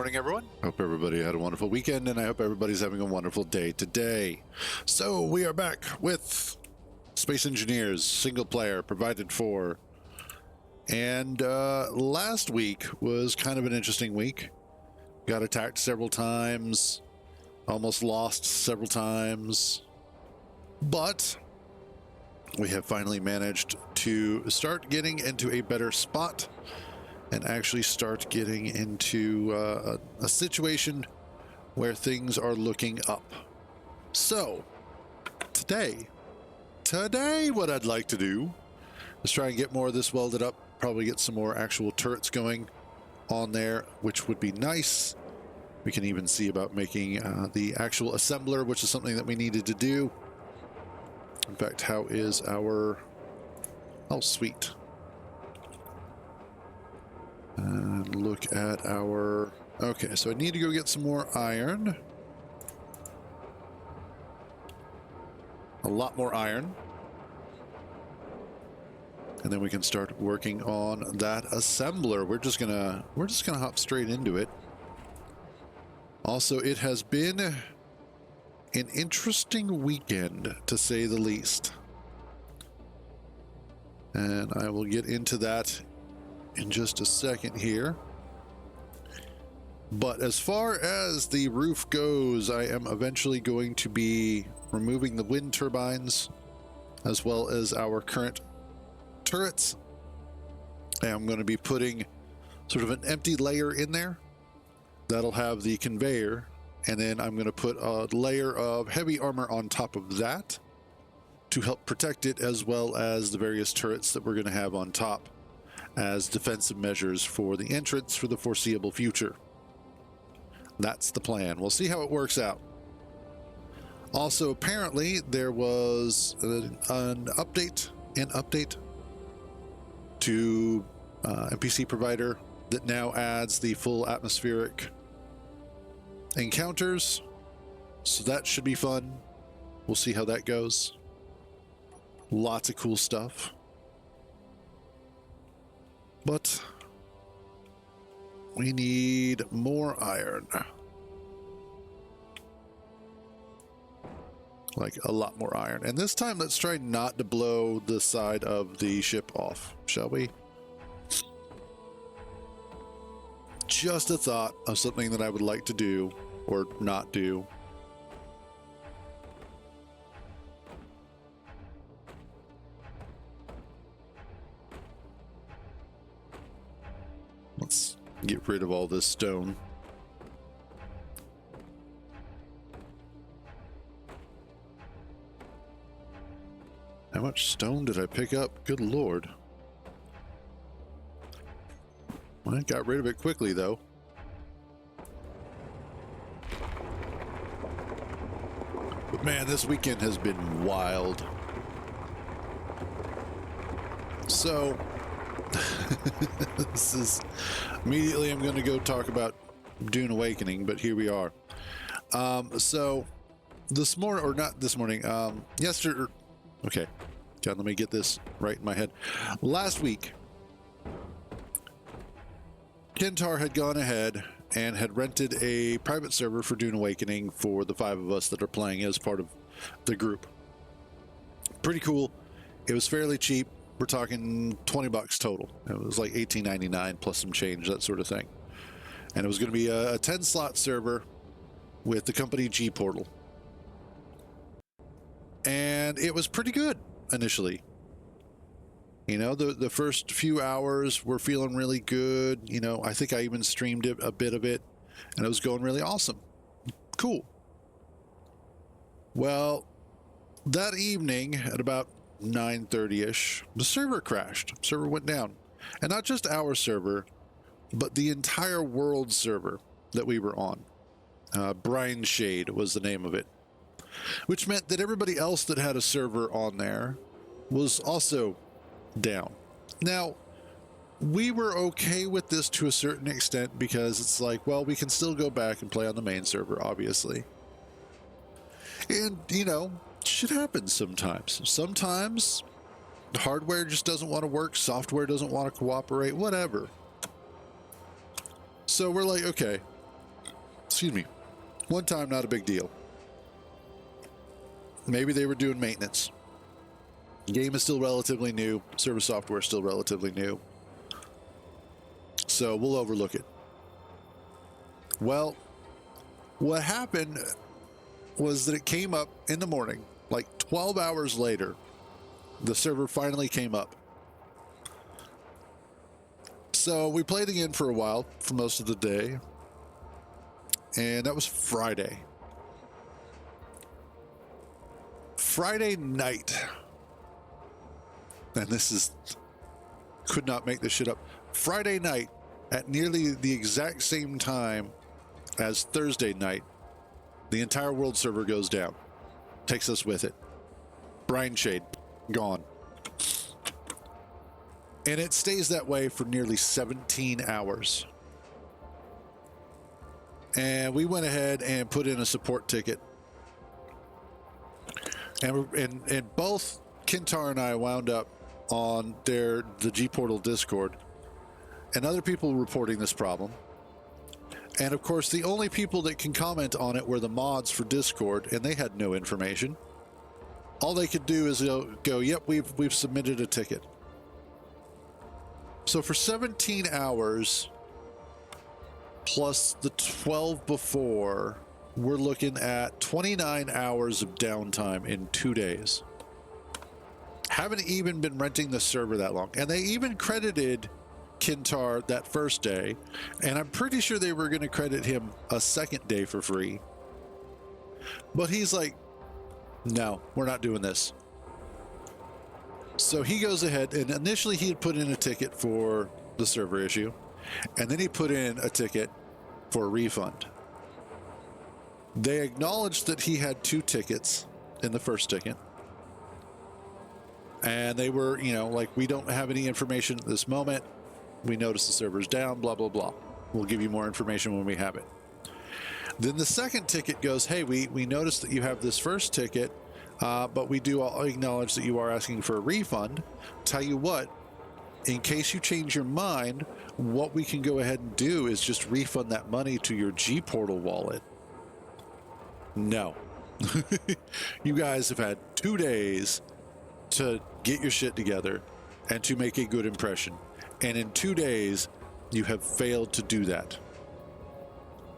morning, everyone. Hope everybody had a wonderful weekend, and I hope everybody's having a wonderful day today. So we are back with Space Engineers, single player, provided for. And last week was kind of an interesting week. Got attacked several times, almost lost several times, but we have finally managed to start getting into a better spot and actually start getting into a situation where things are looking up. So, today, what I'd like to do is try and get more of this welded up, probably get some more actual turrets going on there, which would be nice. We can even see about making the actual assembler, which is something that we needed to do. In fact, how is our... Oh, sweet. And look at our... Okay, so I need to go get some more iron. A lot more iron. And then we can start working on that assembler. We're just gonna hop straight into it. Also, it has been an interesting weekend, to say the least. And I will get into that in just a second here. But as far as the roof goes, I am eventually going to be removing the wind turbines as well as our current turrets. And I'm going to be putting sort of an empty layer in there that'll have the conveyor, and then I'm going to put a layer of heavy armor on top of that to help protect it, as well as the various turrets that we're going to have on top as defensive measures for the entrance for the foreseeable future. That's the plan. We'll see how it works out. Also, apparently there was an update to NPC provider that now adds the full atmospheric encounters, so that should be fun. We'll see how that goes. Lots of cool stuff. But we need more iron. Like a lot more iron. And this time, let's try not to blow the side of the ship off, shall we? Just a thought of something that I would like to do or not do. Let's get rid of all this stone. How much stone did I pick up? Good Lord. Well, I got rid of it quickly, though. But man, this weekend has been wild. So, this is... Immediately I'm going to go talk about Dune Awakening, but here we are. So, this morning, or not this morning, yesterday... Okay, God, let me get this right in my head. Last week, Kentar had gone ahead and had rented a private server for Dune Awakening for the 5 of us that are playing as part of the group. Pretty cool. It was fairly cheap. We're talking $20 total. It was like $18.99 plus some change, that sort of thing. And it was going to be a 10-slot server with the company G Portal. And it was pretty good initially. You know, the first few hours were feeling really good. You know, I think I even streamed it, a bit of it, and it was going really awesome. Cool. Well, that evening at about 9:30-ish, the server crashed. Server went down. And not just our server, but the entire world server that we were on. Brine Shade was the name of it. Which meant that everybody else that had a server on there was also down. Now, we were okay with this to a certain extent because it's like, well, we can still go back and play on the main server, obviously. And, you know, shit happens sometimes. Sometimes hardware just doesn't want to work, software doesn't want to cooperate, whatever. So we're like, okay, Excuse me. One time, not a big deal. Maybe they were doing maintenance. The game is still relatively new. Server software is still relatively new. So we'll overlook it. Well, what happened was that it came up in the morning, like 12 hours later, the server finally came up. So we played again for a while, for most of the day. And that was Friday. Friday night. And this is, could not make this shit up. Friday night, at nearly the exact same time as Thursday night, the entire world server goes down. Takes us with it. Brine Shade, gone. And it stays that way for nearly 17 hours. And we went ahead and put in a support ticket. And both Kintar and I wound up on the G Portal Discord, and other people reporting this problem. And of course, the only people that can comment on it were the mods for Discord, and they had no information. All they could do is go, yep, we've submitted a ticket. So for 17 hours, plus the 12 before, we're looking at 29 hours of downtime in 2 days. Haven't even been renting the server that long. And they even credited Kintar that first day, and I'm pretty sure they were going to credit him a second day for free. But he's like, no, we're not doing this. So he goes ahead, and initially he had put in a ticket for the server issue, and then he put in a ticket for a refund. They acknowledged that he had 2 tickets in the first ticket, and they were, like, we don't have any information at this moment. We noticed the server's down, blah, blah, blah. We'll give you more information when we have it. Then the second ticket goes, hey, we noticed that you have this first ticket, but we do acknowledge that you are asking for a refund. Tell you what, in case you change your mind, what we can go ahead and do is just refund that money to your G Portal wallet. No. You guys have had 2 days to get your shit together and to make a good impression. And in 2 days, you have failed to do that.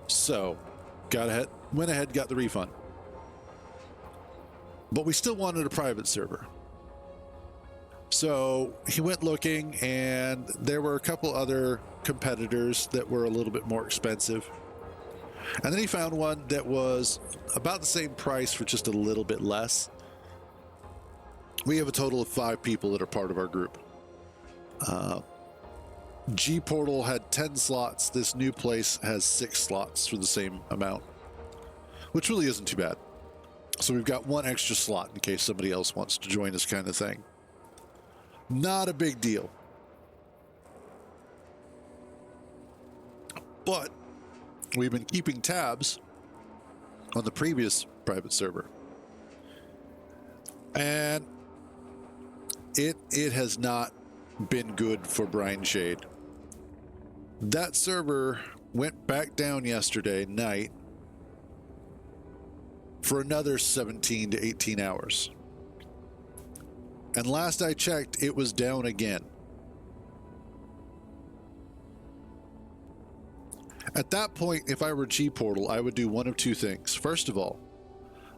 So, went ahead, got the refund. But we still wanted a private server. So he went looking, and there were a couple other competitors that were a little bit more expensive. And then he found one that was about the same price for just a little bit less. We have a total of 5 people that are part of our group. G Portal had 10 slots. This new place has 6 slots for the same amount, which really isn't too bad. So we've got 1 extra slot in case somebody else wants to join this kind of thing. Not a big deal. But we've been keeping tabs on the previous private server. And it has not been good for Brine Shade. That server went back down yesterday night for another 17 to 18 hours. And last I checked, it was down again. At that point, if I were G Portal, I would do one of 2 things. First of all,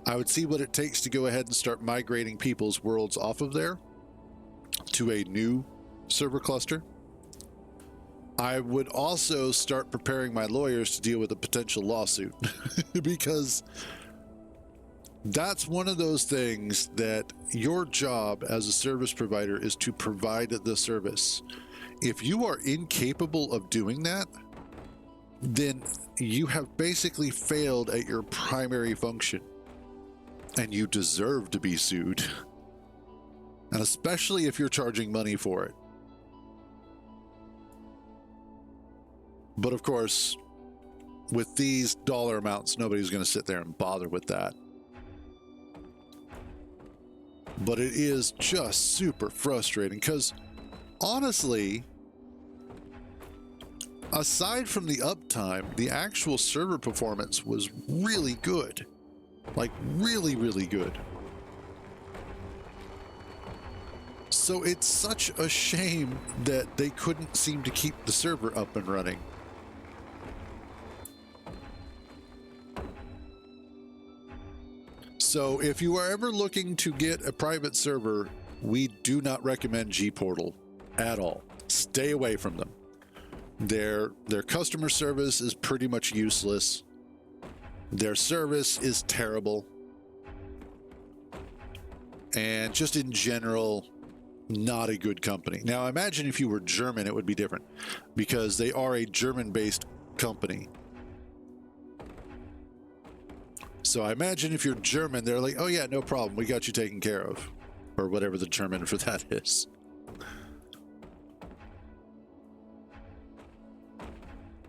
I would see what it takes to go ahead and start migrating people's worlds off of there to a new server cluster. I would also start preparing my lawyers to deal with a potential lawsuit because that's one of those things that your job as a service provider is to provide the service. If you are incapable of doing that, then you have basically failed at your primary function, and you deserve to be sued. And especially if you're charging money for it. But of course, with these dollar amounts, nobody's going to sit there and bother with that. But it is just super frustrating because honestly, aside from the uptime, the actual server performance was really good. Like, really, really good. So it's such a shame that they couldn't seem to keep the server up and running. So if you are ever looking to get a private server, we do not recommend Gportal at all. Stay away from them. Their customer service is pretty much useless. Their service is terrible. And just in general, not a good company. Now, imagine if you were German, it would be different, because they are a German-based company. So I imagine if you're German, they're like, oh yeah, no problem, we got you taken care of. Or whatever the German for that is.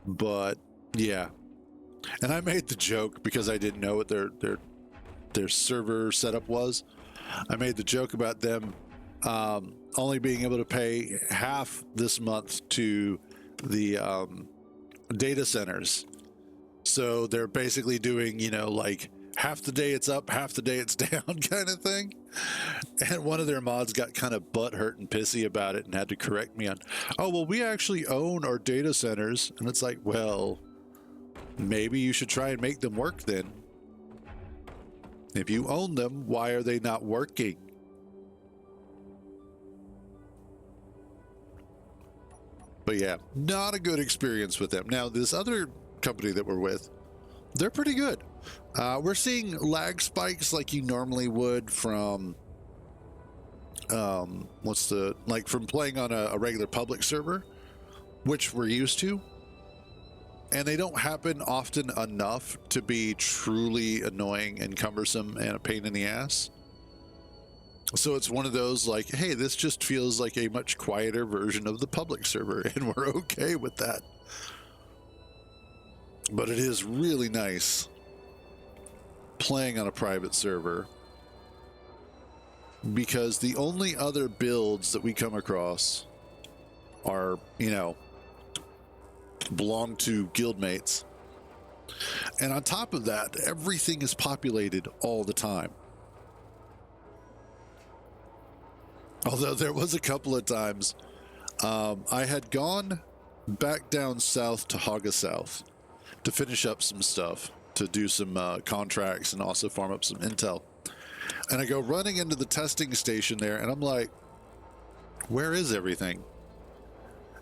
But yeah. And I made the joke because I didn't know what their server setup was. I made the joke about them only being able to pay half this month to the data centers. So they're basically doing, you know, like half the day it's up, half the day it's down kind of thing. And one of their mods got kind of butthurt and pissy about it and had to correct me on, oh, well, we actually own our data centers. And it's like, well, maybe you should try and make them work then. If you own them, why are they not working? But yeah, not a good experience with them. Now, this other company that we're with, they're pretty good. We're seeing lag spikes like you normally would from from playing on a regular public server, which we're used to. And they don't happen often enough to be truly annoying and cumbersome and a pain in the ass. So it's one of those like, hey, this just feels like a much quieter version of the public server, and we're okay with that. But it is really nice playing on a private server, because the only other builds that we come across are, you know, belong to guildmates. And on top of that, everything is populated all the time. Although there was a couple of times I had gone back down south to Haga South to finish up some stuff, to do some contracts and also farm up some intel. And I go running into the testing station there, and I'm like, where is everything?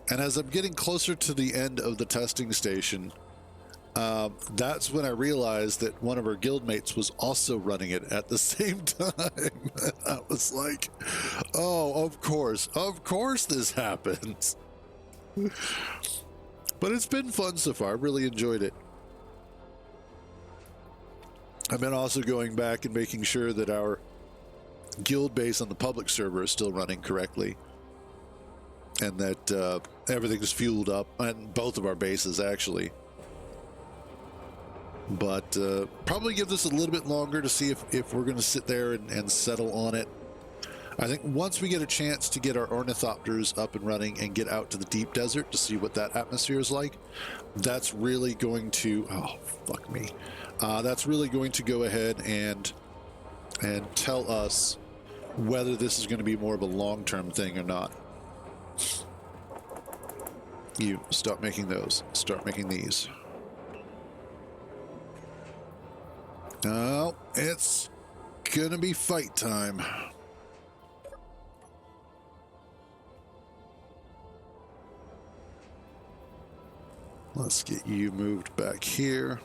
And as I'm getting closer to the end of the testing station, that's when I realized that one of our guildmates was also running it at the same time. I was like, oh, of course this happens. But it's been fun so far. I really enjoyed it. I've been also going back and making sure that our guild base on the public server is still running correctly, and that everything's fueled up, and both of our bases actually. But probably give this a little bit longer to see if we're going to sit there and settle on it. I think once we get a chance to get our ornithopters up and running and get out to the deep desert to see what that atmosphere is like, that's really going to, oh, fuck me. That's really going to go ahead and tell us whether this is going to be more of a long-term thing or not. You stop making those. Start making these. No, it's gonna be fight time. Let's get you moved back here.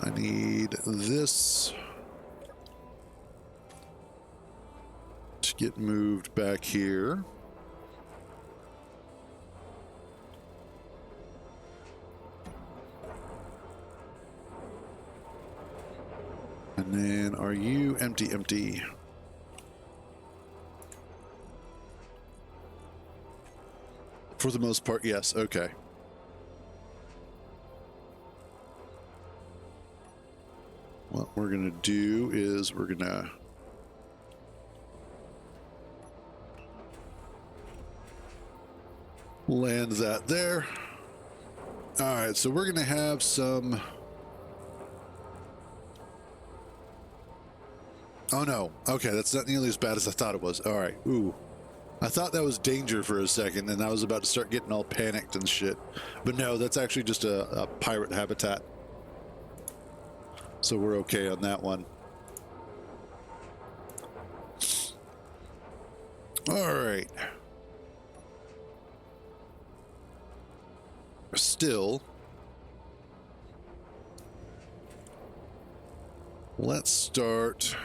I need this to get moved back here. And then are you empty, empty? For the most part, yes. Okay. . What we're going to do is we're going to land that there. All right, so we're going to have some... Oh no. Okay, that's not nearly as bad as I thought it was. All right. Ooh. I thought that was danger for a second, and I was about to start getting all panicked and shit. But no, that's actually just a pirate habitat. So we're okay on that one. All right. Still, let's start...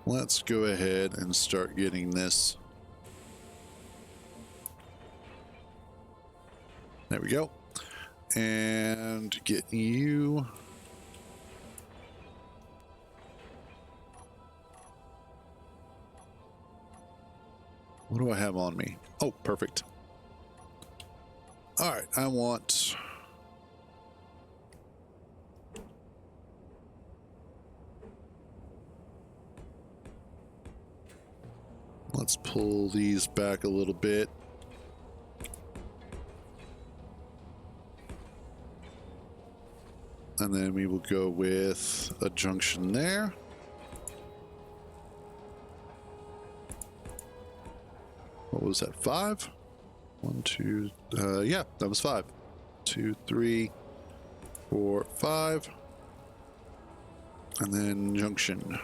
Let's go ahead and start getting this. There we go. And get you. What do I have on me? Oh, perfect. All right, I want... Let's pull these back a little bit. And then we will go with a junction there. What was that, 5? 1, 2, yeah, that was 5. 2, 3, 4, 5. And then junction.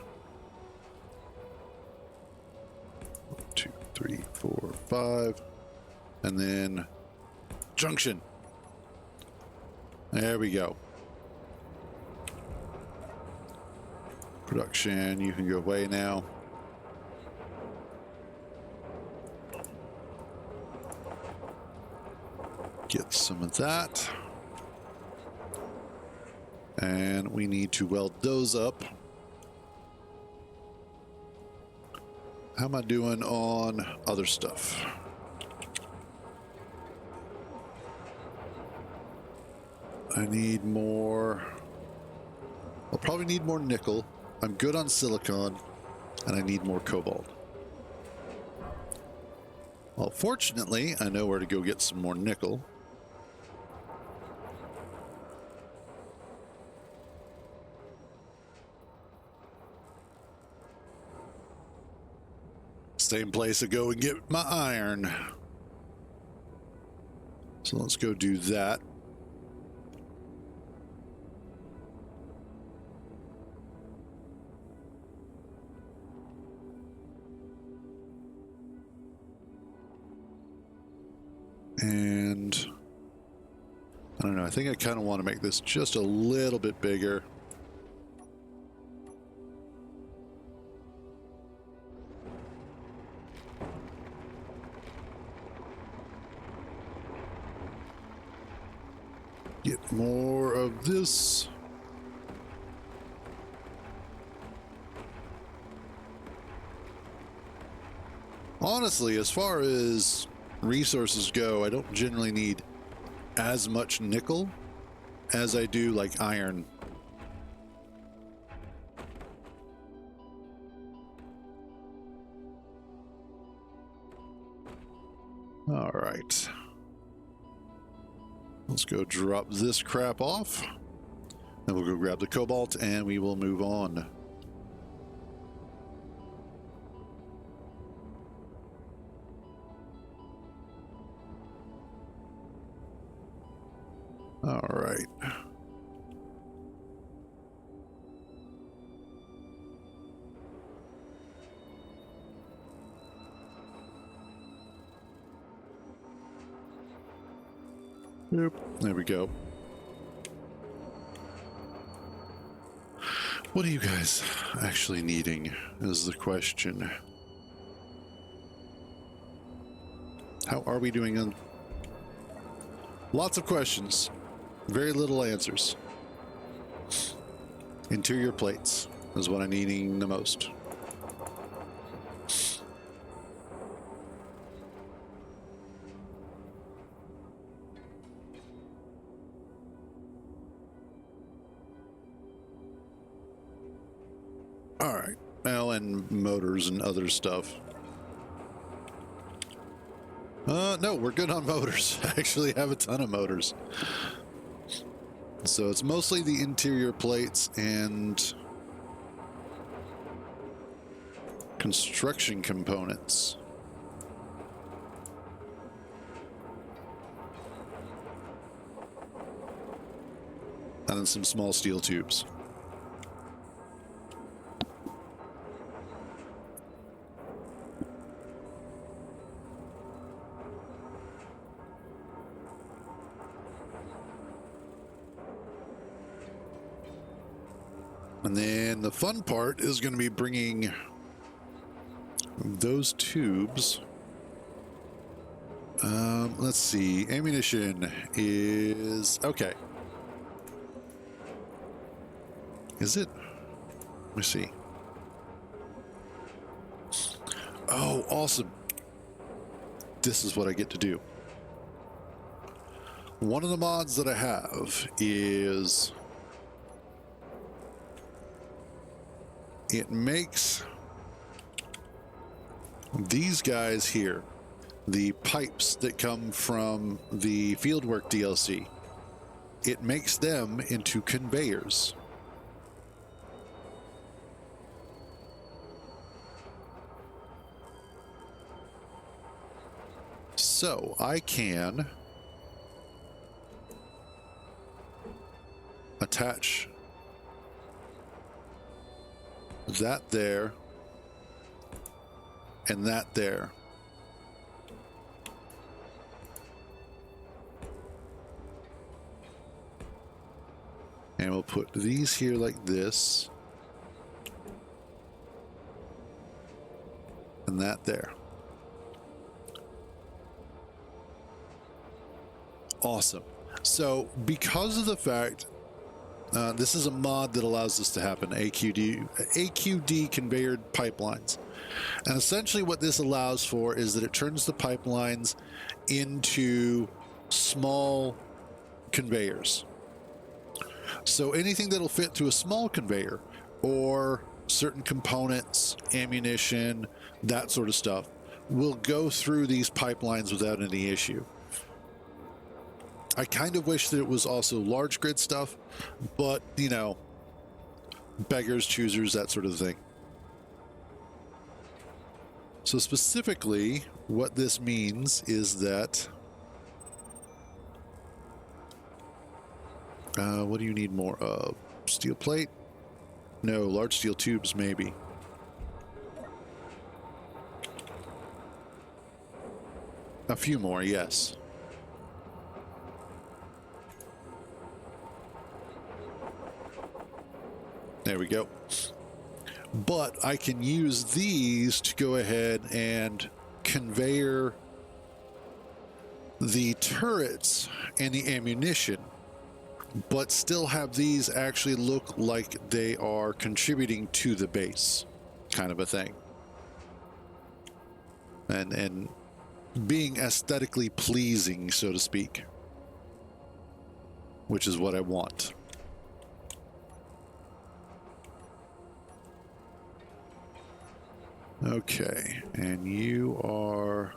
2, 3, 4, 5. And then junction. There we go. Production, you can go away now. Get some of that. And we need to weld those up. How am I doing on other stuff? I need more. I'll probably need more nickel. I'm good on silicon, and I need more cobalt. Well, fortunately, I know where to go get some more nickel. Same place to go and get my iron. So let's go do that. And I don't know, I think I kind of want to make this just a little bit bigger. Get more of this. Honestly, as far as resources go, I don't generally need as much nickel as I do like iron. All right. Let's go drop this crap off. Then we'll go grab the cobalt and we will move on. All right. Yep, there we go. What are you guys actually needing is the question. How are we doing on... Lots of questions, very little answers. Interior plates is what I'm needing the most. All right. Well, and motors and other stuff. No, we're good on motors. I actually have a ton of motors. So it's mostly the interior plates and construction components. And then some small steel tubes. And then the fun part is going to be bringing those tubes. Let's see. Ammunition is okay. Is it? Let me see. Oh, awesome. This is what I get to do. One of the mods that I have is it makes these guys here, the pipes that come from the Fieldwork DLC, it makes them into conveyors. So I can attach that there and that there. And we'll put these here like this and that there. Awesome. So because of the fact this is a mod that allows this to happen, AQD conveyor pipelines. And essentially what this allows for is that it turns the pipelines into small conveyors. So anything that'll fit through a small conveyor, or certain components, ammunition, that sort of stuff, will go through these pipelines without any issue. I kind of wish that it was also large grid stuff, but, you know, beggars, choosers, that sort of thing. So specifically, what this means is that... what do you need more of? Steel plate? No, large steel tubes, maybe. A few more, yes. There we go. But I can use these to go ahead and conveyor the turrets and the ammunition, but still have these actually look like they are contributing to the base, kind of a thing. And being aesthetically pleasing, so to speak, which is what I want. Okay, and you are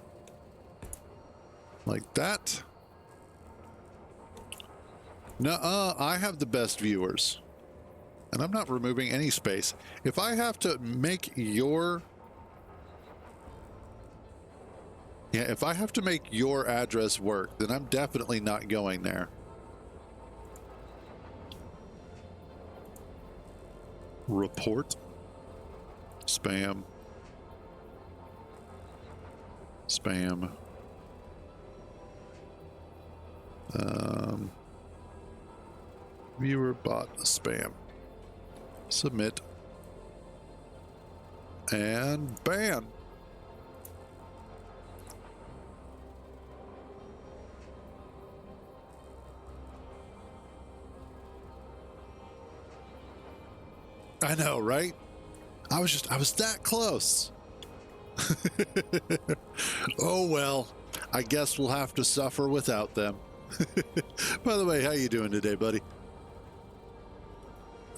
like that. Nuh-uh, I have the best viewers. And I'm not removing any space. If I have to make your... Yeah, if I have to make your address work, then I'm definitely not going there. Report. Spam. Spam. Viewer bot spam. Submit. And ban. I know, right? I was that close. Oh well, I guess we'll have to suffer without them. By the way, how you doing today, buddy?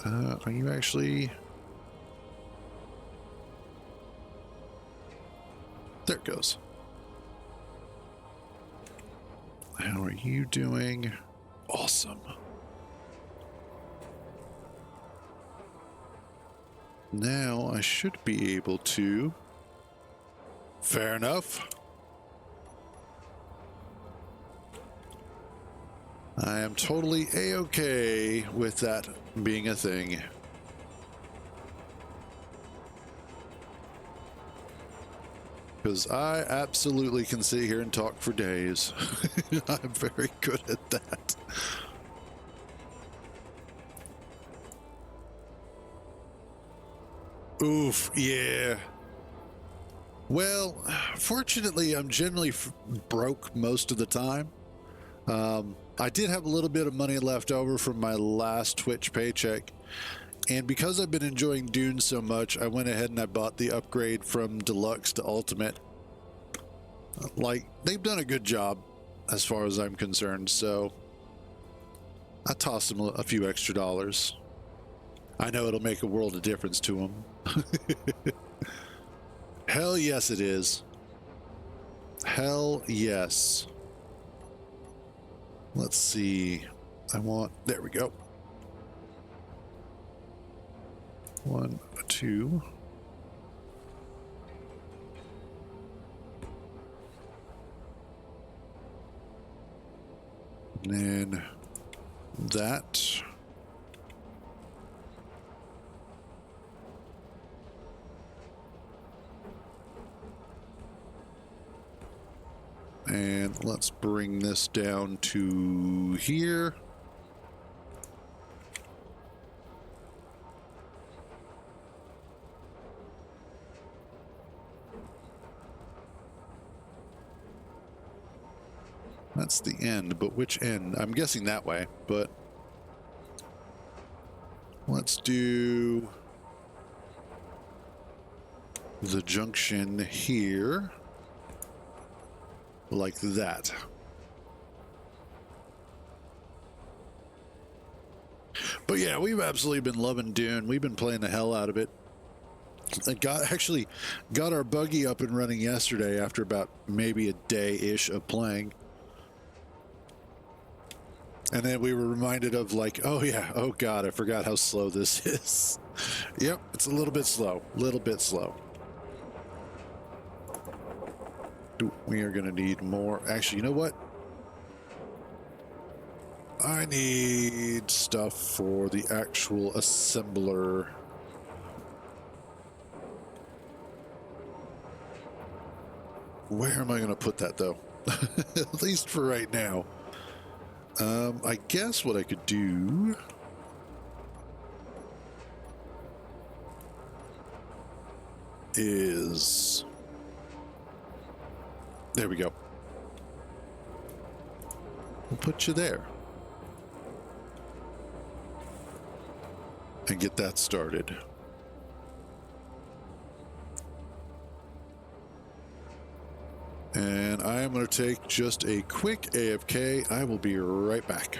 Are you actually... There it goes. How are you doing? Awesome. Now I should be able to... Fair enough. I am totally A-okay with that being a thing. Because I absolutely can sit here and talk for days. I'm very good at that. Oof, yeah. Well, fortunately, I'm generally broke most of the time. I did have a little bit of money left over from my last Twitch paycheck. And because I've been enjoying Dune so much, I went ahead and I bought the upgrade from Deluxe to Ultimate. Like, they've done a good job as far as I'm concerned, so I tossed them a few extra dollars. I know it'll make a world of difference to them. Hell yes, it is. Hell yes. Let's see. There we go. 1, 2. And then that. And let's bring this down to here. That's the end, but which end? I'm guessing that way, but let's do the junction here. Like that. But yeah, we've absolutely been loving Dune. We've been playing the hell out of it. I actually got our buggy up and running yesterday after about maybe a day-ish of playing. And then we were reminded of like, oh yeah, oh god, I forgot how slow this is. Yep, it's a little bit slow. Little bit slow. We are going to need more. Actually, you know what? I need stuff for the actual assembler. Where am I going to put that, though? At least for right now. I guess what I could do... is... There we go. We'll put you there. And get that started. And I am going to take just a quick AFK. I will be right back.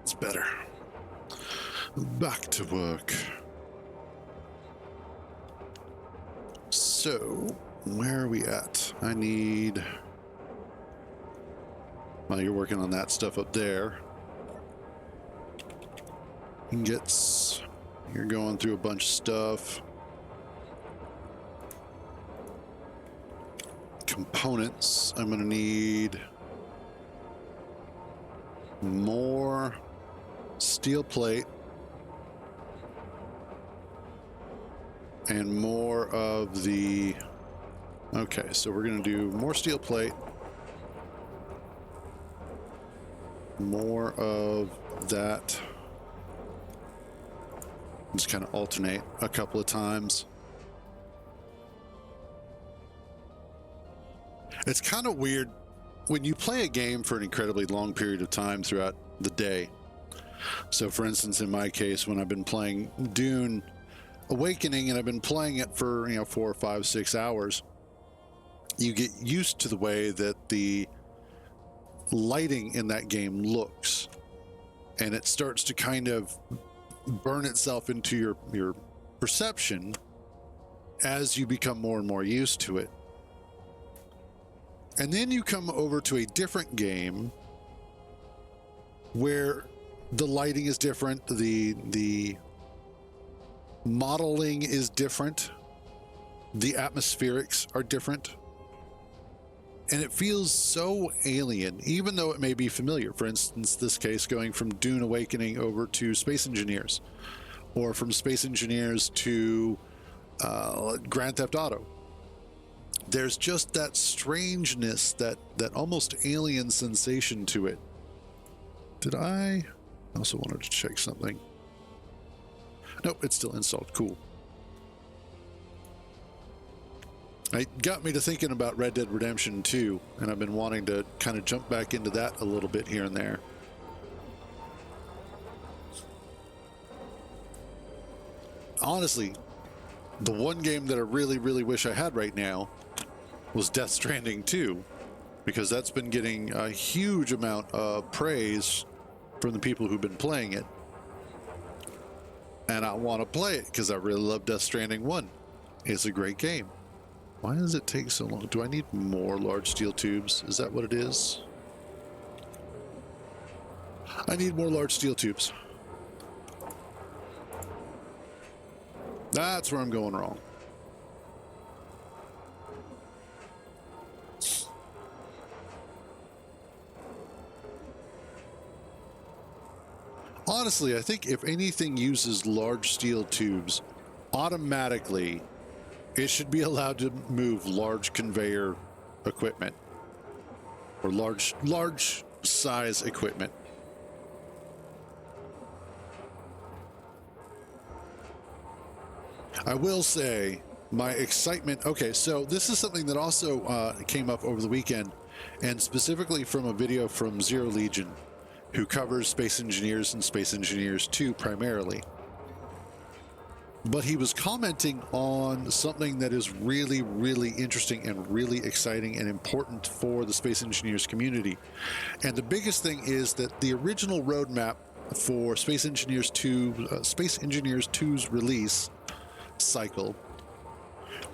It's better. Back to work. So, where are we at? I need... Well, you're working on that stuff up there. Ingots. You're going through a bunch of stuff. Components. I'm going to need more steel plate and more of the... Okay, so we're going to do more steel plate, more of that. Just kind of alternate a couple of times. It's kind of weird when you play a game for an incredibly long period of time throughout the day. So for instance, in my case, when I've been playing Dune Awakening and I've been playing it for, 4, 5, 6 hours, you get used to the way that the lighting in that game looks, and it starts to kind of burn itself into your perception as you become more and more used to it. And then you come over to a different game where the lighting is different, the modeling is different, the atmospherics are different, and it feels so alien, even though it may be familiar. For instance, this case going from Dune Awakening over to Space Engineers, or from Space Engineers to Grand Theft Auto. There's just that strangeness, that almost alien sensation to it. Did I also wanted to check something? Nope, it's still installed. Cool. It got me to thinking about Red Dead Redemption 2, and I've been wanting to kind of jump back into that a little bit here and there. Honestly, the one game that I really, really wish I had right now was Death Stranding 2, because that's been getting a huge amount of praise from the people who've been playing it. And I want to play it because I really love Death Stranding 1. It's a great game. Why does it take so long? Do I need more large steel tubes? Is that what it is? I need more large steel tubes. That's where I'm going wrong. Honestly, I think if anything uses large steel tubes, automatically it should be allowed to move large conveyor equipment or large size equipment. I will say my excitement. Okay, so this is something that also came up over the weekend, and specifically from a video from Zero Legion, who covers Space Engineers and Space Engineers 2 primarily. But he was commenting on something that is really, really interesting and really exciting and important for the Space Engineers community. And the biggest thing is that the original roadmap for Space Engineers 2, Space Engineers 2's release cycle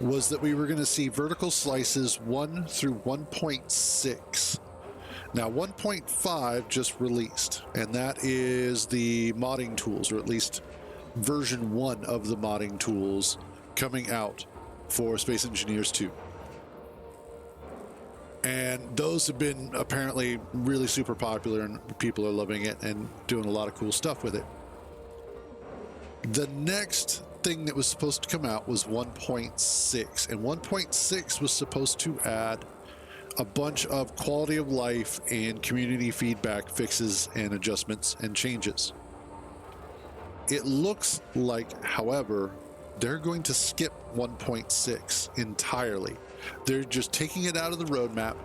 was that we were going to see vertical slices 1 through 1.6. Now 1.5 just released, and that is the modding tools, or at least version 1 of the modding tools coming out for Space Engineers 2. And those have been apparently really super popular, and people are loving it and doing a lot of cool stuff with it. The next thing that was supposed to come out was 1.6, and 1.6 was supposed to add a bunch of quality of life and community feedback fixes and adjustments and changes. It looks like, however, they're going to skip 1.6 entirely. They're just taking it out of the roadmap,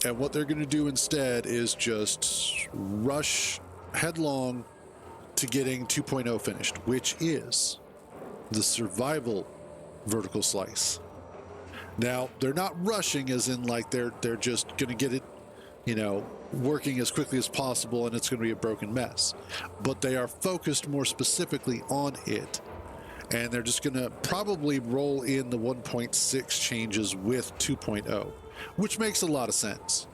and what they're going to do instead is just rush headlong to getting 2.0 finished, which is the survival vertical slice. Now, they're not rushing as in like they're just going to get it, working as quickly as possible, and it's going to be a broken mess. But they are focused more specifically on it, and they're just going to probably roll in the 1.6 changes with 2.0, which makes a lot of sense.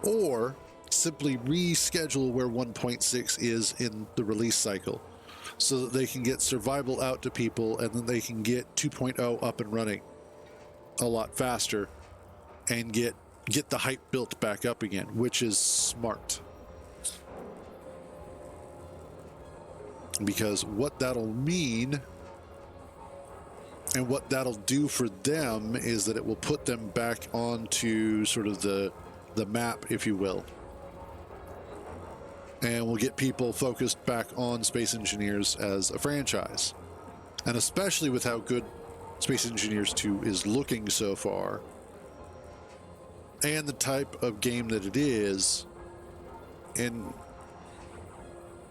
Or simply reschedule where 1.6 is in the release cycle so that they can get survival out to people, and then they can get 2.0 up and running a lot faster and get the hype built back up again, which is smart. Because what that'll mean and what that'll do for them is that it will put them back onto sort of the map, if you will. And we'll get people focused back on Space Engineers as a franchise. And especially with how good Space Engineers 2 is looking so far, and the type of game that it is. And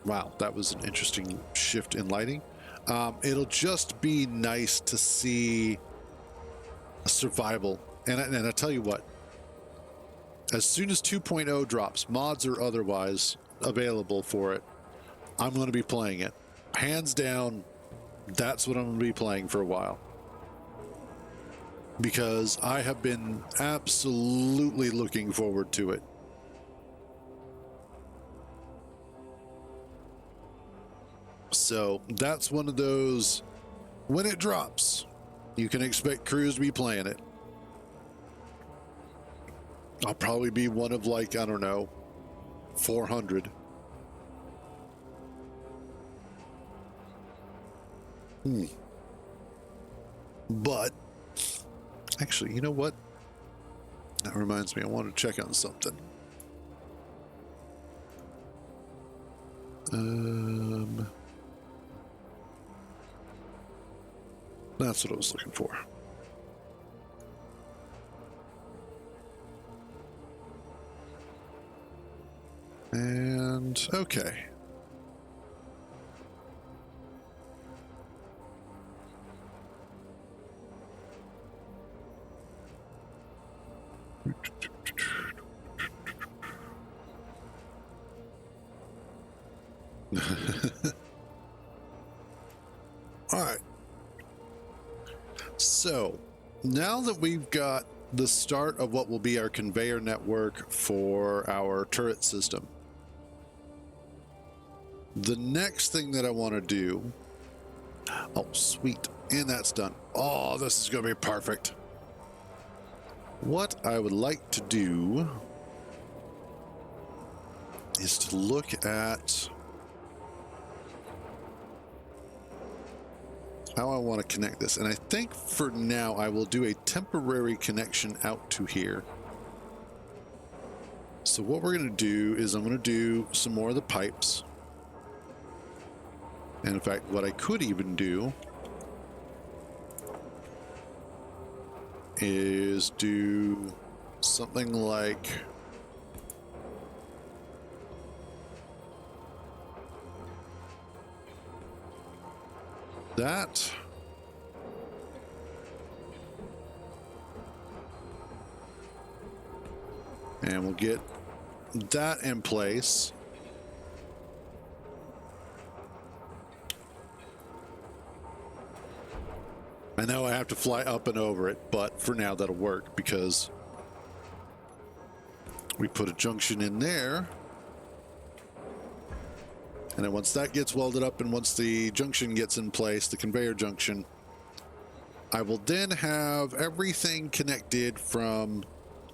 wow, that was an interesting shift in lighting. It'll just be nice to see a survival. And I tell you what, as soon as 2.0 drops, mods or otherwise available for it, I'm going to be playing it. Hands down, that's what I'm going to be playing for a while. Because I have been absolutely looking forward to it. So that's one of those, when it drops, you can expect crews to be playing it. I'll probably be one of, like, I don't know, 400. But actually, you know what? That reminds me, I want to check on something. That's what I was looking for. And okay. All right. So now that we've got the start of what will be our conveyor network for our turret system, the next thing that I want to do, oh sweet, and that's done. Oh, this is going to be perfect. What I would like to do is to look at how I want to connect this. And I think for now I will do a temporary connection out to here. So what we're going to do is I'm going to do some more of the pipes. And in fact, what I could even do is do something like that. And we'll get that in place. I know I have to fly up and over it, but for now that'll work because we put a junction in there. And then once that gets welded up and once the junction gets in place, the conveyor junction, I will then have everything connected from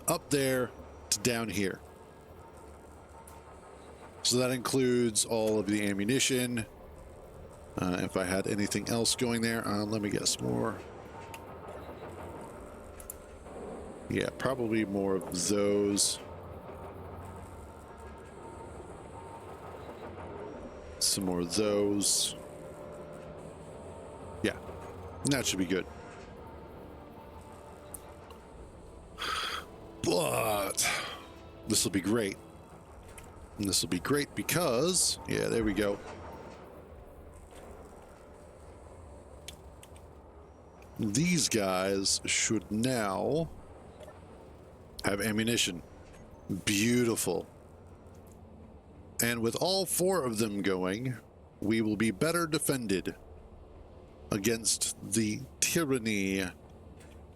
up there to down here. So that includes all of the ammunition. If I had anything else going there, let me guess, more. Yeah, probably more of those. Some more of those. Yeah, that should be good. But this will be great. And this will be great because, yeah, there we go. These guys should now have ammunition. Beautiful. And with all 4 of them going, we will be better defended against the tyranny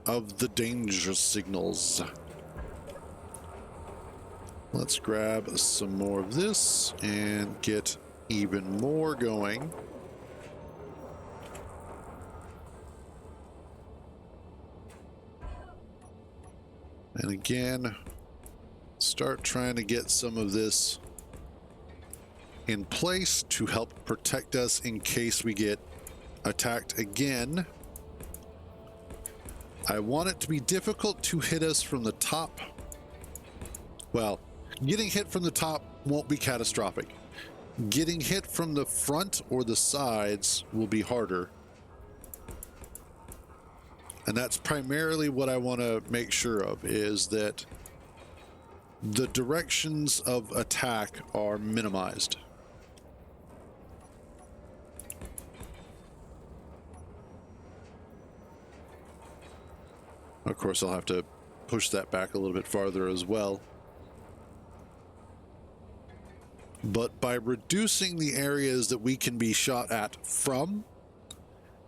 of the danger signals. Let's grab some more of this and get even more going. And again, start trying to get some of this in place to help protect us in case we get attacked again. I want it to be difficult to hit us from the top. Well, getting hit from the top won't be catastrophic. Getting hit from the front or the sides will be harder. And that's primarily what I want to make sure of, is that the directions of attack are minimized. Of course, I'll have to push that back a little bit farther as well. But by reducing the areas that we can be shot at from,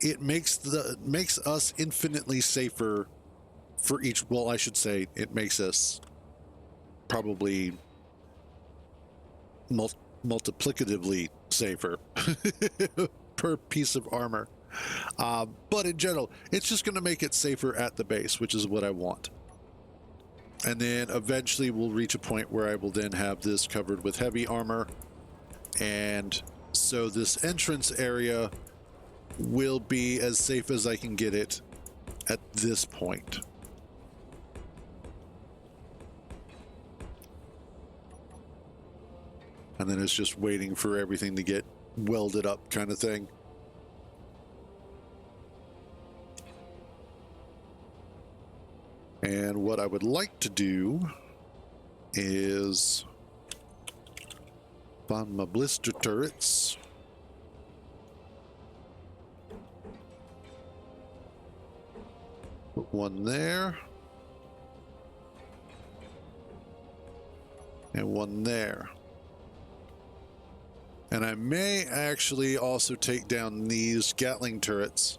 it makes us infinitely safer for each. Well, I should say it makes us probably multiplicatively safer per piece of armor. But in general, it's just going to make it safer at the base, which is what I want. And then eventually we'll reach a point where I will then have this covered with heavy armor. And so this entrance area will be as safe as I can get it at this point. And then it's just waiting for everything to get welded up, kind of thing. And what I would like to do is find my blister turrets. Put one there. And one there. And I may actually also take down these Gatling turrets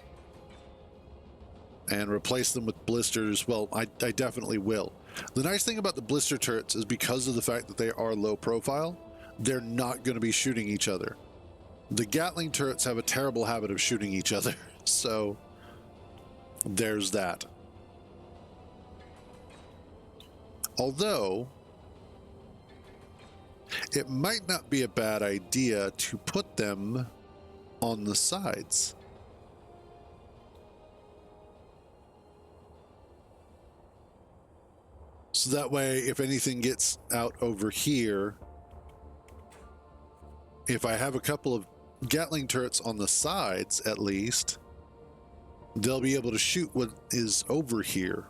and replace them with blisters. Well, I definitely will. The nice thing about the blister turrets is because of the fact that they are low profile, they're not going to be shooting each other. The Gatling turrets have a terrible habit of shooting each other, so there's that. Although, it might not be a bad idea to put them on the sides. So that way, if anything gets out over here, if I have a couple of Gatling turrets on the sides, at least, they'll be able to shoot what is over here.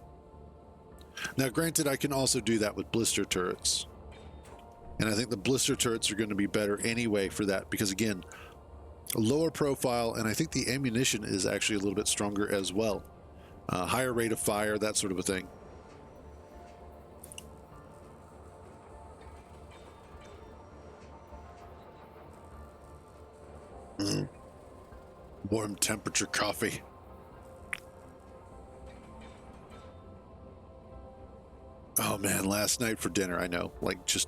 Now, granted, I can also do that with blister turrets. And I think the blister turrets are going to be better anyway for that, because again, lower profile, and I think the ammunition is actually a little bit stronger as well. Higher rate of fire, that sort of a thing. Warm temperature coffee. Oh man, last night for dinner, I know, like just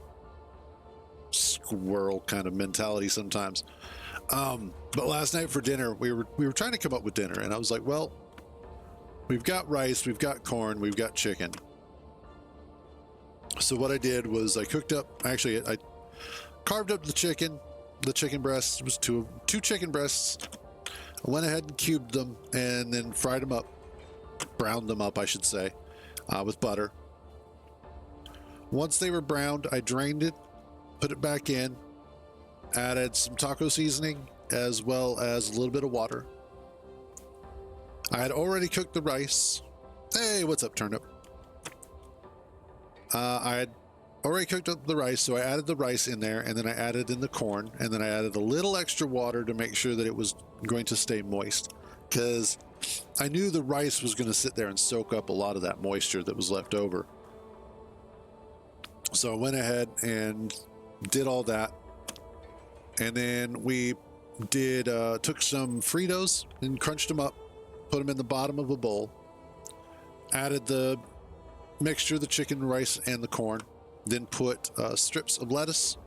squirrel kind of mentality sometimes. But last night for dinner, we were trying to come up with dinner, and I was like, well, we've got rice, we've got corn, we've got chicken. So what I did was I cooked up, actually I carved up the chicken breasts. It was two chicken breasts. I went ahead and cubed them and then fried them up, browned them up, I should say, with butter. Once they were browned, I drained it, put it back in, added some taco seasoning as well as a little bit of water. I had already cooked the rice. Hey, what's up, turnip? I had already cooked up the rice, so I added the rice in there, and then I added in the corn, and then I added a little extra water to make sure that it was going to stay moist, because I knew the rice was going to sit there and soak up a lot of that moisture that was left over. So I went ahead and did all that, And then we did took some Fritos and crunched them up, put them in the bottom of a bowl, added the mixture, the chicken, rice, and the corn, then put strips of lettuce,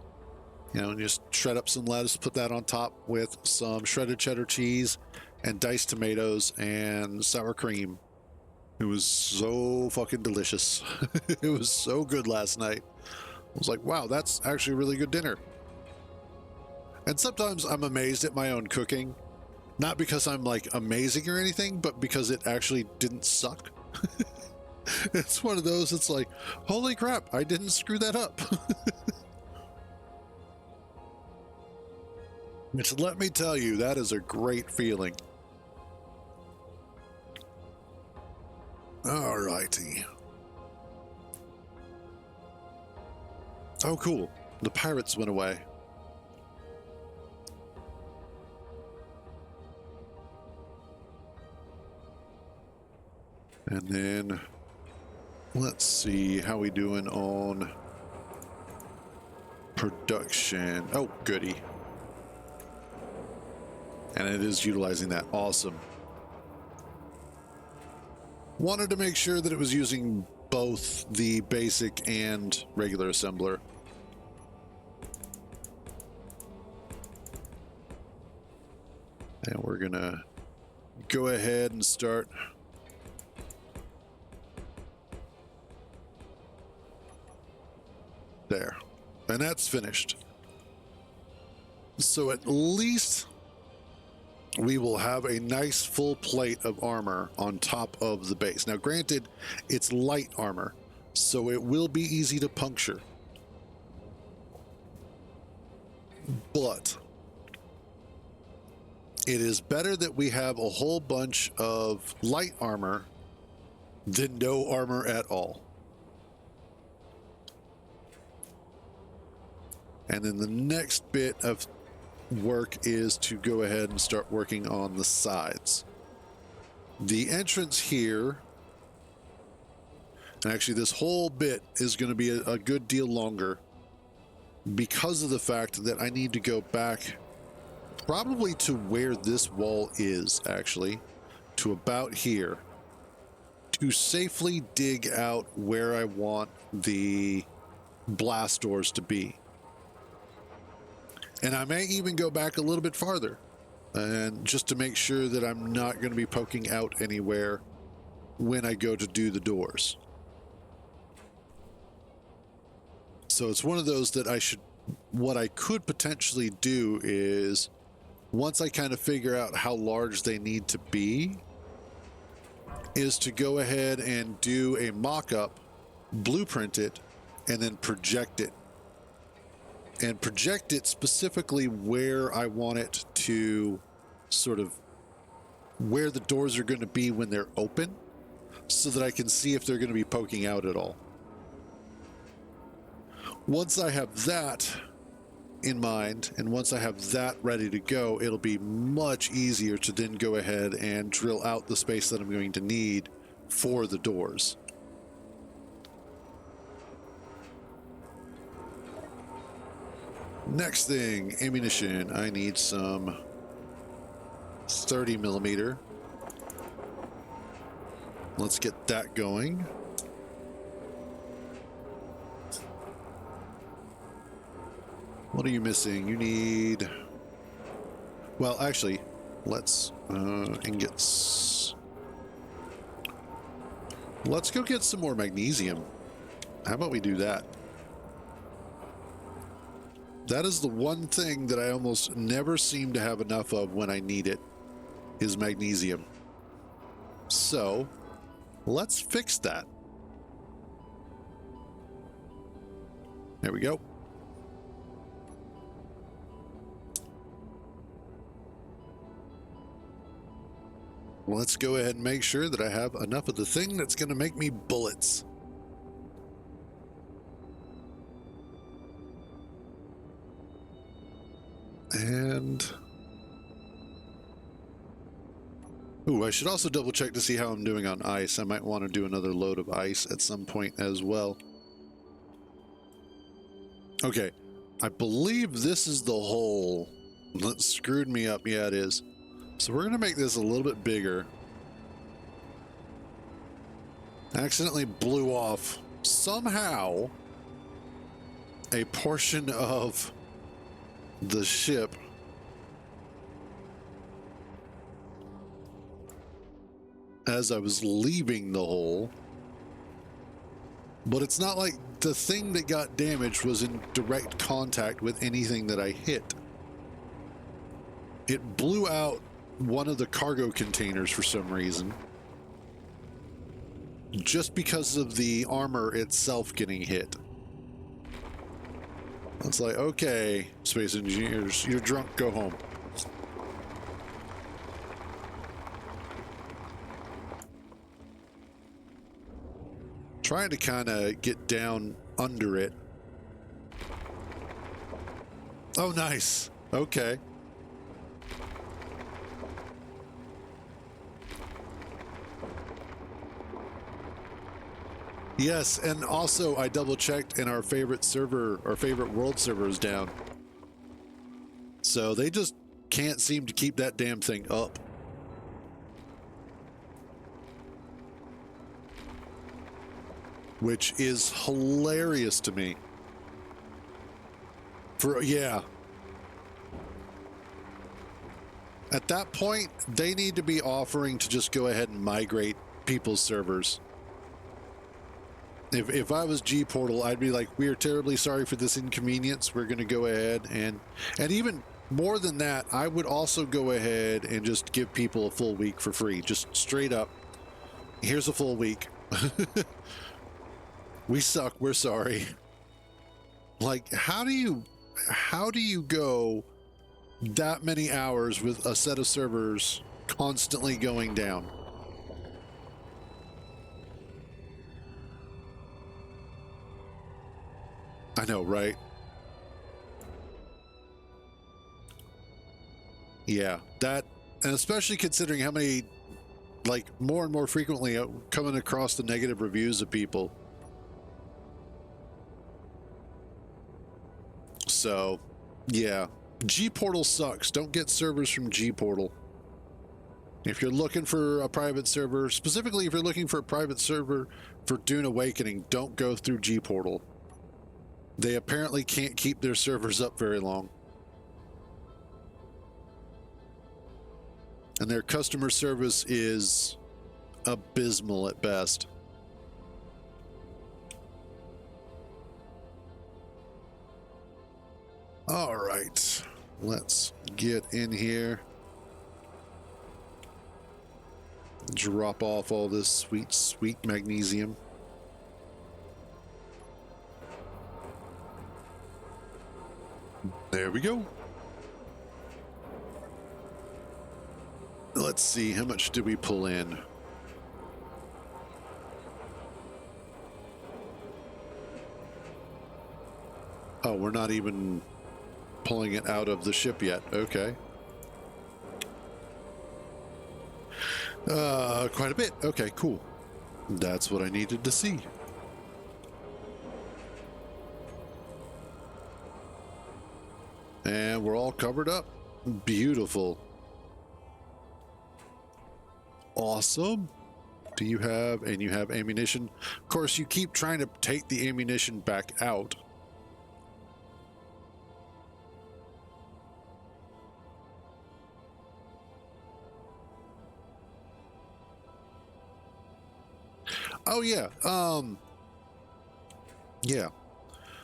and just shred up some lettuce, put that on top with some shredded cheddar cheese and diced tomatoes and sour cream. It was so fucking delicious. It was so good last night. I was like, wow, that's actually a really good dinner. And sometimes I'm amazed at my own cooking, not because I'm like amazing or anything, but because it actually didn't suck. It's one of those, it's like, holy crap, I didn't screw that up. Which, let me tell you, that is a great feeling. Alrighty. Oh, cool. The pirates went away. And then, let's see, how we doing on production? Oh, goody. And it is utilizing that. Awesome. Wanted to make sure that it was using both the basic and regular assembler. And we're gonna go ahead and start there. And that's finished. So at least we will have a nice full plate of armor on top of the base. Now, granted, it's light armor, so it will be easy to puncture. But it is better that we have a whole bunch of light armor than no armor at all. And then the next bit of work is to go ahead and start working on the sides. The entrance here, and actually this whole bit is going to be a good deal longer because of the fact that I need to go back probably to where this wall is, actually, to about here, to safely dig out where I want the blast doors to be. And I may even go back a little bit farther, and just to make sure that I'm not going to be poking out anywhere when I go to do the doors. So it's one of those that what I could potentially do is, once I kind of figure out how large they need to be, is to go ahead and do a mock-up, blueprint it, and then project it. And project it specifically where I want it to sort of, where the doors are going to be when they're open, so that I can see if they're going to be poking out at all. Once I have that in mind, and once I have that ready to go, it'll be much easier to then go ahead and drill out the space that I'm going to need for the doors. Next thing, ammunition. I need some 30 millimeter. Let's get that going. What are you missing? You need... Well, actually, let's ingots. Let's go get some more magnesium. How about we do that? That is the one thing that I almost never seem to have enough of when I need it, is magnesium. So, let's fix that. There we go. Let's go ahead and make sure that I have enough of the thing that's going to make me bullets. And... ooh, I should also double check to see how I'm doing on ice. I might want to do another load of ice at some point as well. Okay, I believe this is the hole that screwed me up. Yeah, it is. So we're going to make this a little bit bigger. Accidentally blew off somehow a portion of the ship. As I was leaving the hole. But it's not like the thing that got damaged was in direct contact with anything that I hit. It blew out one of the cargo containers for some reason. Just because of the armor itself getting hit. It's like, okay, space engineers, you're drunk, go home. Trying to kind of get down under it. Oh, nice. Okay. Yes, and also I double checked and our favorite server, our favorite world server is down. So they just can't seem to keep that damn thing up. Which is hilarious to me. Yeah. At that point, they need to be offering to just go ahead and migrate people's servers. If I was G-Portal, I'd be like, we are terribly sorry for this inconvenience. We're going to go ahead and even more than that, I would also go ahead and just give people a full week for free. Just straight up. Here's a full week. We suck. We're sorry. Like, how do you go that many hours with a set of servers constantly going down? I know, right? Yeah, that, and especially considering how many, like, more and more frequently coming across the negative reviews of people. So, yeah, G-Portal sucks. Don't get servers from G-Portal. If you're looking for a private server, specifically if you're looking for a private server for Dune Awakening, don't go through G-Portal. They apparently can't keep their servers up very long. And their customer service is abysmal at best. All right, let's get in here. Drop off all this sweet, sweet magnesium. There we go. Let's see, how much did we pull in? Oh, we're not even pulling it out of the ship yet. Okay. Quite a bit. Okay, cool. That's what I needed to see. And we're all covered up. Beautiful. Awesome. Do you have, and you have ammunition. Of course, you keep trying to take the ammunition back out. Oh, yeah. Yeah.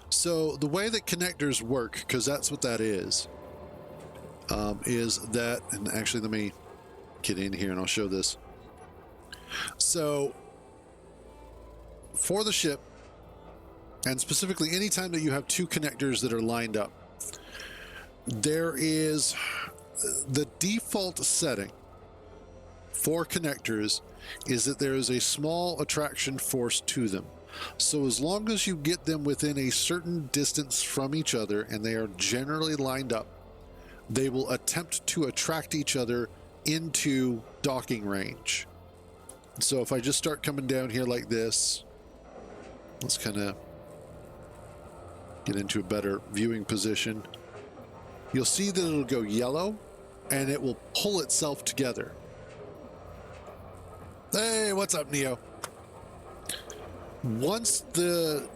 So the way that connectors work, because that's what that is that, and actually let me get in here and I'll show this. So for the ship, and specifically anytime that you have two connectors that are lined up, there is the default setting for connectors is that there is a small attraction force to them. So as long as you get them within a certain distance from each other and they are generally lined up, they will attempt to attract each other into docking range. So if I just start coming down here like this, let's kind of get into a better viewing position, you'll see that it'll go yellow and it will pull itself together. Hey, what's up, Neo? Once the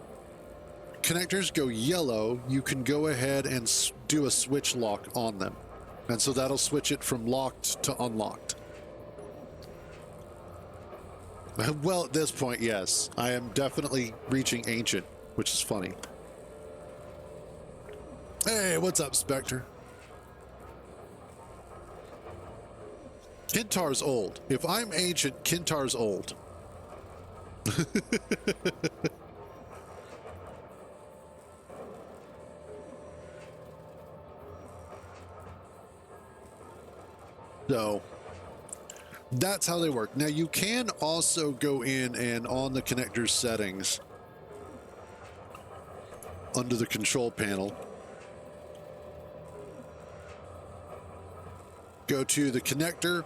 connectors go yellow, you can go ahead and do a switch lock on them. And so that'll switch it from locked to unlocked. Well, at this point, yes. I am definitely reaching ancient, which is funny. Hey, what's up, Spectre? Kintar's old. If I'm ancient, Kintar's old. So that's how they work. Now you can also go in and on the connector settings under the control panel, go to the connector,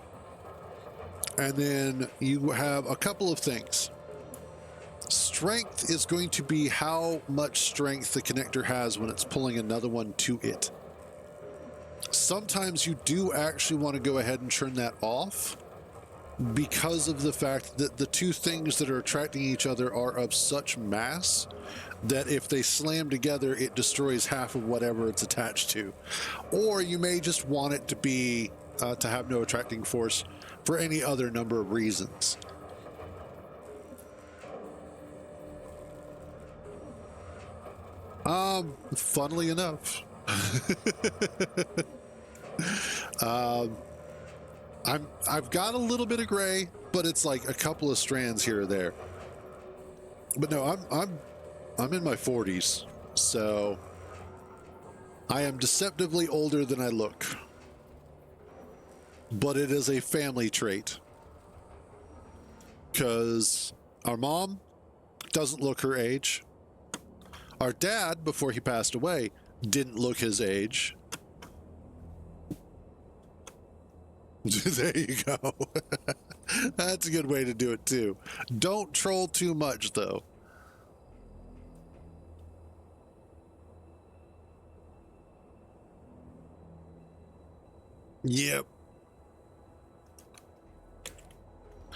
and then you have a couple of things. Strength is going to be how much strength the connector has when it's pulling another one to it. Sometimes you do actually want to go ahead and turn that off because of the fact that the two things that are attracting each other are of such mass that if they slam together, it destroys half of whatever it's attached to. Or you may just want it to be to have no attracting force for any other number of reasons. Funnily enough, I've got a little bit of gray, but it's like a couple of strands here or there. But no, I'm in my 40s, so I am deceptively older than I look. But it is a family trait, because our mom doesn't look her age. Our dad, before he passed away, didn't look his age. There you go. That's a good way to do it too. Don't troll too much though. Yep.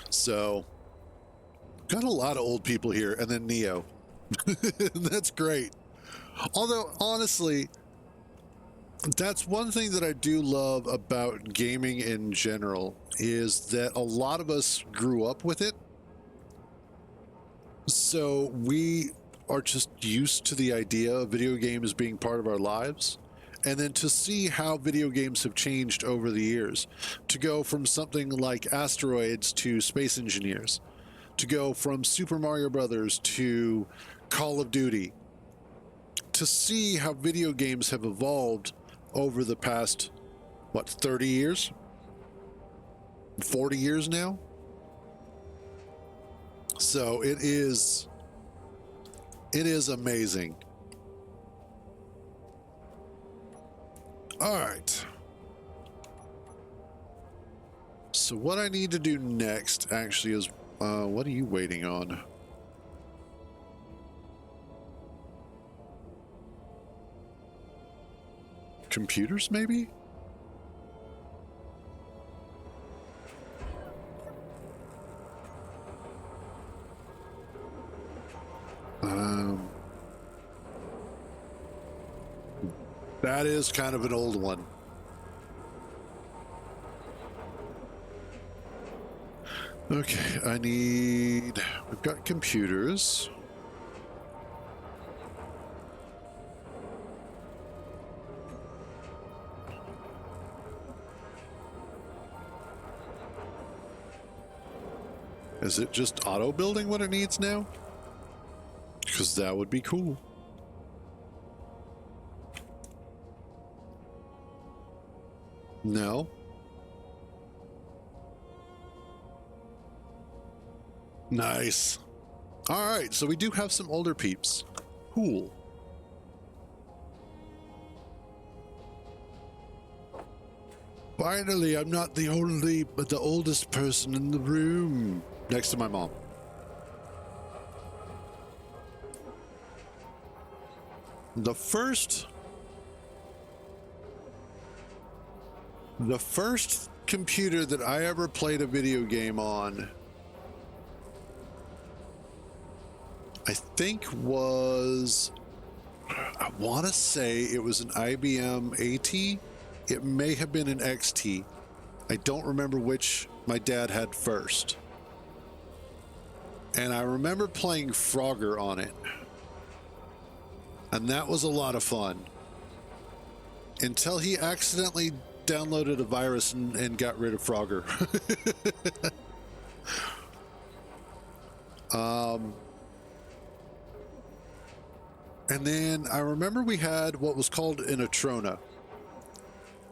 So, got a lot of old people here, and then Neo. That's great. Although, honestly, that's one thing that I do love about gaming in general, is that a lot of us grew up with it. So we are just used to the idea of video games being part of our lives. And then to see how video games have changed over the years, to go from something like Asteroids to Space Engineers, to go from Super Mario Brothers to Call of Duty, to see how video games have evolved over the past, what, 30 years? 40 years now? So it is amazing. All right. So what I need to do next actually is, what are you waiting on? Computers, maybe? That is kind of an old one. Okay, we've got computers. Is it just auto building what it needs now? Because that would be cool. No. Nice. All right, so we do have some older peeps. Cool. Finally, I'm not the oldest person in the room. Next to my mom. The first computer that I ever played a video game on, I think was, I want to say it was an IBM AT. It may have been an XT. I don't remember which my dad had first. And I remember playing Frogger on it. And that was a lot of fun. Until he accidentally downloaded a virus and got rid of Frogger. And then I remember we had what was called an Atrona,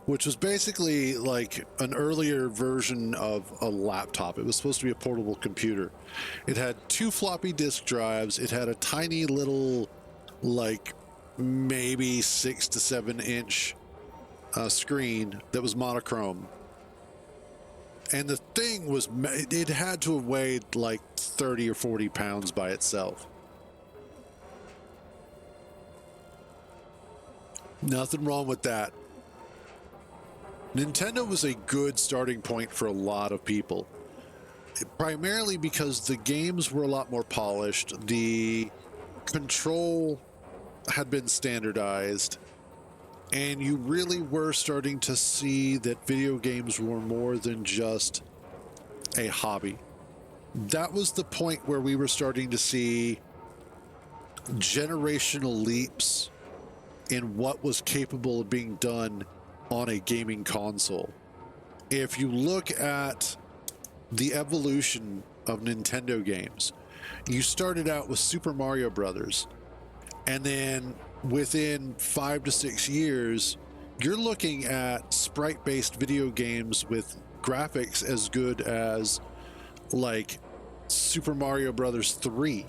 which was basically like an earlier version of a laptop. It was supposed to be a portable computer. It had 2 floppy disk drives. It had a tiny little, like maybe 6 to 7 inch screen that was monochrome. And the thing was, it had to have weighed like 30 or 40 pounds by itself. Nothing wrong with that. Nintendo was a good starting point for a lot of people, primarily because the games were a lot more polished. The control had been standardized, and you really were starting to see that video games were more than just a hobby. That was the point where we were starting to see generational leaps in what was capable of being done on a gaming console. If you look at the evolution of Nintendo games, you started out with Super Mario Brothers, and then within 5 to 6 years, you're looking at sprite-based video games with graphics as good as like Super Mario Brothers 3,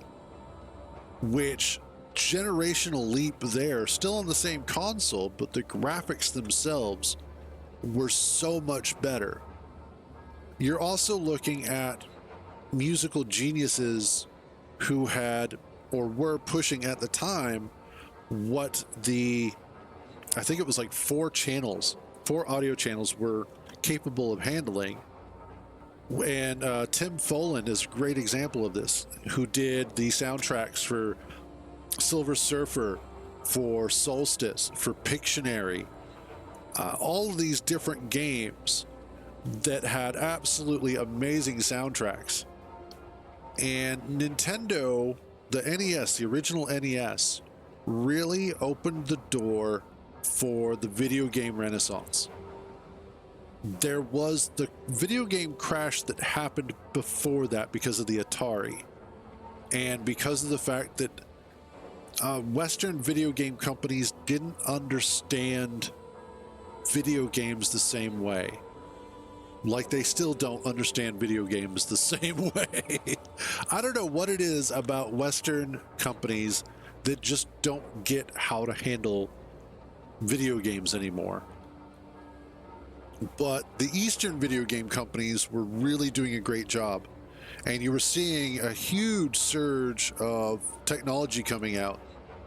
which generational leap there, still on the same console, but the graphics themselves were so much better. You're also looking at musical geniuses who had or were pushing at the time what I think it was like 4 audio channels were capable of handling. And Tim Follin is a great example of this, who did the soundtracks for Silver Surfer, for Solstice, for Pictionary, all of these different games that had absolutely amazing soundtracks. And Nintendo, the NES, the original NES, really opened the door for the video game renaissance. There was the video game crash that happened before that because of the Atari, and because of the fact that Western video game companies didn't understand video games the same way. Like they still don't understand video games the same way. I don't know what it is about Western companies that just don't get how to handle video games anymore. But the Eastern video game companies were really doing a great job. And you were seeing a huge surge of technology coming out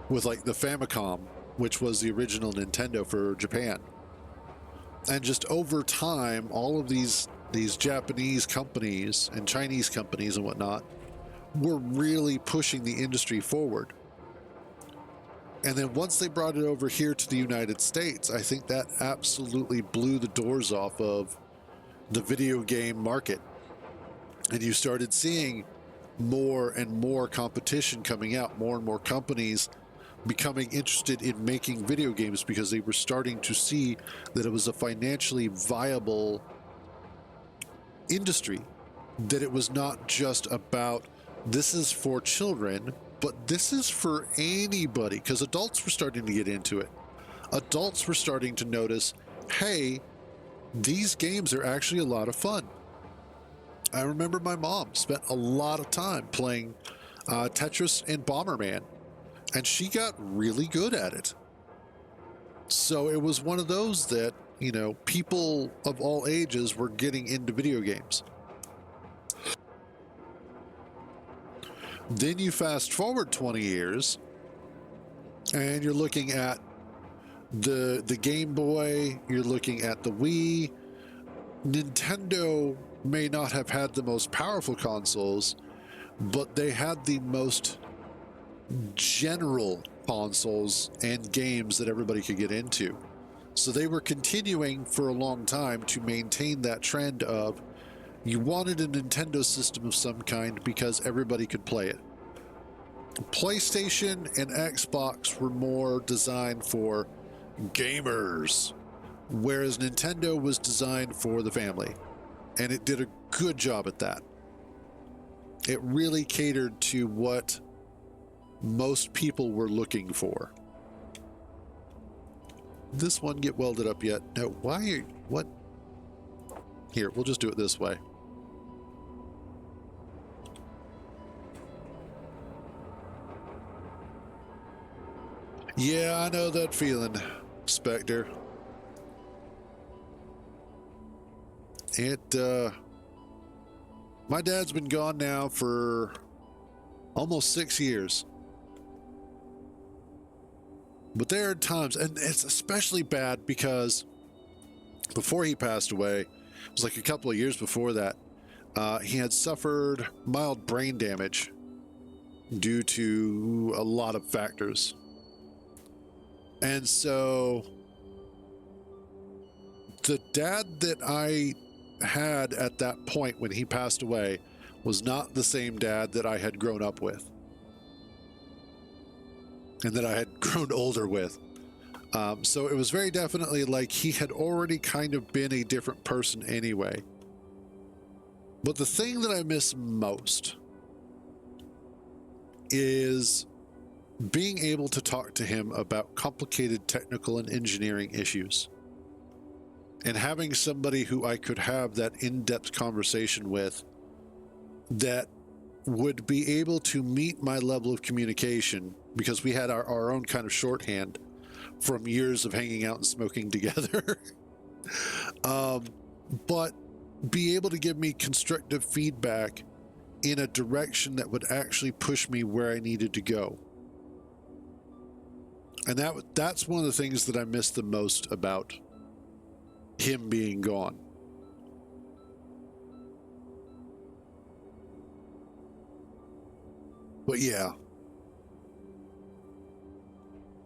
with like the Famicom, which was the original Nintendo for Japan. And just over time, all of these Japanese companies and Chinese companies and whatnot were really pushing the industry forward. And then once they brought it over here to the United States, I think that absolutely blew the doors off of the video game market. And you started seeing more and more competition coming out, more and more companies becoming interested in making video games because they were starting to see that it was a financially viable industry, that it was not just about this is for children, but this is for anybody, because adults were starting to get into it. Adults were starting to notice, hey, these games are actually a lot of fun. I remember my mom spent a lot of time playing Tetris and Bomberman, and she got really good at it. So it was one of those that, you know, people of all ages were getting into video games. Then you fast forward 20 years, And you're looking at the Game Boy, you're looking at the Wii. Nintendo may not have had the most powerful consoles, but they had the most general consoles and games that everybody could get into. So they were continuing for a long time to maintain that trend of you wanted a Nintendo system of some kind because everybody could play it. PlayStation and Xbox were more designed for gamers, whereas Nintendo was designed for the family, and it did a good job at that. It really catered to what most people were looking for. This one get welded up yet? No. Why are you, what? Here, we'll just do it this way. Yeah, I know that feeling, Spectre. My dad's been gone now for almost 6 years. But there are times, and it's especially bad because before he passed away, it was like a couple of years before that, he had suffered mild brain damage due to a lot of factors. And so the dad that I had at that point when he passed away was not the same dad that I had grown up with and that I had grown older with. So it was very definitely like he had already kind of been a different person anyway. But the thing that I miss most is being able to talk to him about complicated technical and engineering issues, and having somebody who I could have that in-depth conversation with that would be able to meet my level of communication, because we had our own kind of shorthand from years of hanging out and smoking together. But be able to give me constructive feedback in a direction that would actually push me where I needed to go. And that's one of the things that I miss the most about him being gone. But yeah,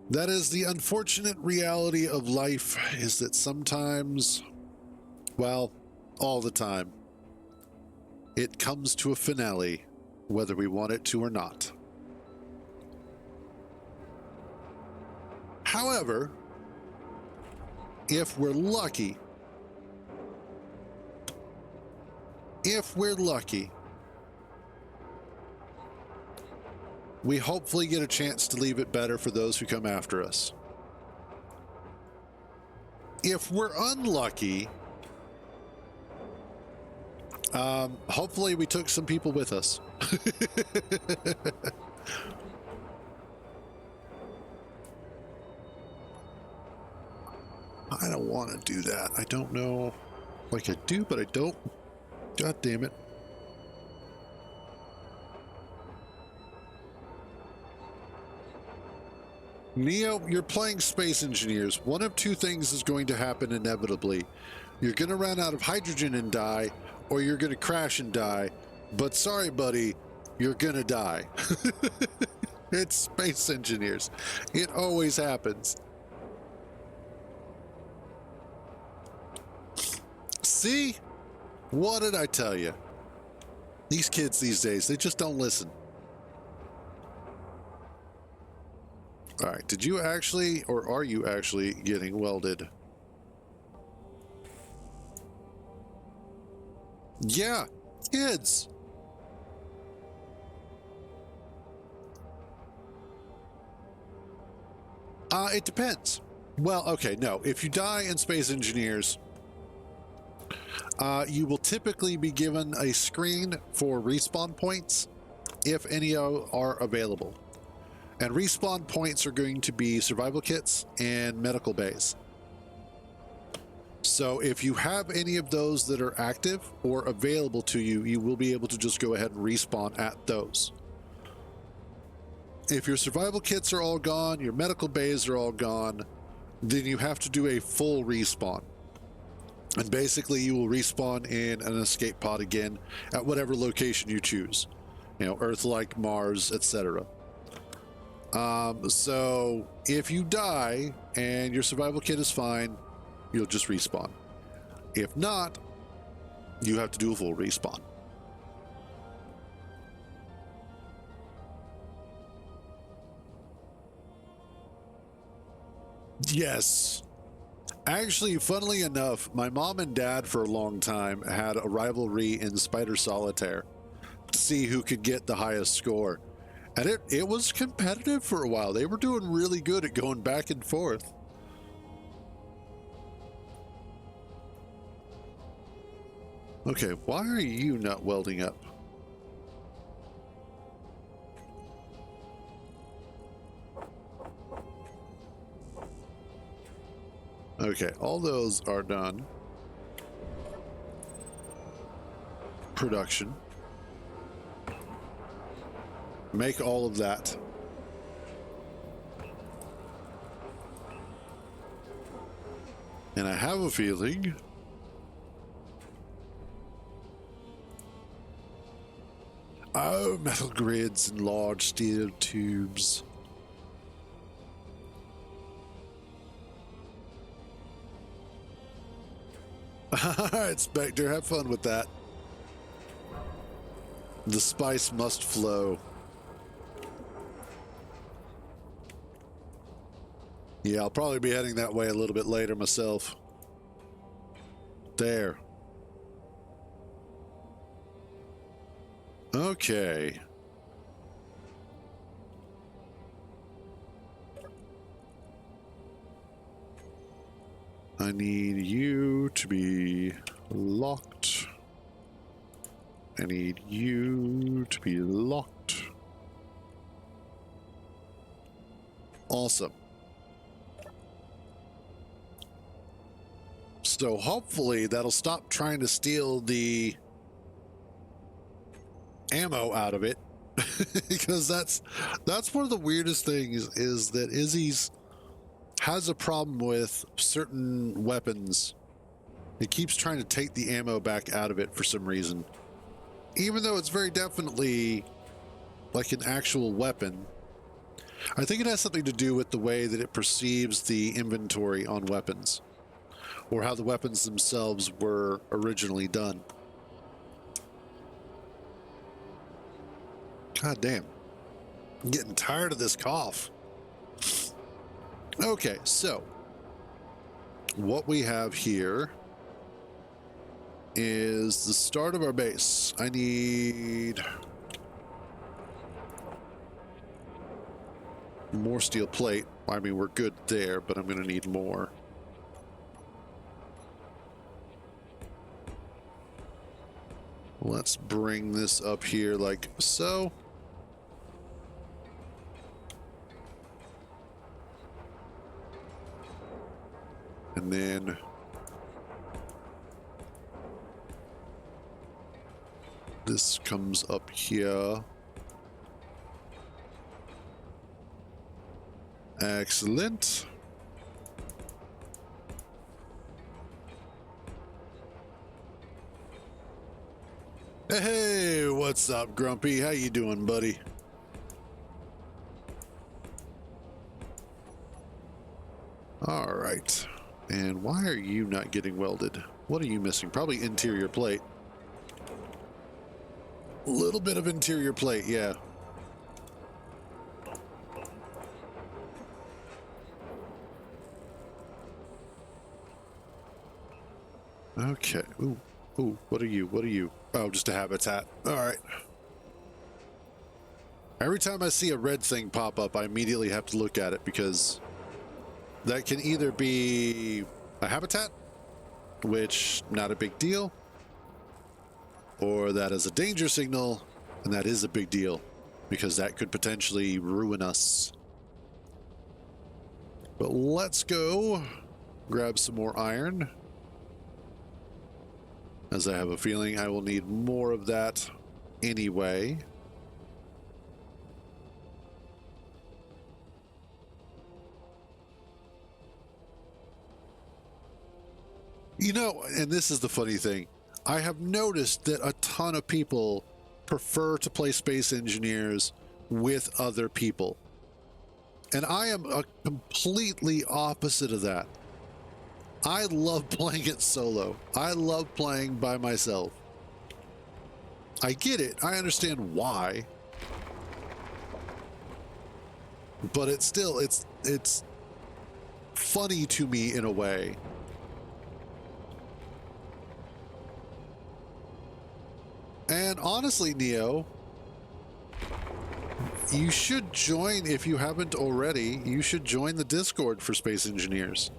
that is the unfortunate reality of life, is that sometimes, well, all the time, it comes to a finale, whether we want it to or not. However, if we're lucky, we hopefully get a chance to leave it better for those who come after us. If we're unlucky, hopefully we took some people with us. I don't want to do that. I don't know. Like I do, but I don't. God damn it. Neo, you're playing Space Engineers. One of two things is going to happen inevitably. You're going to run out of hydrogen and die, or you're going to crash and die. But sorry, buddy, you're going to die. It's Space Engineers. It always happens. See? What did I tell you? These kids these days, they just don't listen. All right, did you actually, or are you actually getting welded? Yeah, kids. It depends. Well, okay, no. If you die in Space Engineers, you will typically be given a screen for respawn points, if any are available. And respawn points are going to be survival kits and medical bays. So if you have any of those that are active or available to you, you will be able to just go ahead and respawn at those. If your survival kits are all gone, your medical bays are all gone, then you have to do a full respawn. And basically you will respawn in an escape pod again at whatever location you choose. You know, Earth-like, Mars, etc. So if you die and your survival kit is fine, you'll just respawn. If not, you have to do a full respawn. Yes. Actually, funnily enough, my mom and dad for a long time had a rivalry in Spider Solitaire to see who could get the highest score. And it was competitive for a while. They were doing really good at going back and forth. Okay, why are you not welding up? Okay, all those are done. Production. Make all of that. And I have a feeling oh, metal grids and large steel tubes. Alright, Spectre, have fun with that. The spice must flow. Yeah, I'll probably be heading that way a little bit later myself. There. Okay. I need you to be locked. I need you to be locked. Awesome. So hopefully that'll stop trying to steal the ammo out of it. Because that's one of the weirdest things is that Izzy's has a problem with certain weapons. It keeps trying to take the ammo back out of it for some reason. Even though it's very definitely like an actual weapon. I think it has something to do with the way that it perceives the inventory on weapons. Or how the weapons themselves were originally done. God damn. I'm getting tired of this cough. Okay, so what we have here is the start of our base. I need more steel plate. I mean, we're good there, but I'm going to need more. Let's bring this up here like so. And then this comes up here. Excellent. Hey, what's up, Grumpy? How you doing, buddy? All right. And why are you not getting welded? What are you missing? Probably interior plate. A little bit of interior plate, yeah. Okay. Ooh, ooh, what are you? What are you? Oh, just a habitat. All right. Every time I see a red thing pop up, I immediately have to look at it because that can either be a habitat, which not a big deal, or that is a danger signal, and that is a big deal because that could potentially ruin us. But let's go grab some more iron, as I have a feeling I will need more of that anyway. You know, and this is the funny thing. I have noticed that a ton of people prefer to play Space Engineers with other people. And I am a completely opposite of that. I love playing it solo. I love playing by myself. I get it. I understand why. But it's still, it's funny to me in a way. And honestly, Neo, you should join, if you haven't already, you should join the Discord for Space Engineers.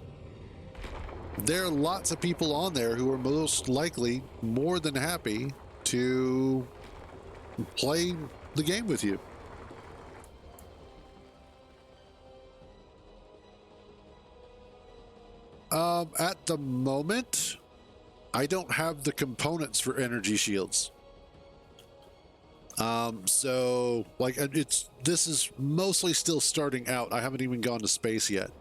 There are lots of people on there who are most likely more than happy to play the game with you. At the moment, I don't have the components for energy shields. So like this is mostly still starting out. I haven't even gone to space yet.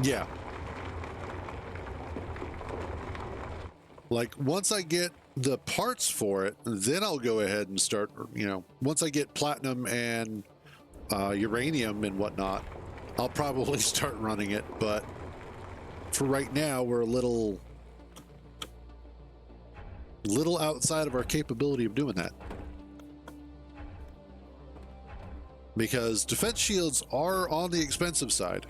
Yeah. Like once I get the parts for it, then I'll go ahead and start, you know, once I get platinum and uranium and whatnot, I'll probably start running it. But for right now, we're a little outside of our capability of doing that. Because defense shields are on the expensive side.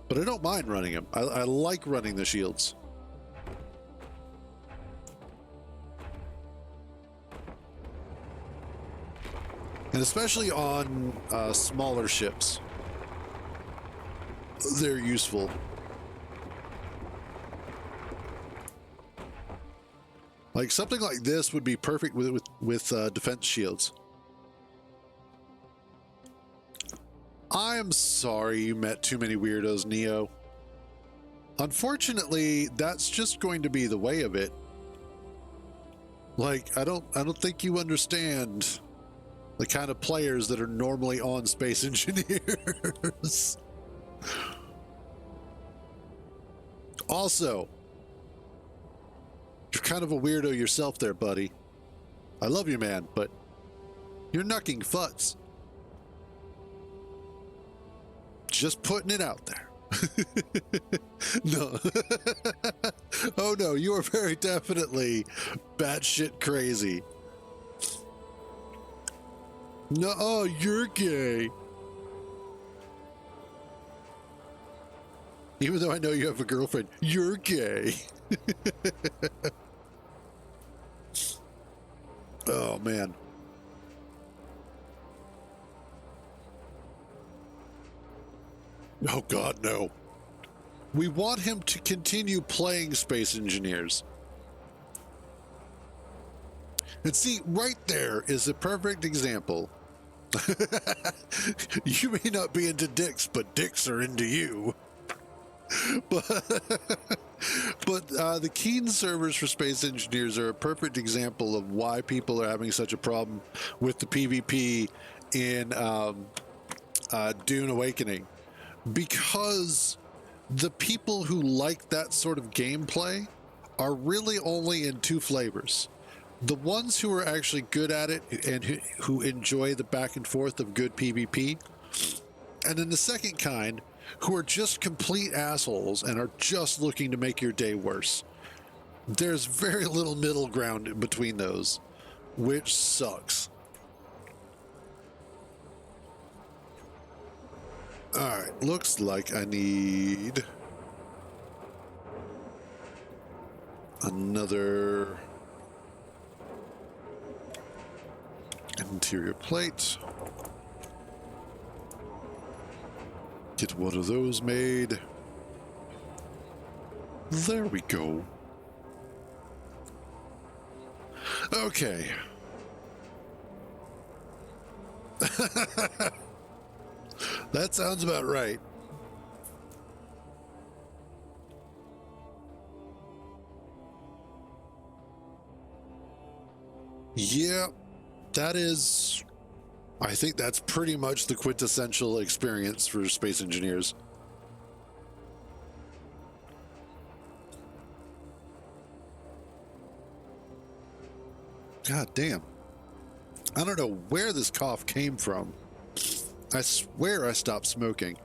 But I don't mind running them. I like running the shields. And especially on smaller ships, they're useful. Like something like this would be perfect with defense shields. I am sorry you met too many weirdos, Neo. Unfortunately, that's just going to be the way of it. Like, I don't think you understand the kind of players that are normally on Space Engineers. Also, you're kind of a weirdo yourself there, buddy. I love you, man, but you're knucking futs. Just putting it out there. No. Oh no, you are very definitely batshit crazy. No, oh, you're gay. Even though I know you have a girlfriend, you're gay. Oh man. Oh God, no. We want him to continue playing Space Engineers. And see, right there is a perfect example. You may not be into dicks, but dicks are into you. But the Keen servers for Space Engineers are a perfect example of why people are having such a problem with the PvP in Dune Awakening. Because the people who like that sort of gameplay are really only in two flavors. The ones who are actually good at it and who enjoy the back and forth of good PvP. And then the second kind, who are just complete assholes and are just looking to make your day worse. There's very little middle ground in between those, which sucks. Alright, looks like I need another interior plate. Get one of those made. There we go. Okay. That sounds about right. Yeah, that is... I think that's pretty much the quintessential experience for space engineers. God damn. I don't know where this cough came from. I swear I stopped smoking.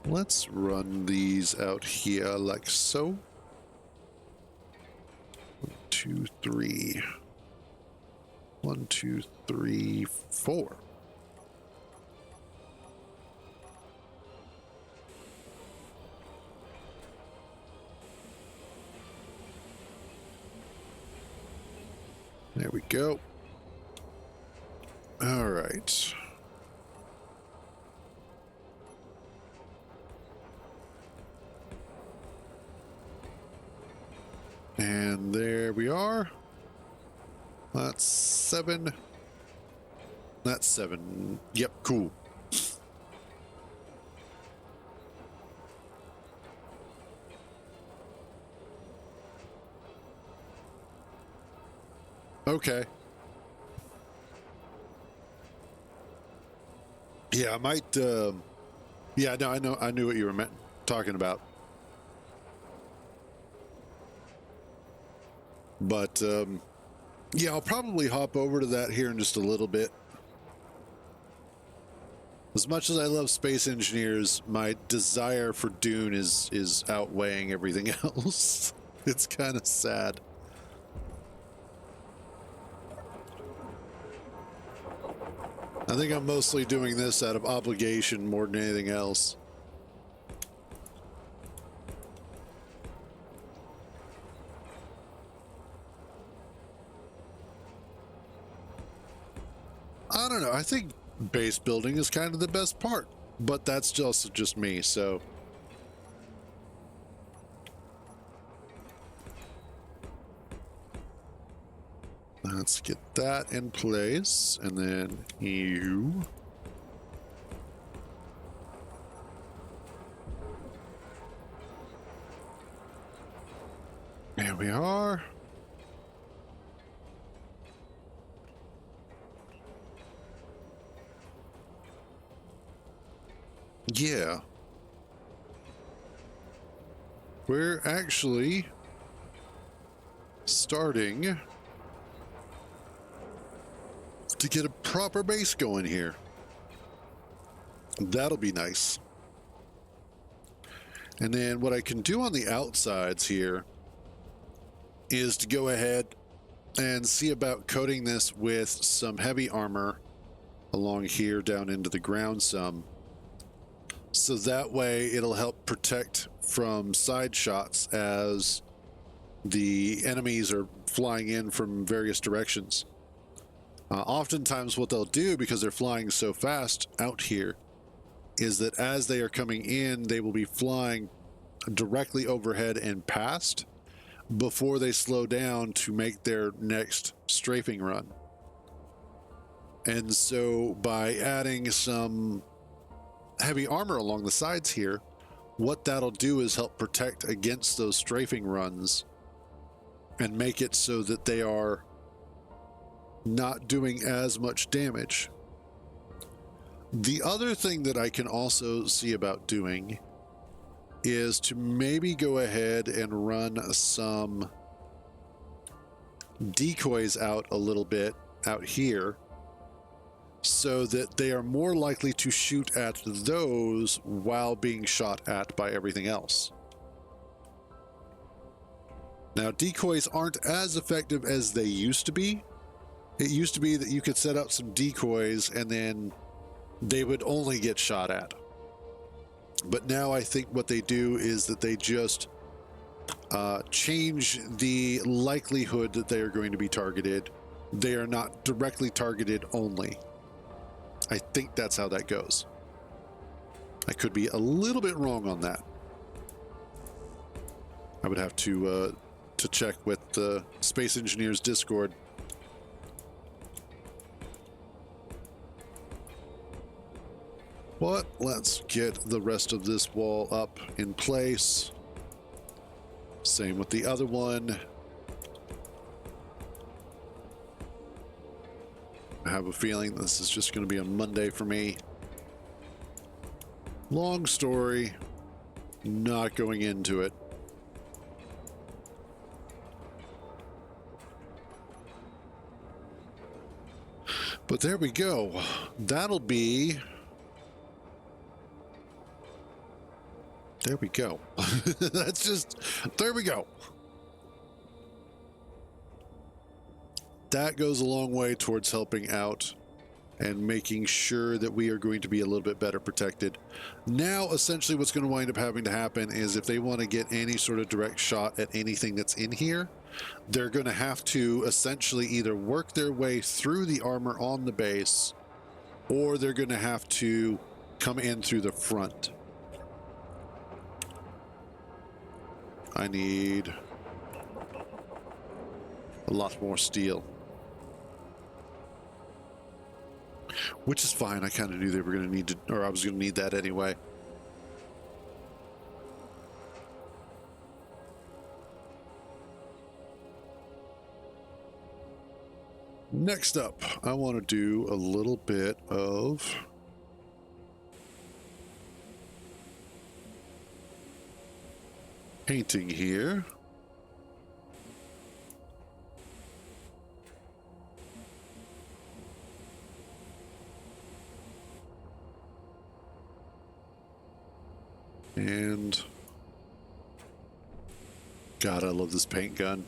Let's run these out here like so. 1, 2, 3. 1, 2, 3, 4. There we go. All right. And there we are. That's 7. That's 7. Yep, cool. Okay. Yeah, I might. Yeah, no, I know. I knew what you were talking about. But yeah, I'll probably hop over to that here in just a little bit. As much as I love space engineers, my desire for Dune is outweighing everything else. It's kind of sad. I think I'm mostly doing this out of obligation more than anything else. I don't know. I think base building is kind of the best part, but that's just me, so... Let's get that in place, and then you. There we are. Yeah. We're actually starting to get a proper base going here. That'll be nice. And then what I can do on the outsides here is to go ahead and see about coating this with some heavy armor along here down into the ground some. So that way it'll help protect from side shots as the enemies are flying in from various directions. Oftentimes what they'll do, because they're flying so fast out here, is that as they are coming in, they will be flying directly overhead and past before they slow down to make their next strafing run. And so by adding some heavy armor along the sides here, what that'll do is help protect against those strafing runs and make it so that they are not doing as much damage. The other thing that I can also see about doing is to maybe go ahead and run some decoys out a little bit out here so that they are more likely to shoot at those while being shot at by everything else. Now, decoys aren't as effective as they used to be. It used to be that you could set up some decoys and then they would only get shot at. But now I think what they do is that they just change the likelihood that they are going to be targeted. They are not directly targeted only. I think that's how that goes. I could be a little bit wrong on that. I would have to check with the Space Engineers Discord. But let's get the rest of this wall up in place. Same with the other one. I have a feeling this is just going to be a Monday for me. Long story, not going into it. But there we go. That'll be... There we go. That's just... There we go. That goes a long way towards helping out and making sure that we are going to be a little bit better protected. Now, essentially what's going to wind up having to happen is if they want to get any sort of direct shot at anything that's in here, they're going to have to essentially either work their way through the armor on the base, or they're going to have to come in through the front. I need a lot more steel. Which is fine. I kind of knew they were going to need to, or I was going to need that anyway. Next up, I want to do a little bit of painting here. And God, I love this paint gun.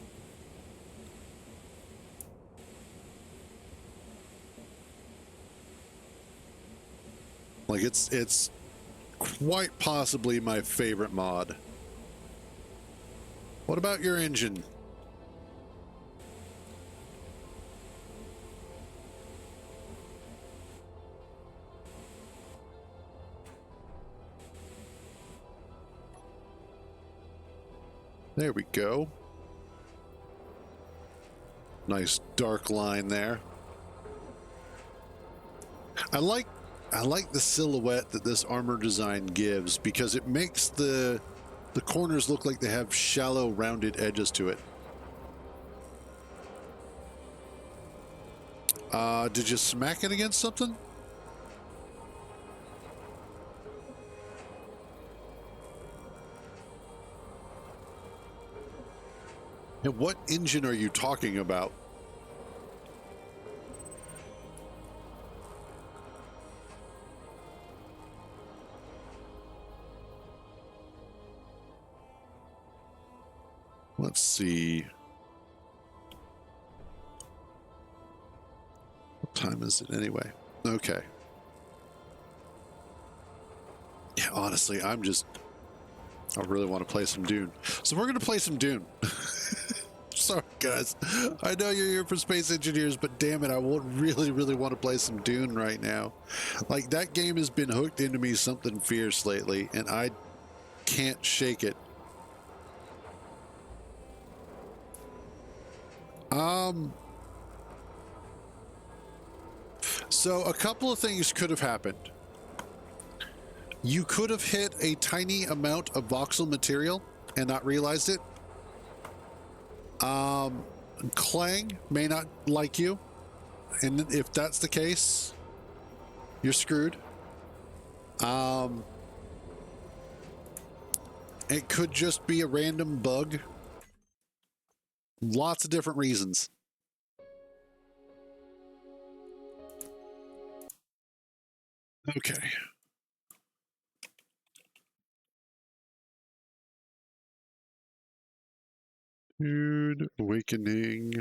Like it's quite possibly my favorite mod. What about your engine? There we go. Nice dark line there. I like the silhouette that this armor design gives because it makes the corners look like they have shallow, rounded edges to it. Did you smack it against something? And what engine are you talking about? Let's see. What time is it anyway? Okay. Yeah, honestly, I really want to play some Dune. So we're going to play some Dune. Sorry, guys. I know you're here for Space Engineers, but damn it, I would really, really want to play some Dune right now. Like, that game has been hooked into me something fierce lately, and I can't shake it. So a couple of things could have happened. You could have hit a tiny amount of voxel material and not realized it. Clang may not like you, and if that's the case, you're screwed. It could just be a random bug. Lots of different reasons. Okay. Dune Awakening.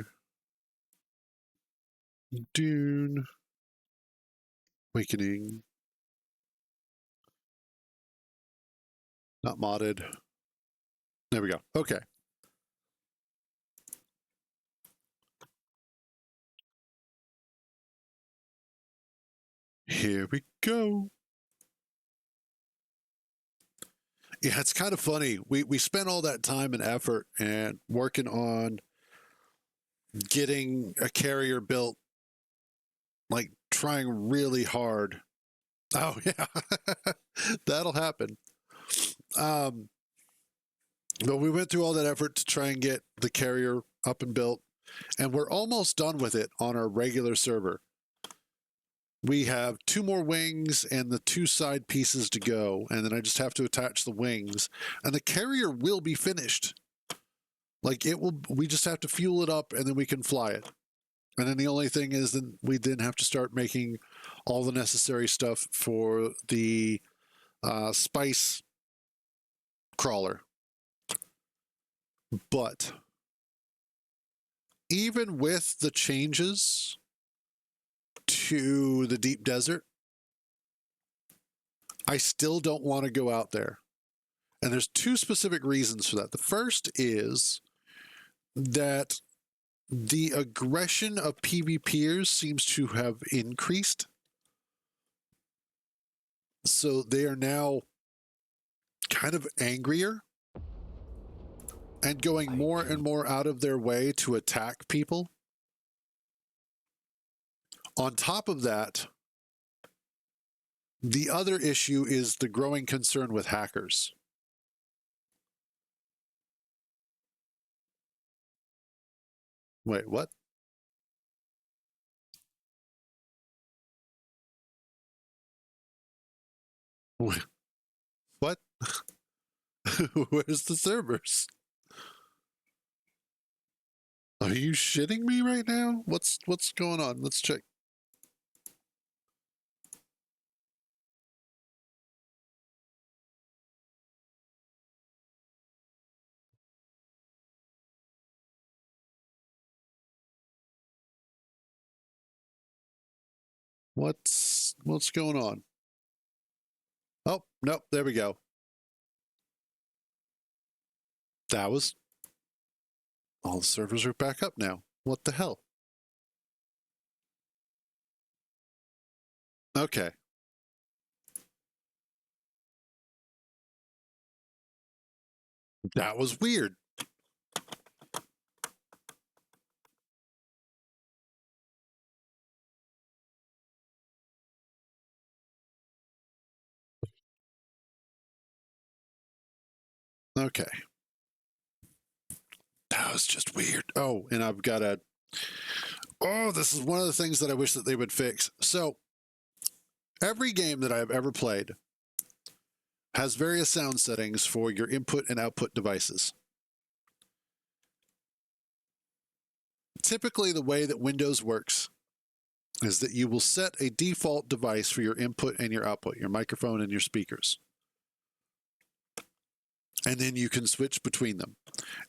Dune Awakening. Not modded. There we go. Okay. Here we go. Yeah, it's kind of funny. We spent all that time and effort and working on getting a carrier built, like trying really hard. Oh yeah, that'll happen. Um, but we went through all that effort to try and get the carrier up and built, and we're almost done with it on our regular server. We have 2 more wings and the 2 side pieces to go, and then I just have to attach the wings, and the carrier will be finished. Like it will, we just have to fuel it up, and then we can fly it. And then the only thing is, then we then have to start making all the necessary stuff for the spice crawler. But even with the changes to the deep desert, I still don't want to go out there. And there's 2 specific reasons for that. The first is that the aggression of PvPers seems to have increased. So they are now kind of angrier and going more and more out of their way to attack people. On top of that, the other issue is the growing concern with hackers. Wait, what? What? Where's the servers? Are you shitting me right now? What's going on? Let's check. What's going on? Oh, nope, there we go. That was all the servers are back up now. What the hell? Okay. That was weird. Okay. That was just weird. Oh, and I've got a... Oh, this is one of the things that I wish that they would fix. So, every game that I've ever played has various sound settings for your input and output devices. Typically, the way that Windows works is that you will set a default device for your input and your output, your microphone and your speakers. And then you can switch between them.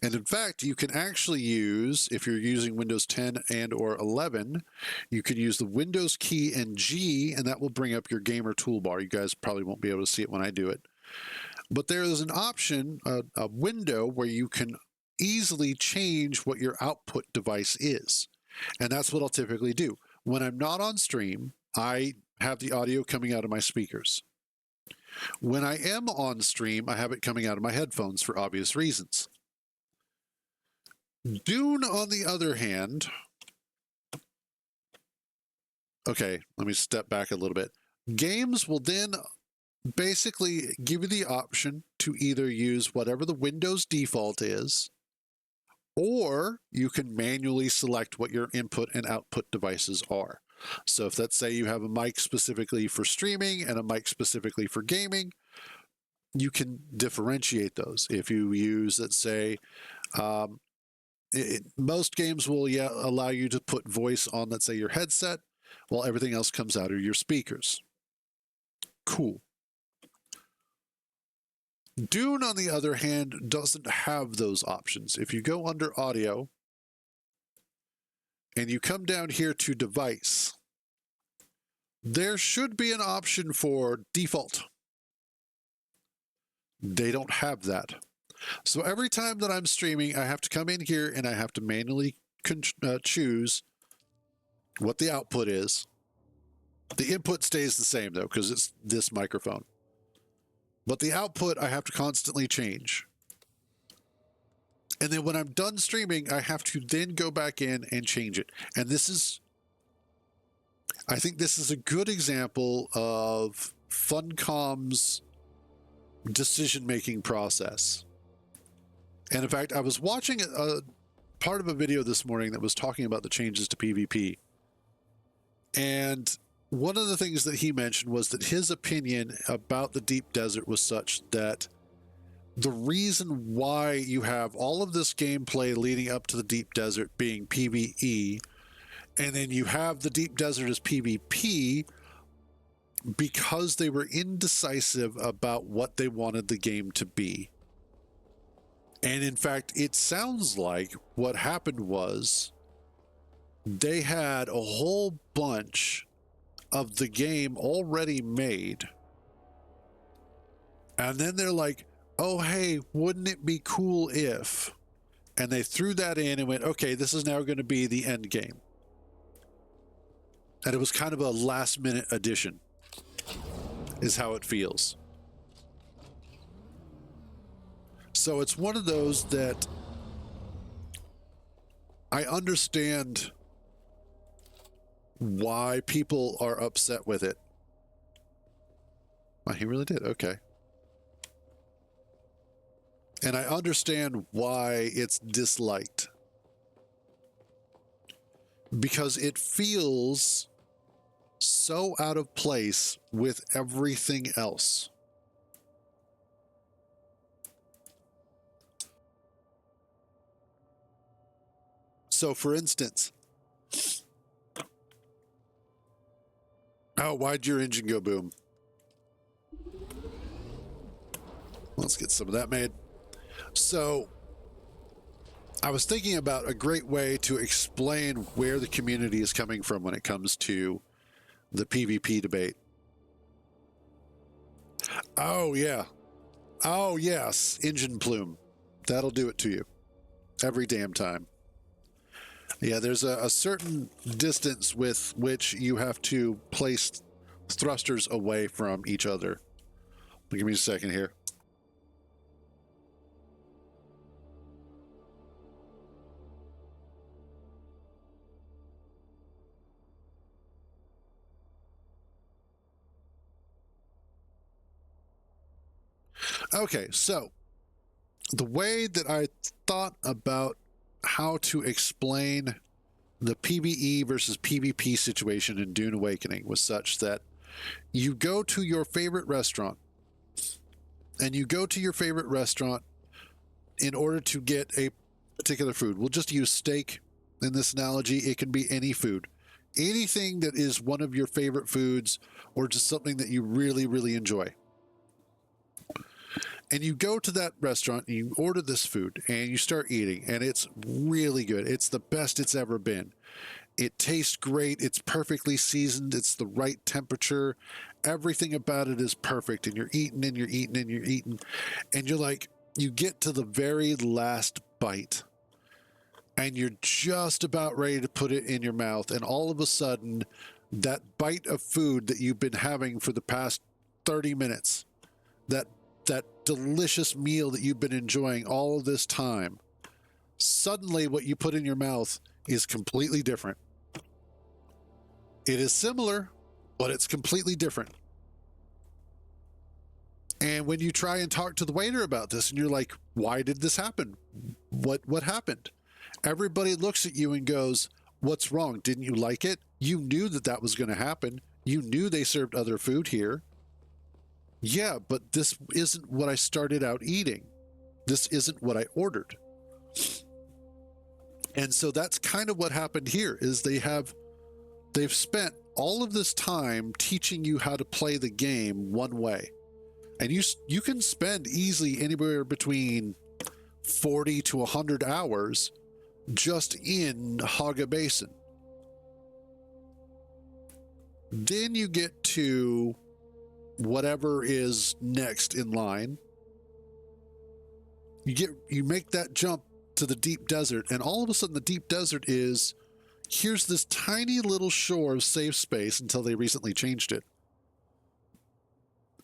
And in fact, you can actually use, if you're using Windows 10 and or 11, you can use the Windows key and G, and that will bring up your gamer toolbar. You guys probably won't be able to see it when I do it. But there is an option, a window where you can easily change what your output device is. And that's what I'll typically do. When I'm not on stream, I have the audio coming out of my speakers. When I am on stream, I have it coming out of my headphones for obvious reasons. Dune, on the other hand... Okay, let me step back a little bit. Games will then basically give you the option to either use whatever the Windows default is, or you can manually select what your input and output devices are. So if let's say you have a mic specifically for streaming and a mic specifically for gaming, you can differentiate those. If you use, let's say, most games will allow you to put voice on, let's say, your headset, while everything else comes out of your speakers. Cool. Dune, on the other hand, doesn't have those options. If you go under audio and you come down here to device, there should be an option for default. They don't have that. So every time that I'm streaming, I have to come in here and I have to manually choose what the output is. The input stays the same, though, because it's this microphone. But the output, I have to constantly change. And then when I'm done streaming, I have to then go back in and change it. And this is... I think this is a good example of Funcom's decision-making process. And in fact, I was watching a part of a video this morning that was talking about the changes to PvP. And one of the things that he mentioned was that his opinion about the Deep Desert was such that the reason why you have all of this gameplay leading up to the Deep Desert being PvE, and then you have the Deep Desert as PvP, because they were indecisive about what they wanted the game to be. And in fact, it sounds like what happened was they had a whole bunch of the game already made. And then they're like, oh, hey, wouldn't it be cool if? And they threw that in and went, okay, this is now going to be the end game. And it was kind of a last minute addition, is how it feels. So it's one of those that I understand why people are upset with it. Oh, he really did. Okay. And I understand why it's disliked. Because it feels so out of place with everything else. So, for instance, oh, why'd your engine go boom? Let's get some of that made. So, I was thinking about a great way to explain where the community is coming from when it comes to the PvP debate. Oh, yeah. Oh, yes. Engine plume. That'll do it to you. Every damn time. Yeah, there's a certain distance with which you have to place thrusters away from each other. Give me a second here. Okay, so the way that I thought about how to explain the PvE versus PvP situation in Dune Awakening was such that you go to your favorite restaurant, and you go to your favorite restaurant in order to get a particular food. We'll just use steak in this analogy. It can be any food. Anything that is one of your favorite foods or just something that you really, really enjoy. And you go to that restaurant and you order this food and you start eating, and it's really good. It's the best it's ever been. It tastes great. It's perfectly seasoned. It's the right temperature. Everything about it is perfect. And you're eating and you're eating and you're eating. And you're like, you get to the very last bite and you're just about ready to put it in your mouth. And all of a sudden, that bite of food that you've been having for the past 30 minutes, that delicious meal that you've been enjoying all of this time, suddenly what you put in your mouth is completely different. It is similar, but it's completely different. And when you try and talk to the waiter about this and you're like, why did this happen? What happened? Everybody looks at you and goes, what's wrong? Didn't you like it? You knew that that was going to happen. You knew they served other food here. Yeah, but this isn't what I started out eating. This isn't what I ordered. And so that's kind of what happened here, is they've spent all of this time teaching you how to play the game one way. And you can spend easily anywhere between 40 to 100 hours just in Haga Basin. Then you get to whatever is next in line. You make that jump to the deep desert, and all of a sudden the deep desert is, here's this tiny little shore of safe space until they recently changed it.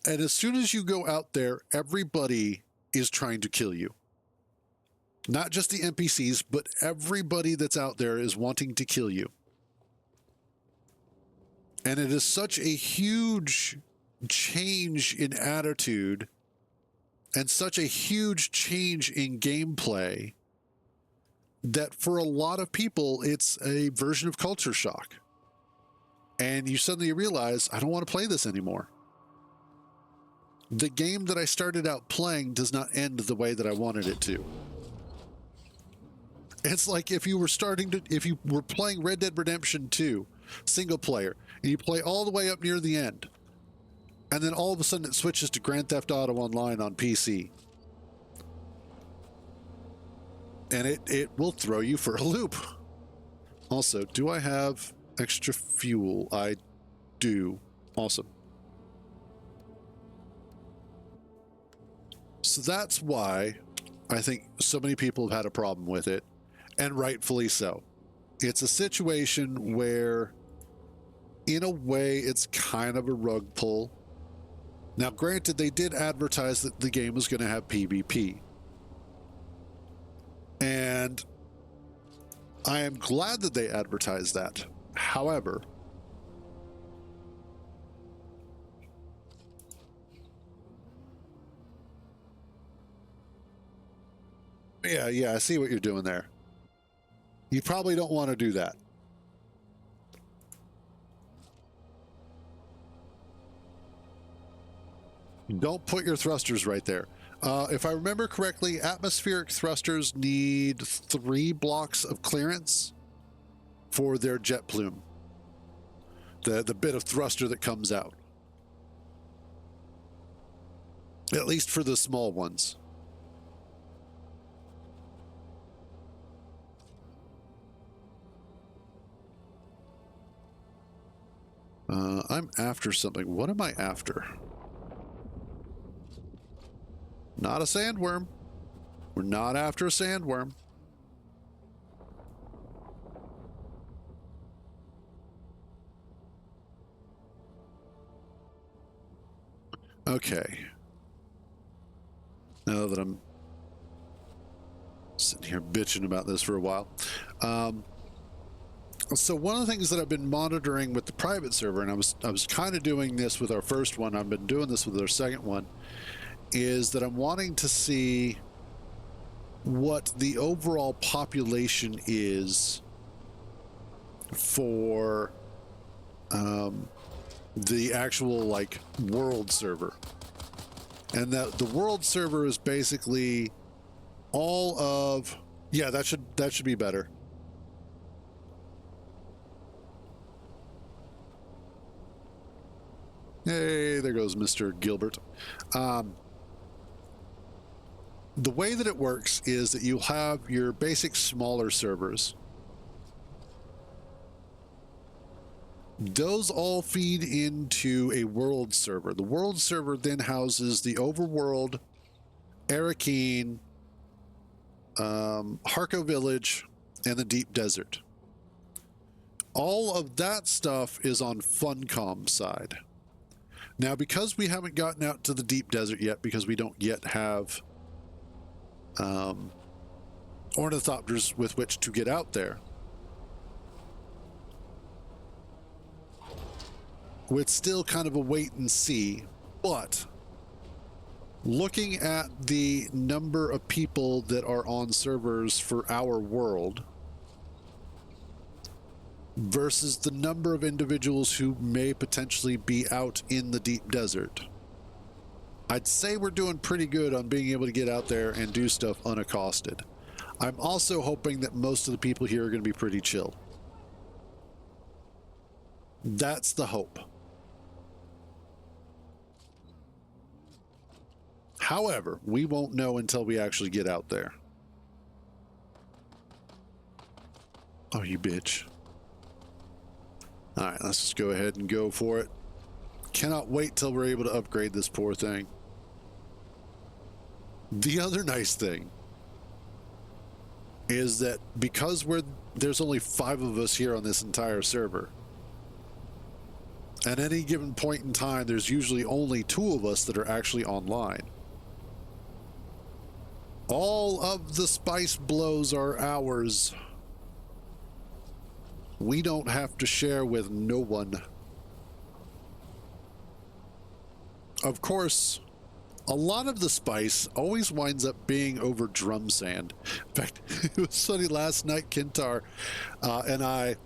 And as soon as you go out there, everybody is trying to kill you. Not just the NPCs, but everybody that's out there is wanting to kill you. And it is such a huge change in attitude and such a huge change in gameplay that for a lot of people, it's a version of culture shock. And you suddenly realize, I don't want to play this anymore. The game that I started out playing does not end the way that I wanted it to. It's like if you were playing Red Dead Redemption 2 single player, and you play all the way up near the end, and then all of a sudden it switches to Grand Theft Auto Online on PC. And it will throw you for a loop. Also, do I have extra fuel? I do. Awesome. So that's why I think so many people have had a problem with it, and rightfully so. It's a situation where, in a way, it's kind of a rug pull. Now, granted, they did advertise that the game was going to have PvP. And I am glad that they advertised that. However, yeah, I see what you're doing there. You probably don't want to do that. Don't put your thrusters right there. If I remember correctly, atmospheric thrusters need 3 blocks of clearance for their jet plume. The bit of thruster that comes out. At least for the small ones. I'm after something. What am I after? Not a sandworm. We're not after a sandworm. Okay. Now that I'm sitting here bitching about this for a while. So one of the things that I've been monitoring with the private server, and I was kind of doing this with our first one, I've been doing this with our second one, is that I'm wanting to see what the overall population is for the actual like world server. And that the world server is basically all of, yeah, that should be better. Hey, there goes Mr. Gilbert. The way that it works is that you'll have your basic smaller servers. Those all feed into a world server. The world server then houses the overworld, Arakeen, Harco Village, and the Deep Desert. All of that stuff is on Funcom's side. Now, because we haven't gotten out to the Deep Desert yet, because we don't yet have ornithopters with which to get out there, it's still kind of a wait and see. But looking at the number of people that are on servers for our world versus the number of individuals who may potentially be out in the deep desert, I'd say we're doing pretty good on being able to get out there and do stuff unaccosted. I'm also hoping that most of the people here are going to be pretty chill. That's the hope. However, we won't know until we actually get out there. Oh, you bitch. All right, let's just go ahead and go for it. Cannot wait till we're able to upgrade this poor thing. The other nice thing is that because there's only 5 of us here on this entire server, at any given point in time, there's usually only 2 of us that are actually online. All of the spice blows are ours. We don't have to share with no one. of course, a lot of the spice always winds up being over drum sand. In fact, it was funny, last night Kintar and I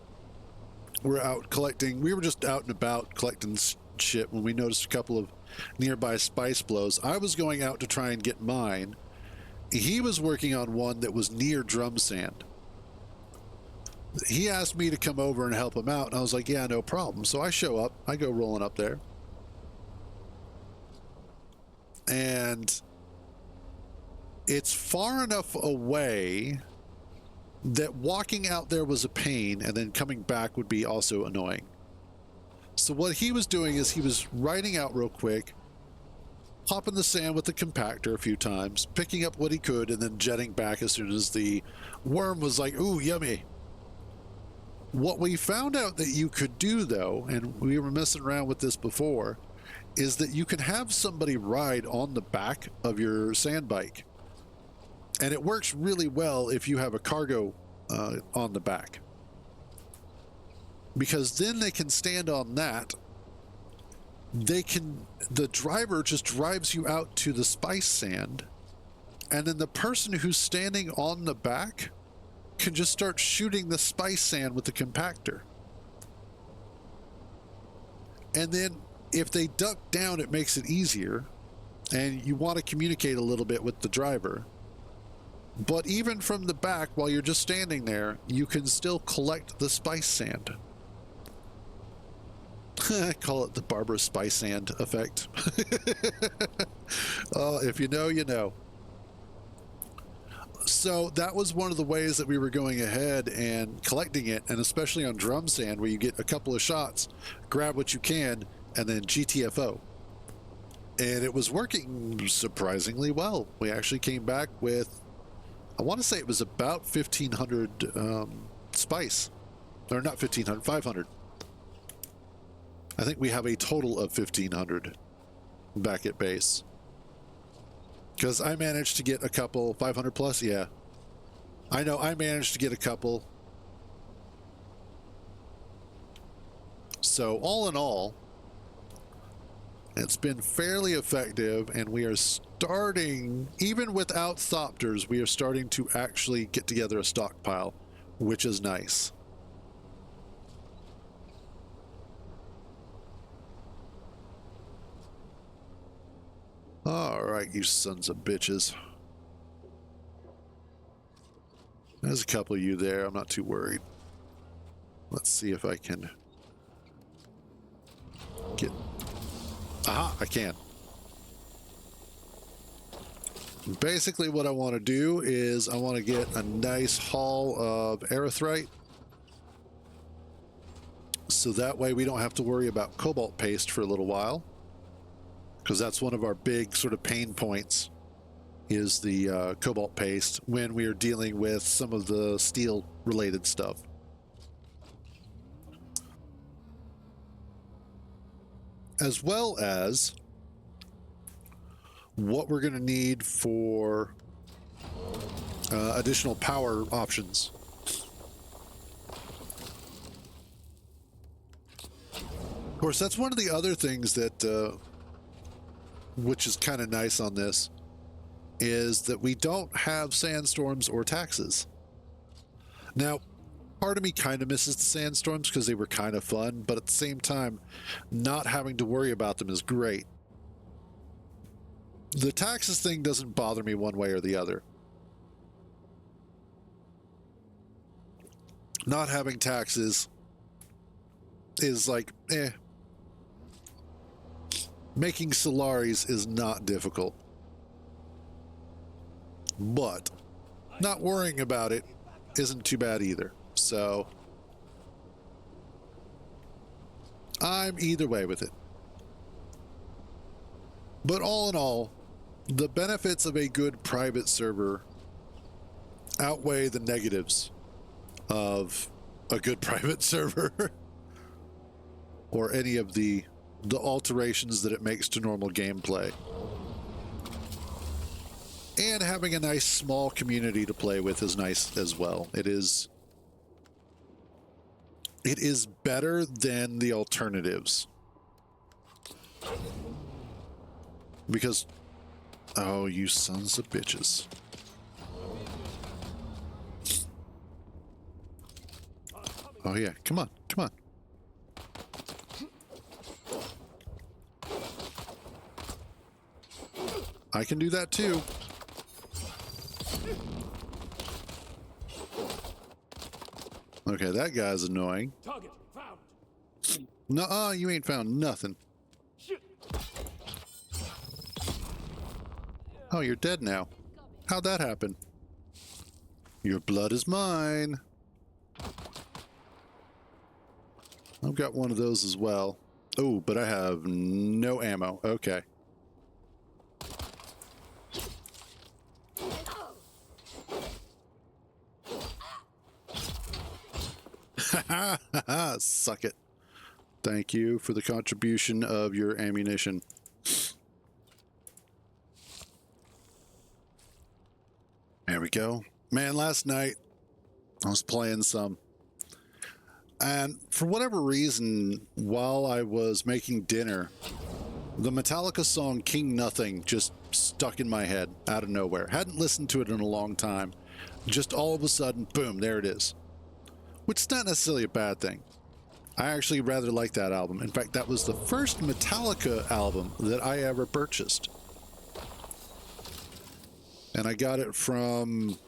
were out collecting. We were just out and about collecting shit when we noticed a couple of nearby spice blows. I was going out to try and get mine. He was working on one that was near drum sand. He asked me to come over and help him out, and I was like, yeah, no problem. So I show up. I go rolling up there. And it's far enough away that walking out there was a pain, and then coming back would be also annoying. So what he was doing is he was riding out real quick, popping the sand with the compactor a few times, picking up what he could, and then jetting back as soon as the worm was like, ooh, yummy. What we found out that you could do, though, and we were messing around with this before, is that you can have somebody ride on the back of your sand bike. And it works really well if you have a cargo on the back. Because then they can stand on that. The driver just drives you out to the spice sand, and then the person who's standing on the back can just start shooting the spice sand with the compactor. And then if they duck down, it makes it easier, and you want to communicate a little bit with the driver. But even from the back, while you're just standing there, you can still collect the spice sand. I call it the Barbara Spice Sand effect. If you know, you know. So that was one of the ways that we were going ahead and collecting it, and especially on drum sand, where you get a couple of shots, grab what you can, and then GTFO. And it was working surprisingly well. We actually came back with, I want to say it was about 1,500 spice. Or not 1,500, 500. I think we have a total of 1,500 back at base. Because I managed to get a couple, 500 plus, yeah. I know, I managed to get a couple. So all in all, it's been fairly effective, and we are starting, even without Thopters, we are starting to actually get together a stockpile, which is nice. All right, you sons of bitches. There's a couple of you there. I'm not too worried. Let's see if I can get... Aha, I can. Basically what I want to do is I want to get a nice haul of erythrite. So that way we don't have to worry about cobalt paste for a little while. Because that's one of our big sort of pain points, is the cobalt paste when we are dealing with some of the steel related stuff. As well as what we're going to need for additional power options. Of course, that's one of the other things that which is kind of nice on this, is that we don't have sandstorms or taxes. Now, part of me kind of misses the sandstorms because they were kind of fun, but at the same time, not having to worry about them is great. The taxes thing doesn't bother me one way or the other. Not having taxes is like, eh. Making Solaris is not difficult. But not worrying about it isn't too bad either. So I'm either way with it. But all in all, the benefits of a good private server outweigh the negatives of a good private server. Or any of the alterations that it makes to normal gameplay. And having a nice small community to play with is nice as well. It is better than the alternatives. Because, oh, you sons of bitches. Oh yeah, come on, come on. I can do that too. Okay, that guy's annoying. Target found. Nuh-uh, you ain't found nothing. Oh, you're dead now. How'd that happen? Your blood is mine. I've got one of those as well. Oh, but I have no ammo. Okay. Ha ha ha! Suck it. Thank you for the contribution of your ammunition. There we go. Man, last night I was playing some. And for whatever reason, while I was making dinner, the Metallica song King Nothing just stuck in my head out of nowhere. Hadn't listened to it in a long time. Just all of a sudden, boom, there it is. Which is not necessarily a bad thing. I actually rather like that album. In fact, that was the first Metallica album that I ever purchased. And I got it from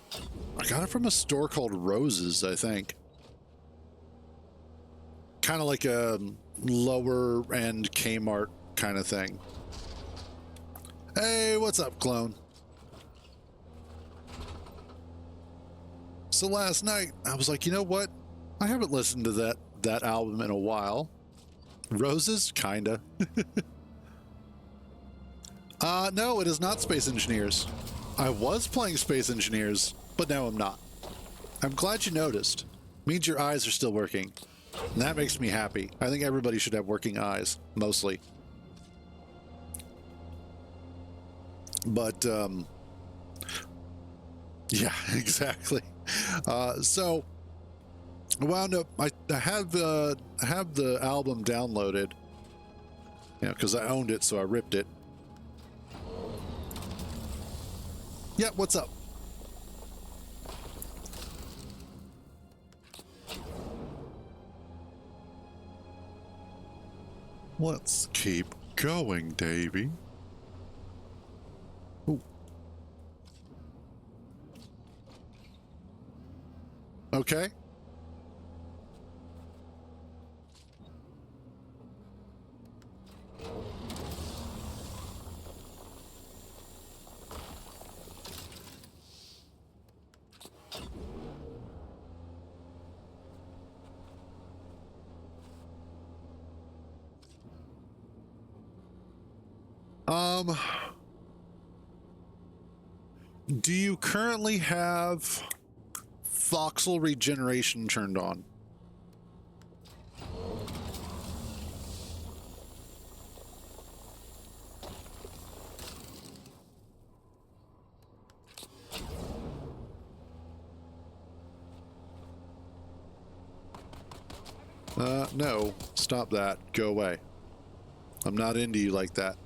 a store called Roses, I think. Kind of like a lower end Kmart kind of thing. Hey, what's up, clone? So last night, I was like, you know what? I haven't listened to that album in a while. Roses? Kinda. No, it is not Space Engineers. I was playing Space Engineers, but now I'm not. I'm glad you noticed. Means your eyes are still working. And that makes me happy. I think everybody should have working eyes, mostly. But, yeah, exactly. So, I wound up, I have the album downloaded, you know, because I owned it, so I ripped it. Yeah, what's up? Let's keep going, Davey. Ooh. Okay. Do you currently have voxel regeneration turned on? No. Stop that. Go away. I'm not into you like that.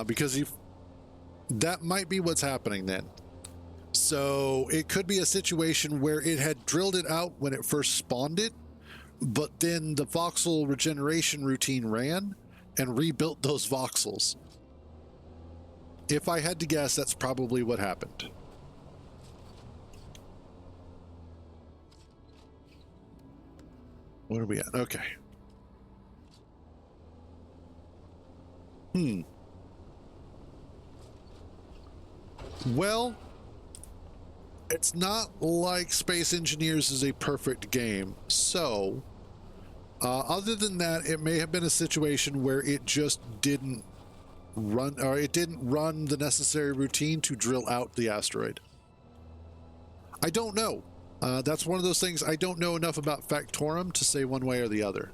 Because that might be what's happening then. So it could be a situation where it had drilled it out when it first spawned it, but then the voxel regeneration routine ran and rebuilt those voxels. If I had to guess, that's probably what happened. What are we at? Okay. Well, it's not like Space Engineers is a perfect game. So, other than that, it may have been a situation where it just didn't run, or it didn't run the necessary routine to drill out the asteroid. I don't know. That's one of those things. I don't know enough about Factorum to say one way or the other.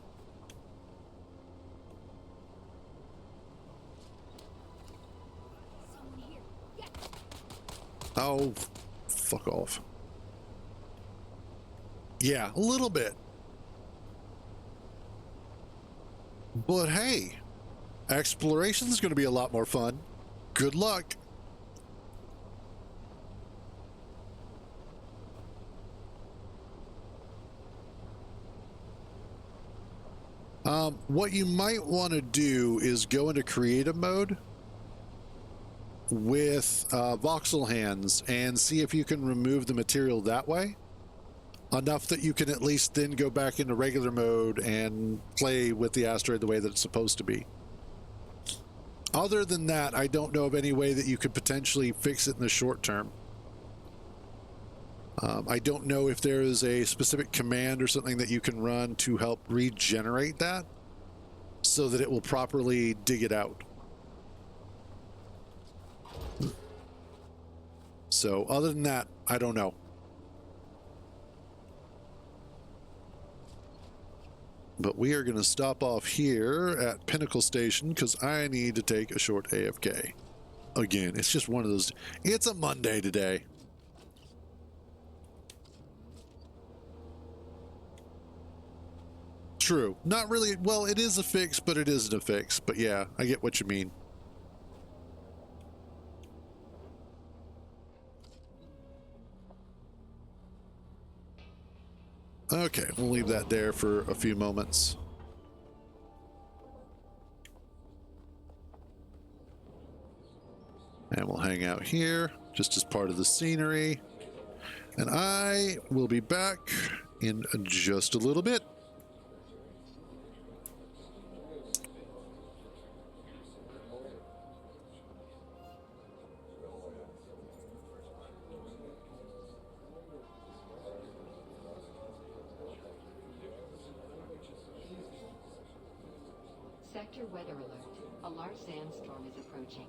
Oh, fuck off. Yeah, a little bit. But hey, Exploration is going to be a lot more fun. Good luck. What you might want to do is go into creative mode with voxel hands and see if you can remove the material that way. Enough that you can at least then go back into regular mode and play with the asteroid the way that it's supposed to be. Other than that, I don't know of any way that you could potentially fix it in the short term. I don't know if there is a specific command or something that you can run to help regenerate that so that it will properly dig it out. So other than that, I don't know. But we are going to stop off here at Pinnacle Station because I need to take a short AFK. Again, it's just one of those. It's a Monday today. True. Not really. Well, it is a fix, but it isn't a fix. But yeah, I get what you mean. Okay, we'll leave that there for a few moments. And we'll hang out here just as part of the scenery. And I will be back in just a little bit. Sector weather alert. A large sandstorm is approaching.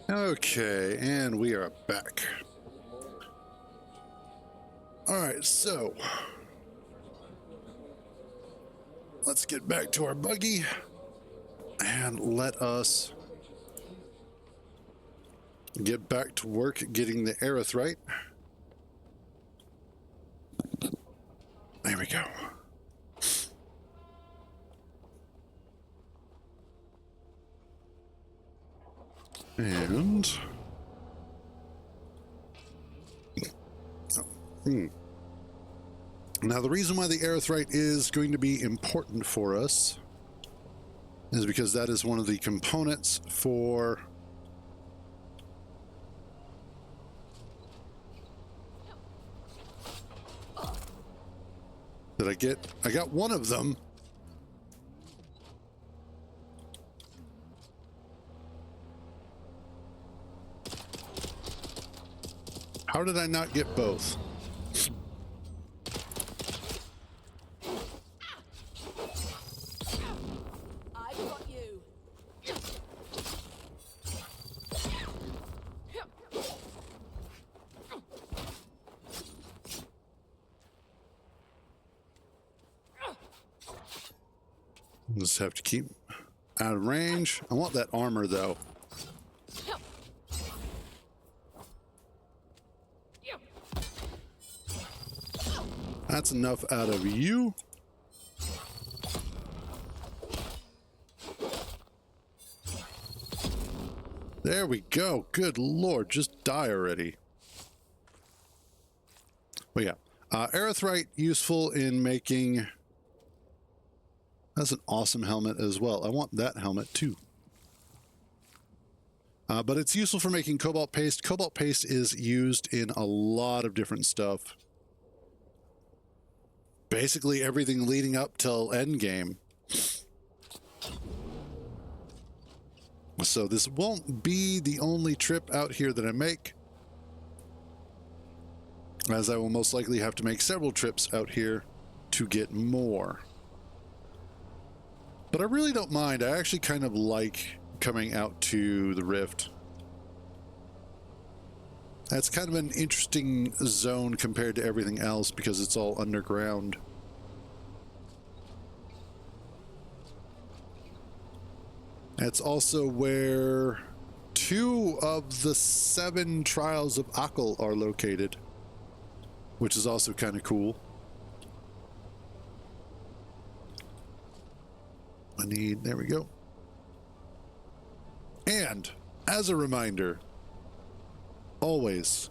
Okay, and we are back. All right, so let's get back to our buggy and let us get back to work getting the erythrite. There we go. And now the reason why the erythrite is going to be important for us is because that is one of the components for I got one of them. How did I not get both? I got you. Just have to keep out of range. I want that armor though. That's enough out of you. There we go. Good Lord, just die already. Well, yeah. Erythrite useful in making... That's an awesome helmet as well. I want that helmet too. But it's useful for making cobalt paste. Cobalt paste is used in a lot of different stuff. Basically everything leading up till endgame. So this won't be the only trip out here that I make, as I will most likely have to make several trips out here to get more. But I really don't mind. I actually kind of like coming out to the Rift. That's kind of an interesting zone compared to everything else because it's all underground. That's also where 2 of the 7 trials of Akal are located, which is also kind of cool. There we go. And as a reminder, always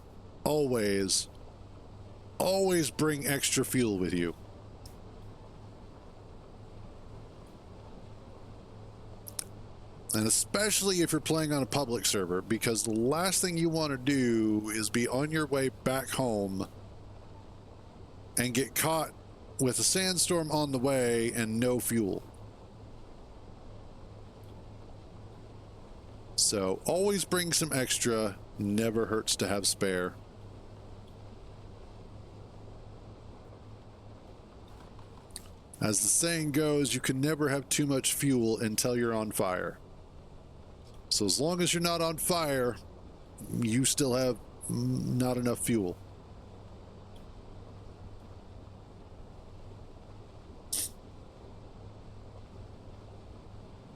bring extra fuel with you. And especially if you're playing on a public server, because the last thing you want to do is be on your way back home and get caught with a sandstorm on the way and no fuel. So always bring some extra. Never hurts to have spare. As the saying goes, you can never have too much fuel until you're on fire. So as long as you're not on fire, you still have not enough fuel.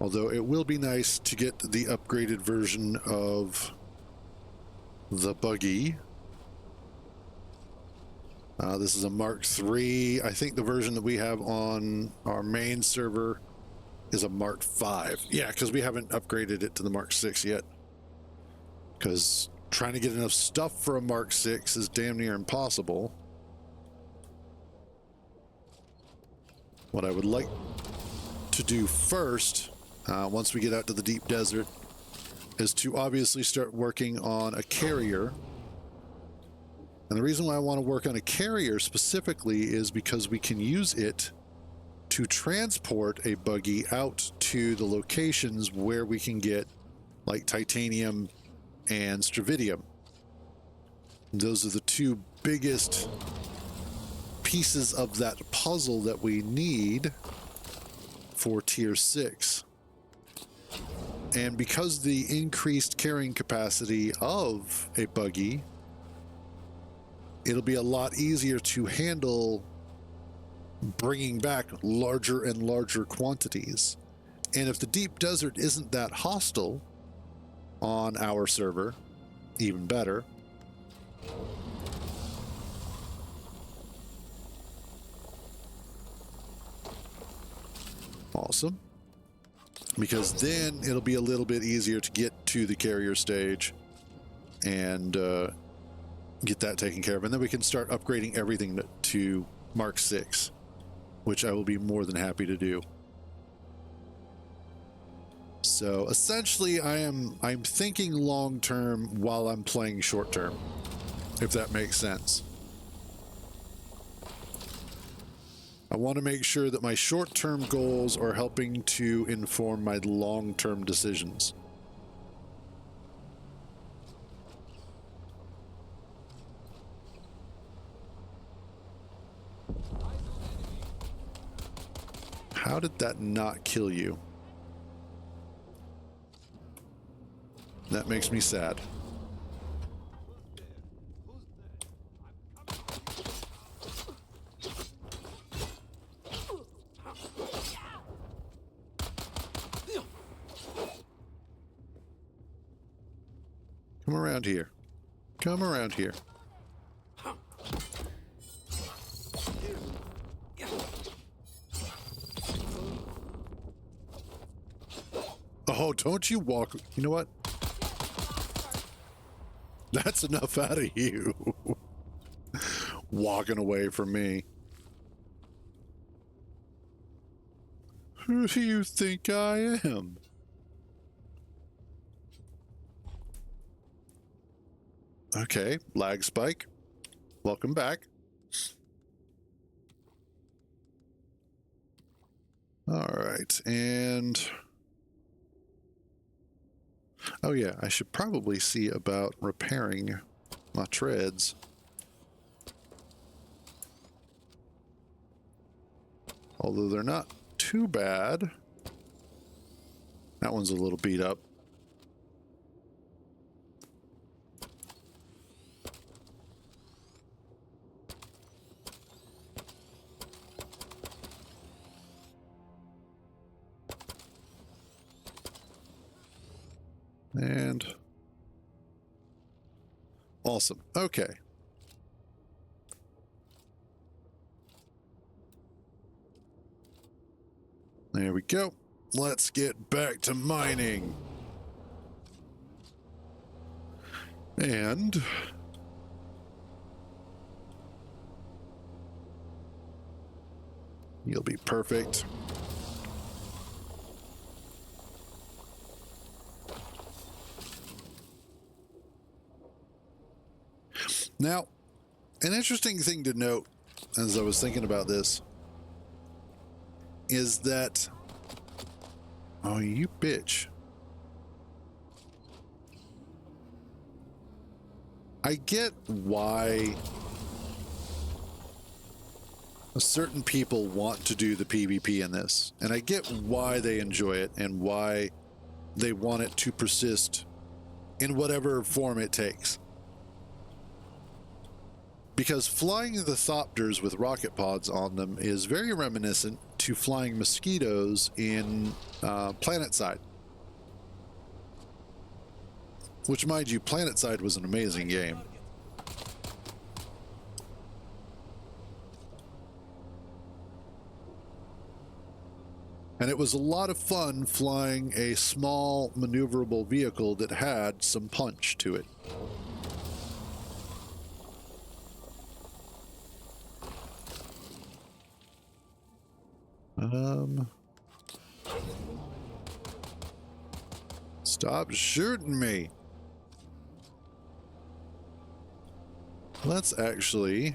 Although it will be nice to get the upgraded version of the buggy. This is a Mark III. I think the version that we have on our main server is a Mark V. Yeah, because we haven't upgraded it to the Mark VI yet. Because trying to get enough stuff for a Mark VI is damn near impossible. What I would like to do first, once we get out to the deep desert, is to obviously start working on a carrier. And the reason why I want to work on a carrier specifically is because we can use it to transport a buggy out to the locations where we can get like titanium and stravidium. Those are the 2 biggest pieces of that puzzle that we need for tier 6. And because the increased carrying capacity of a buggy, it'll be a lot easier to handle bringing back larger and larger quantities. And if the deep desert isn't that hostile on our server, even better. Awesome. Because then it'll be a little bit easier to get to the carrier stage and get that taken care of. And then we can start upgrading everything to Mark 6, which I will be more than happy to do. So essentially I'm thinking long term while I'm playing short term, if that makes sense. I want to make sure that my short-term goals are helping to inform my long-term decisions. How did that not kill you? That makes me sad. Come around here. Come around here. Oh, don't you walk. You know what? That's enough out of you. Walking away from me. Who do you think I am? Okay, lag spike. Welcome back. All right, and oh yeah, I should probably see about repairing my treads. Although they're not too bad. That one's a little beat up. And awesome. Okay. There we go. Let's get back to mining. And you'll be perfect. Now, an interesting thing to note as I was thinking about this is that, oh, you bitch. I get why certain people want to do the PvP in this, and I get why they enjoy it and why they want it to persist in whatever form it takes. Because flying the Thopters with rocket pods on them is very reminiscent to flying mosquitoes in PlanetSide. Which, mind you, PlanetSide was an amazing game. And it was a lot of fun flying a small maneuverable vehicle that had some punch to it. Stop shooting me. Let's actually...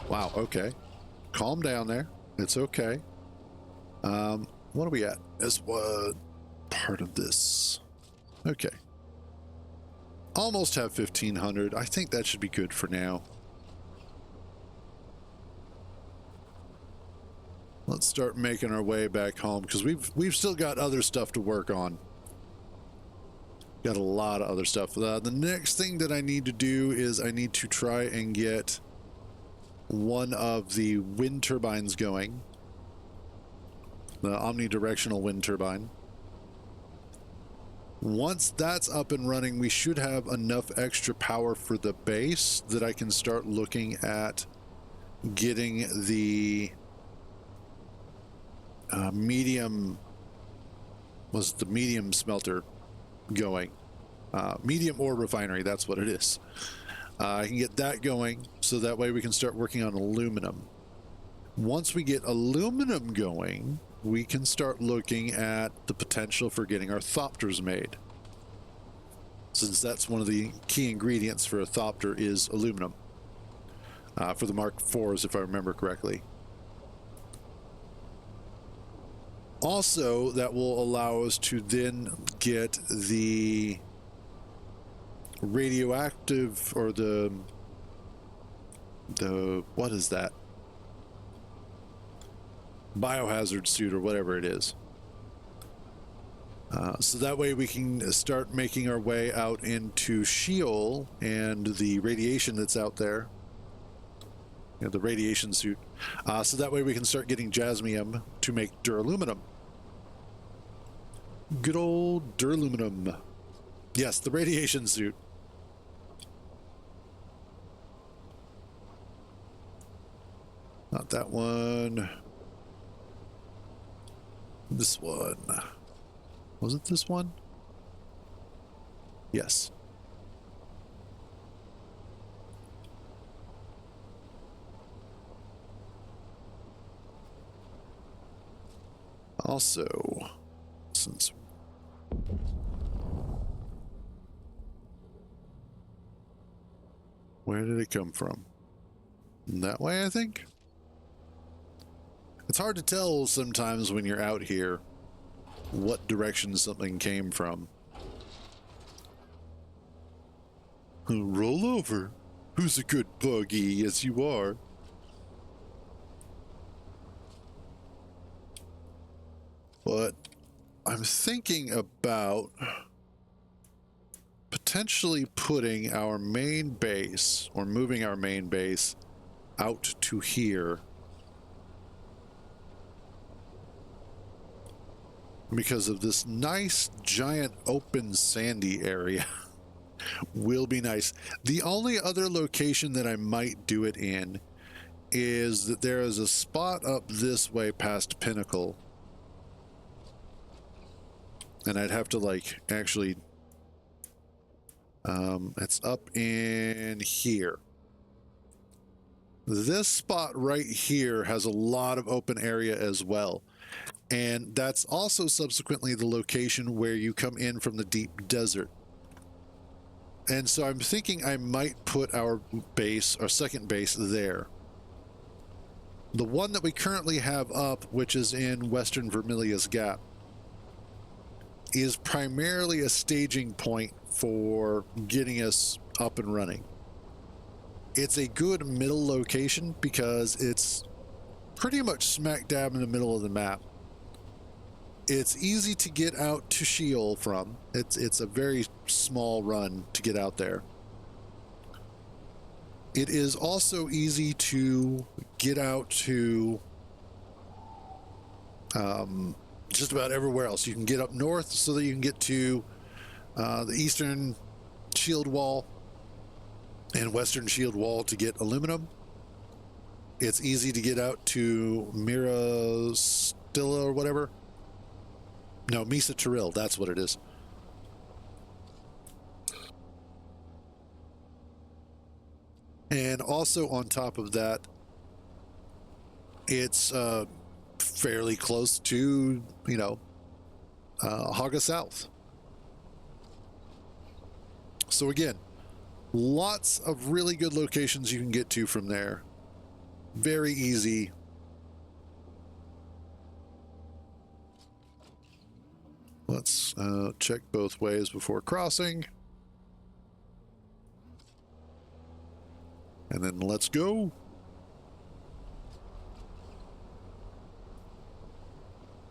Wow, okay. Calm down there. It's okay. What are we at? As what part of this? Okay. Almost have 1,500. I think that should be good for now. let's start making our way back home, because we've still got other stuff to work on. Got a lot of other stuff. The next thing that I need to do is I need to try and get one of the wind turbines going. The omnidirectional wind turbine. Once that's up and running, we should have enough extra power for the base that I can start looking at getting the medium smelter going. Medium ore refinery, that's what it is. I can get that going, so that way we can start working on aluminum. Once we get aluminum going, we can start looking at the potential for getting our thopters made, since that's one of the key ingredients for a thopter is aluminum, for the Mark IVs, if I remember correctly. Also, that will allow us to then get the radioactive, or the what is that? Biohazard suit, or whatever it is. So that way we can start making our way out into Sheol and the radiation that's out there. You know, the radiation suit. So that way we can start getting jasmium to make duraluminum. Good old duraluminum. Yes, the radiation suit. Not that one. This one. Was it this one? Yes. Also, since where did it come from? That way, I think. It's hard to tell sometimes when you're out here what direction something came from. Roll over. Who's a good buggy? Yes, you are. But I'm thinking about potentially putting our main base, or moving our main base out to here, because of this nice giant open sandy area. Will be nice. The only other location that I might do it in is that there is a spot up this way past Pinnacle, and I'd have to like actually it's up in here. This spot right here has a lot of open area as well, and that's also subsequently the location where you come in from the deep desert. And so I'm thinking I might put our base, our second base, there. The one that we currently have up, which is in Western Vermilius Gap, is primarily a staging point for getting us up and running. It's a good middle location because it's pretty much smack dab in the middle of the map. It's easy to get out to Sheol from. It's a very small run to get out there. It is also easy to get out to just about everywhere else. You can get up north so that you can get to the eastern shield wall and western shield wall to get aluminum. It's easy to get out to Mirastilla or whatever. No, Mesa Tiril, that's what it is. And also on top of that, it's fairly close to, you know, Haga South. So again, lots of really good locations you can get to from there. Very easy. Let's check both ways before crossing. And then let's go.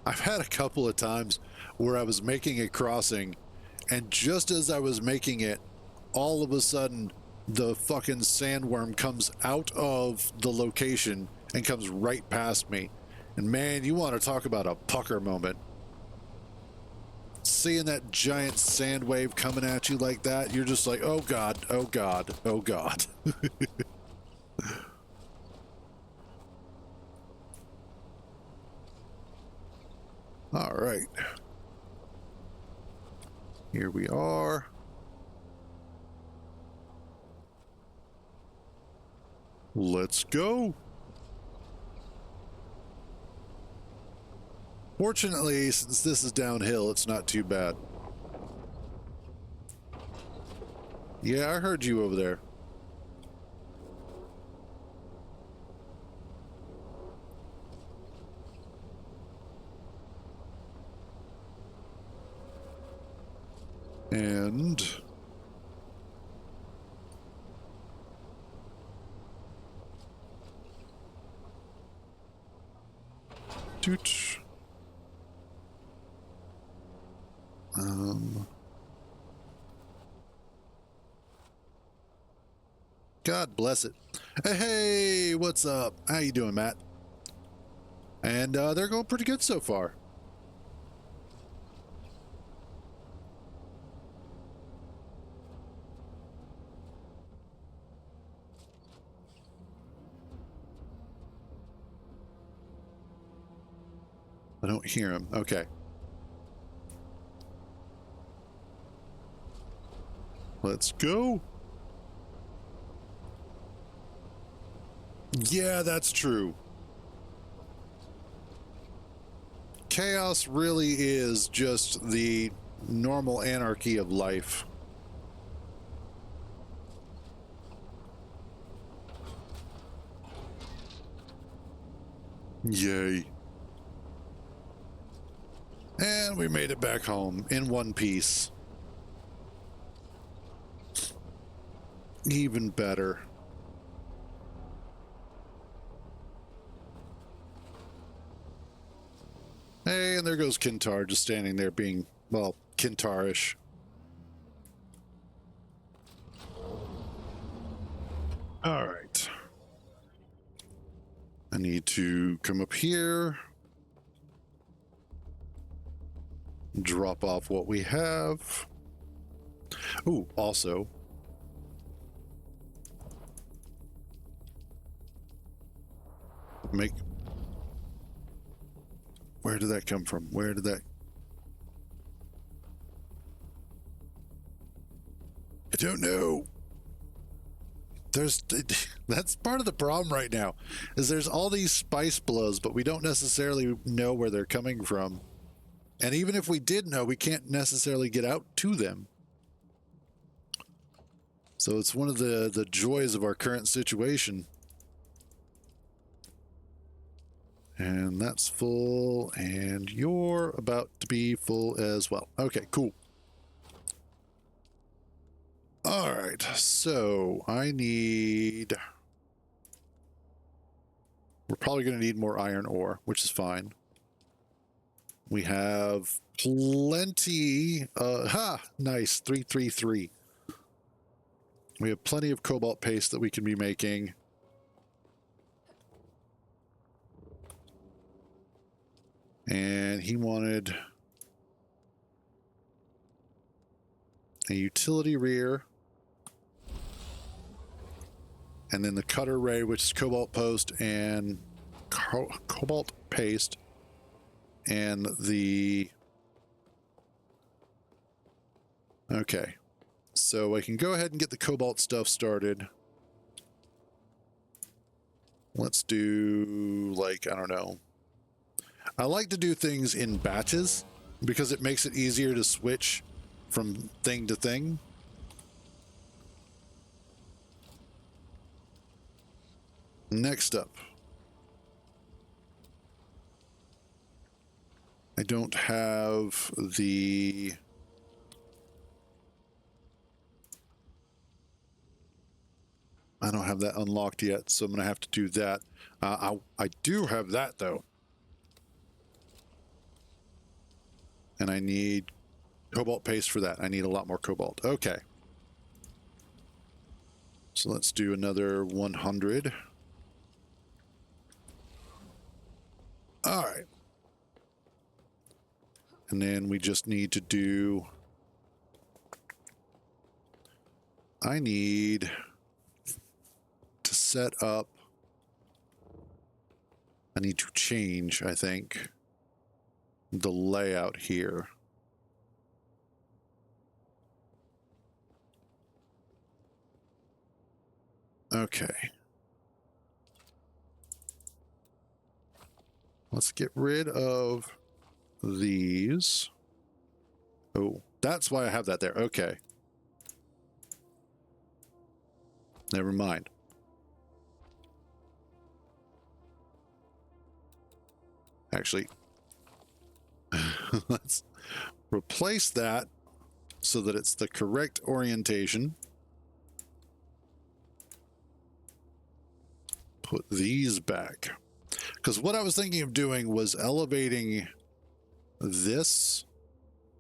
I've had a couple of times where I was making a crossing, and just as I was making it, all of a sudden the fucking sandworm comes out of the location and comes right past me. And man, you want to talk about a pucker moment. Seeing that giant sand wave coming at you like that, you're just like, oh God, oh God, oh God. All right. Here we are. Let's go. Fortunately, since this is downhill, it's not too bad. Yeah, I heard you over there. And doot. God bless it. Hey, what's up? How you doing, Matt? And they're going pretty good so far. I don't hear him. Okay. Let's go. Yeah, that's true. Chaos really is just the normal anarchy of life. Yay. And we made it back home in one piece. Even better. Hey, and there goes Kintar just standing there being, well, Kintarish. All right. I need to come up here. Drop off what we have. Ooh, also. Make. Where did that come from? Where did that? I don't know. That's part of the problem right now, is there's all these spice blows, but we don't necessarily know where they're coming from. And even if we did know, we can't necessarily get out to them. So it's one of the joys of our current situation. And that's full, and you're about to be full as well. Okay, cool. All right, so I need... We're probably going to need more iron ore, which is fine. We have plenty... nice, 333. We have plenty of cobalt paste that we can be making. And he wanted a utility rear. And then the cutter ray, which is cobalt post and cobalt paste. And the... Okay. So I can go ahead and get the cobalt stuff started. Let's do, like, I don't know. I like to do things in batches because it makes it easier to switch from thing to thing. Next up. I don't have the... I don't have that unlocked yet, so I'm going to have to do that. I do have that, though. And I need cobalt paste for that. I need a lot more cobalt. Okay. So let's do another 100. All right. And then we just need to do... I need to set up... I need to change, I think, the layout here. Okay. Let's get rid of these. Oh, that's why I have that there. Okay. Never mind. Actually, let's replace that so that it's the correct orientation. Put these back. Because what I was thinking of doing was elevating this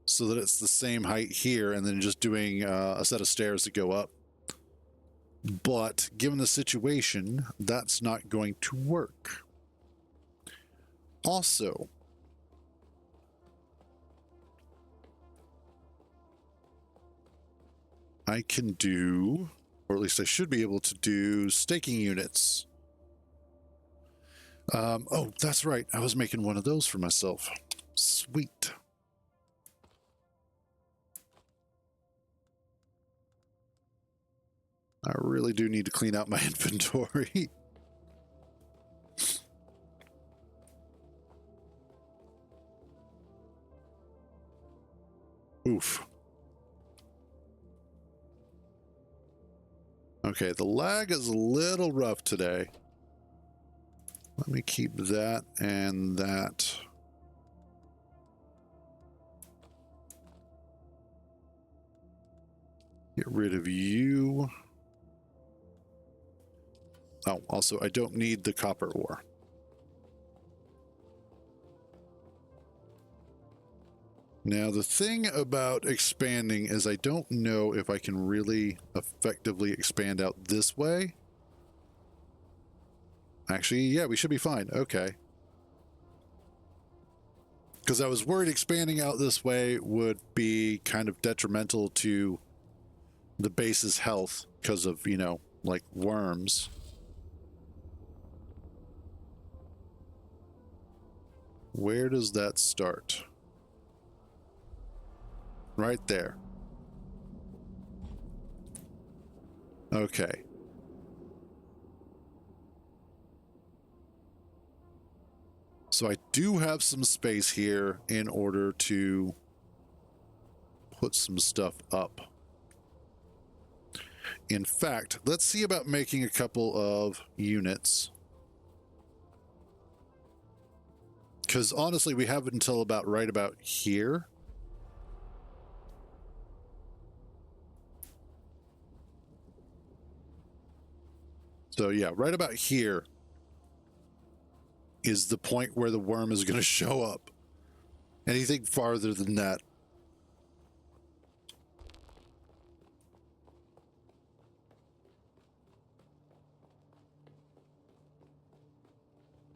so that it's the same height here and then just doing a set of stairs that go up. But given the situation, that's not going to work. Also, I can do, or at least I should be able to do, staking units. Oh, that's right. I was making one of those for myself. Sweet. I really do need to clean out my inventory. Oof. Okay, the lag is a little rough today. Let me keep that and that. Get rid of you. Oh, also, I don't need the copper ore. Now, the thing about expanding is I don't know if I can really effectively expand out this way. Actually, yeah, we should be fine. Okay. Because I was worried expanding out this way would be kind of detrimental to the base's health because of, you know, like worms. Where does that start? Right there. Okay. So I do have some space here in order to put some stuff up. In fact, let's see about making a couple of units. Because honestly, we have until about right about here. So yeah, right about here is the point where the worm is going to show up. Anything farther than that.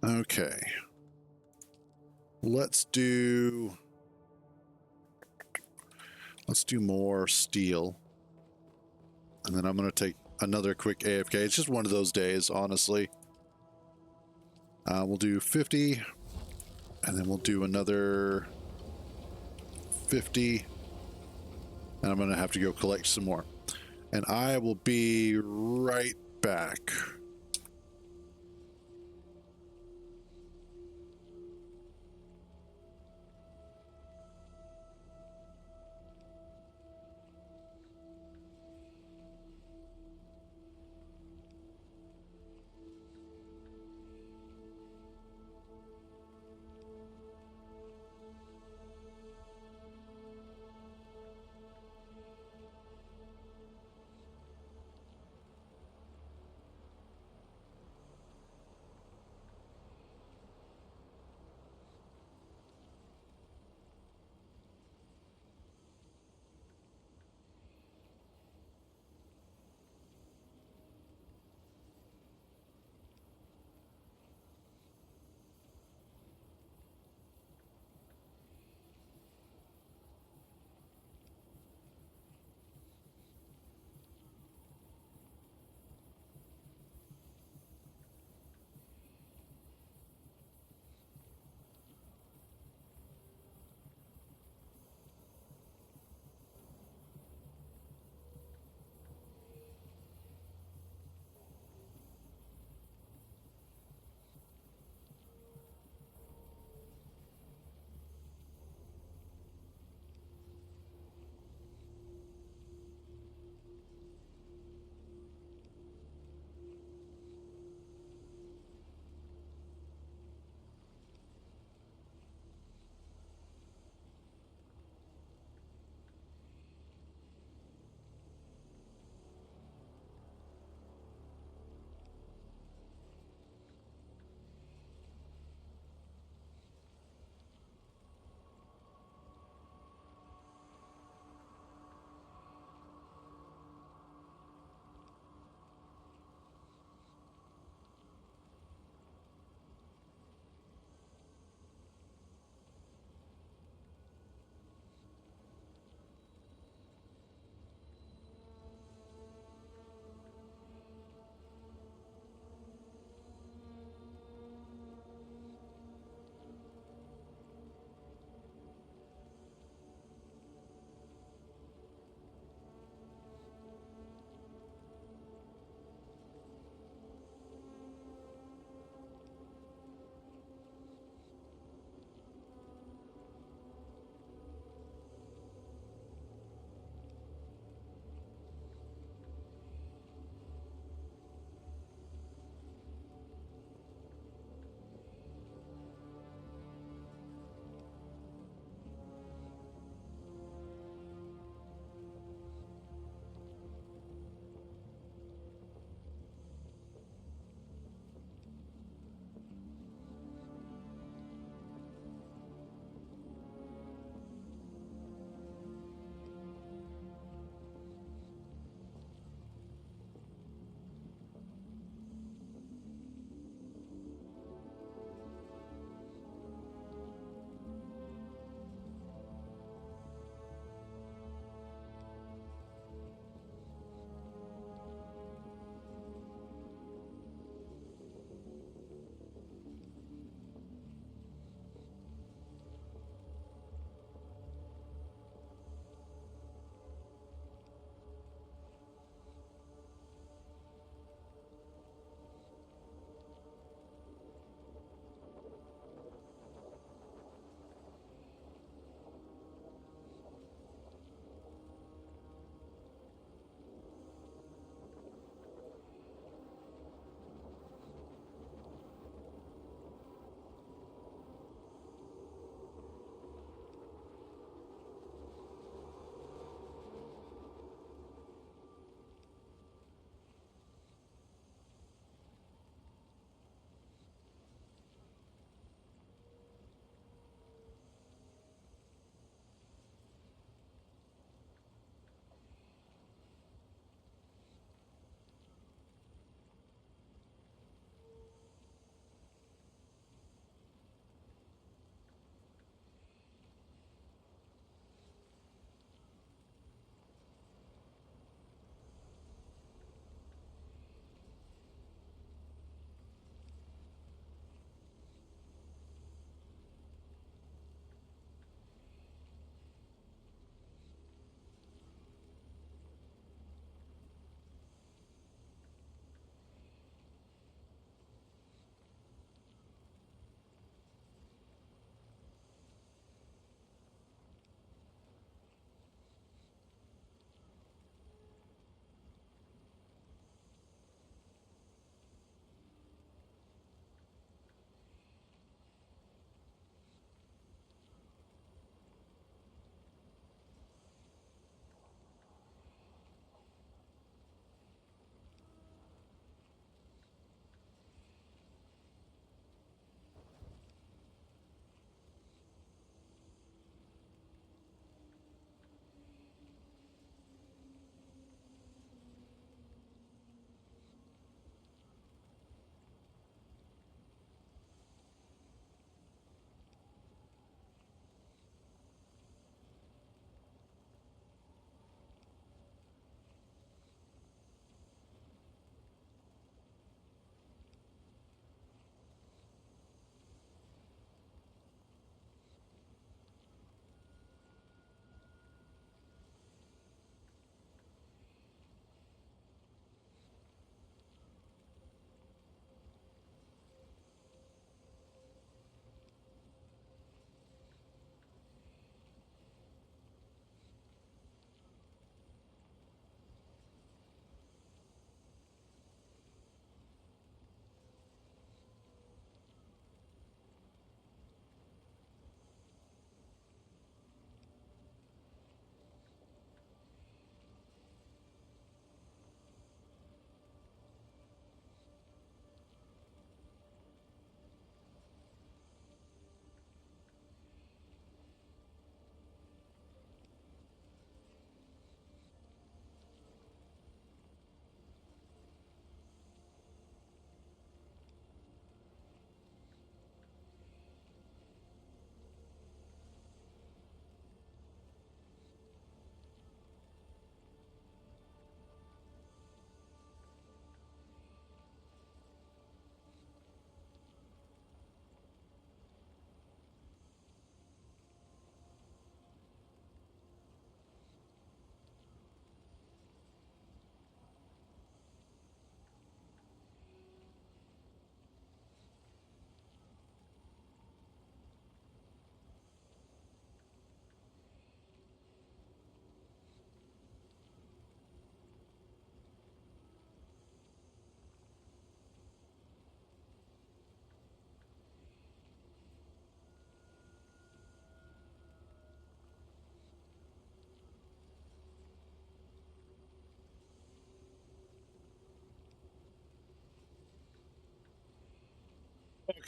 Okay. Let's do more steel. And then I'm going to take another quick AFK. It's just one of those days, honestly. We'll do 50, and then we'll do another 50, and I'm going to have to go collect some more. And I will be right back.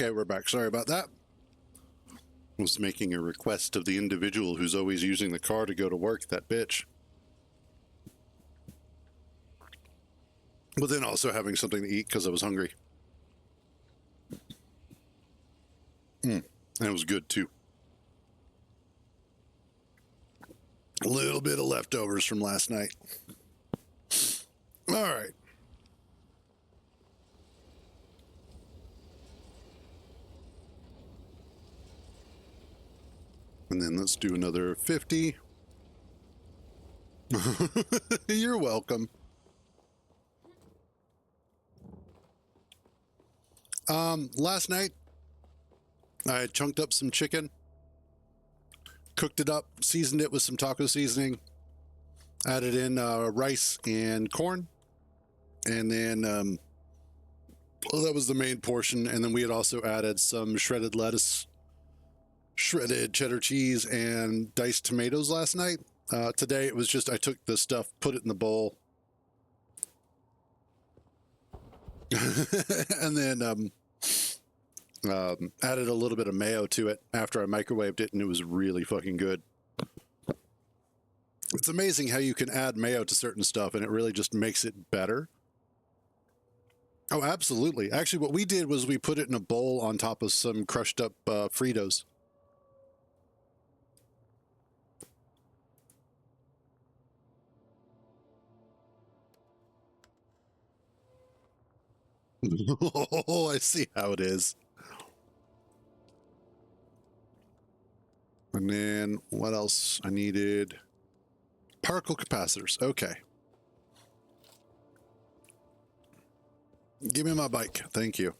Okay, we're back. Sorry about that. I was making a request of the individual who's always using the car to go to work, that bitch. But then also having something to eat because I was hungry. And it was good too. A little bit of leftovers from last night. All right. And then let's do another 50. You're welcome. Last night, I chunked up some chicken, cooked it up, seasoned it with some taco seasoning, added in rice and corn, and then well, that was the main portion. And then we had also added some shredded lettuce, shredded cheddar cheese, and diced tomatoes last night. Today it was just I took the stuff, put it in the bowl, and then added a little bit of mayo to it after I microwaved it, and it was really fucking good. It's amazing how you can add mayo to certain stuff and it really just makes it better. Oh, absolutely. Actually, what we did was we put it in a bowl on top of some crushed up Fritos. Oh, I see how it is. And then what else I needed? Particle capacitors. Okay. Give me my bike. Thank you.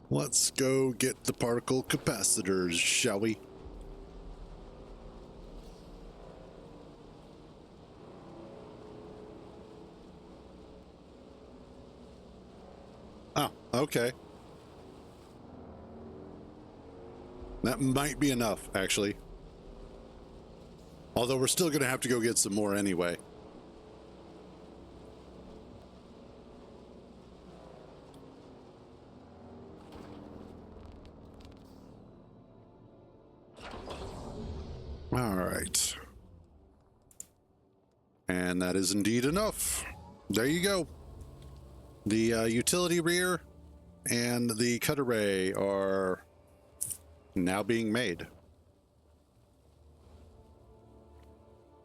Let's go get the particle capacitors, shall we? Oh, okay. That might be enough, actually. Although we're still going to have to go get some more anyway. All right. And that is indeed enough. There you go. The utility rear and the cut array are now being made.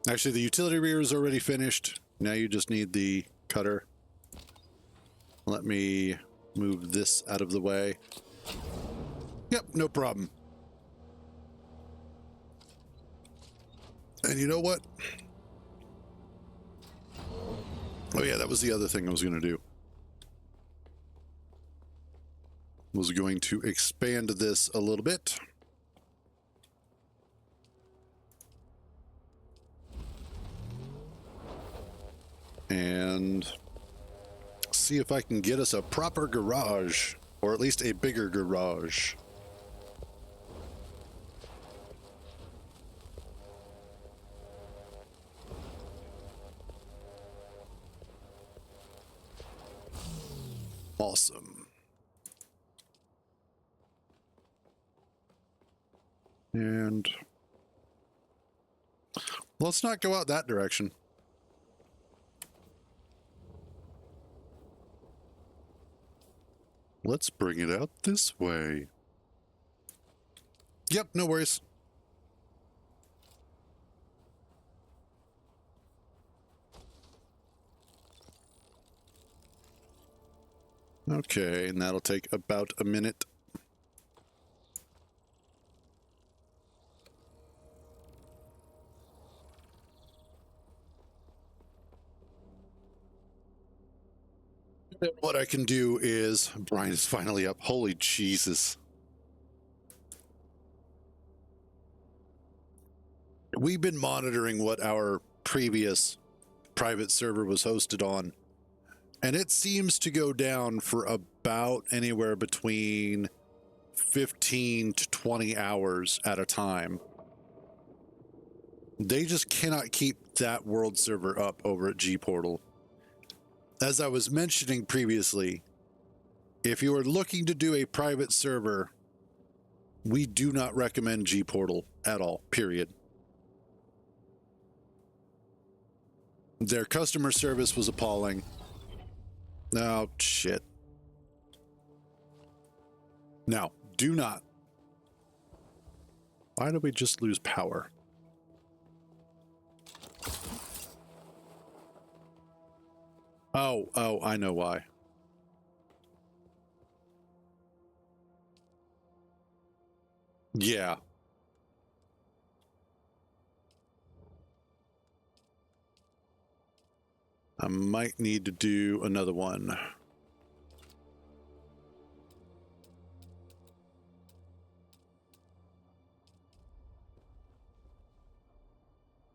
Actually, the utility rear is already finished. Now you just need the cutter. Let me move this out of the way. Yep, no problem. And you know what? Oh yeah, that was the other thing I was going to do. Was going to expand this a little bit. And see if I can get us a proper garage, or at least a bigger garage. Awesome. And let's not go out that direction. Let's bring it out this way. Yep, no worries. Okay, and that'll take about a minute. What I can do is, Brian is finally up. Holy Jesus. We've been monitoring what our previous private server was hosted on, and it seems to go down for about anywhere between 15 to 20 hours at a time. They just cannot keep that world server up over at G-Portal. As I was mentioning previously, if you are looking to do a private server, we do not recommend G-Portal at all, period. Their customer service was appalling. Oh, shit. Now, do not. Why did we just lose power? Oh, I know why. Yeah. I might need to do another one.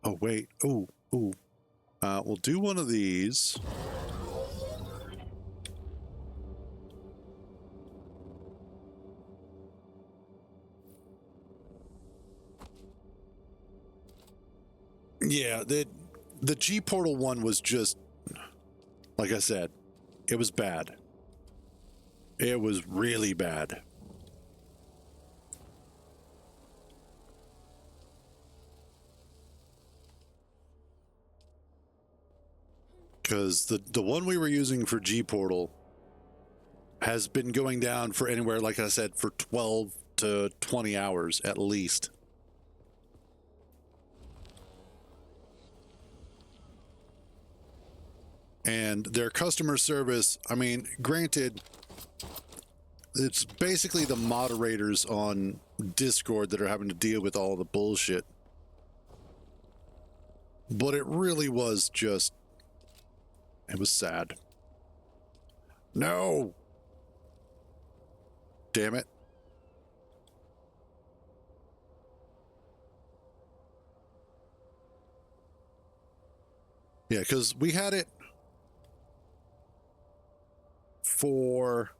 Oh, wait. Ooh. We'll do one of these. Yeah, the G-Portal one was just, like I said, it was bad. It was really bad. Because the one we were using for G-Portal has been going down for anywhere, like I said, for 12 to 20 hours at least. And their customer service, I mean, granted, it's basically the moderators on Discord that are having to deal with all the bullshit. But it really was just, it was sad. No! Damn it. Yeah, because we had it for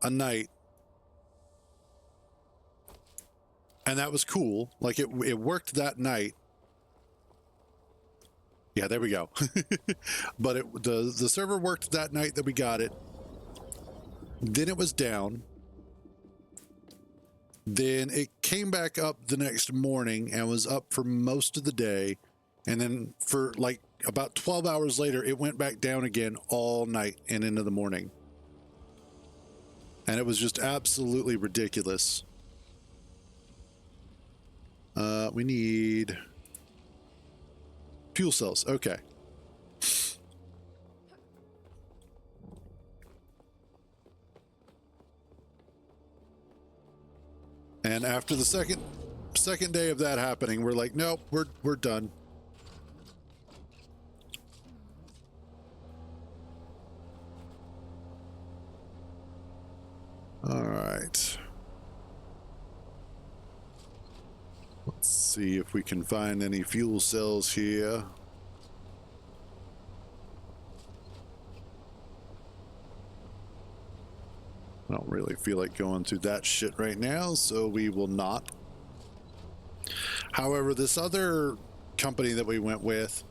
a night, and that was cool. Like it worked that night. Yeah, there we go. But the server worked that night that we got it. Then it was down. Then it came back up the next morning and was up for most of the day. And then for like about 12 hours later, it went back down again all night and into the morning. And it was just absolutely ridiculous. We need fuel cells. Okay. And after the second day of that happening, we're like, nope, we're done. All right. Let's see if we can find any fuel cells here. I don't really feel like going through that shit right now, so we will not. However, this other company that we went with,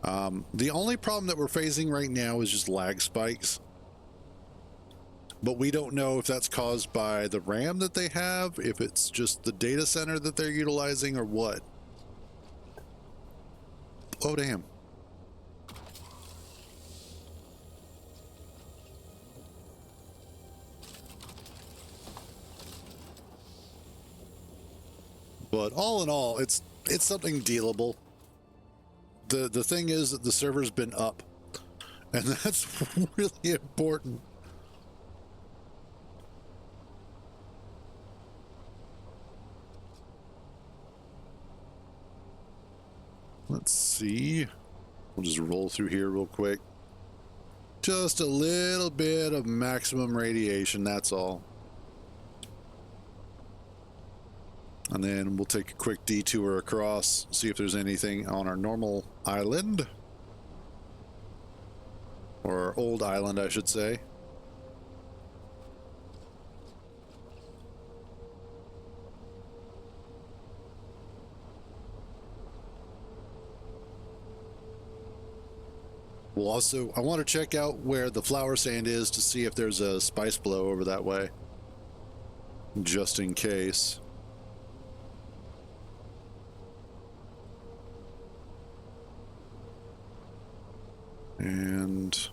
the only problem that we're facing right now is just lag spikes. But we don't know if that's caused by the RAM that they have, if it's just the data center that they're utilizing, or what. Oh, damn. But all in all, it's something dealable. The thing is that the server's been up, and that's really important. Let's see. We'll just roll through here real quick. Just a little bit of maximum radiation, that's all. And then we'll take a quick detour across, see if there's anything on our normal island. Or our old island, I should say. Well, also, I want to check out where the flower sand is to see if there's a spice blow over that way. Just in case. And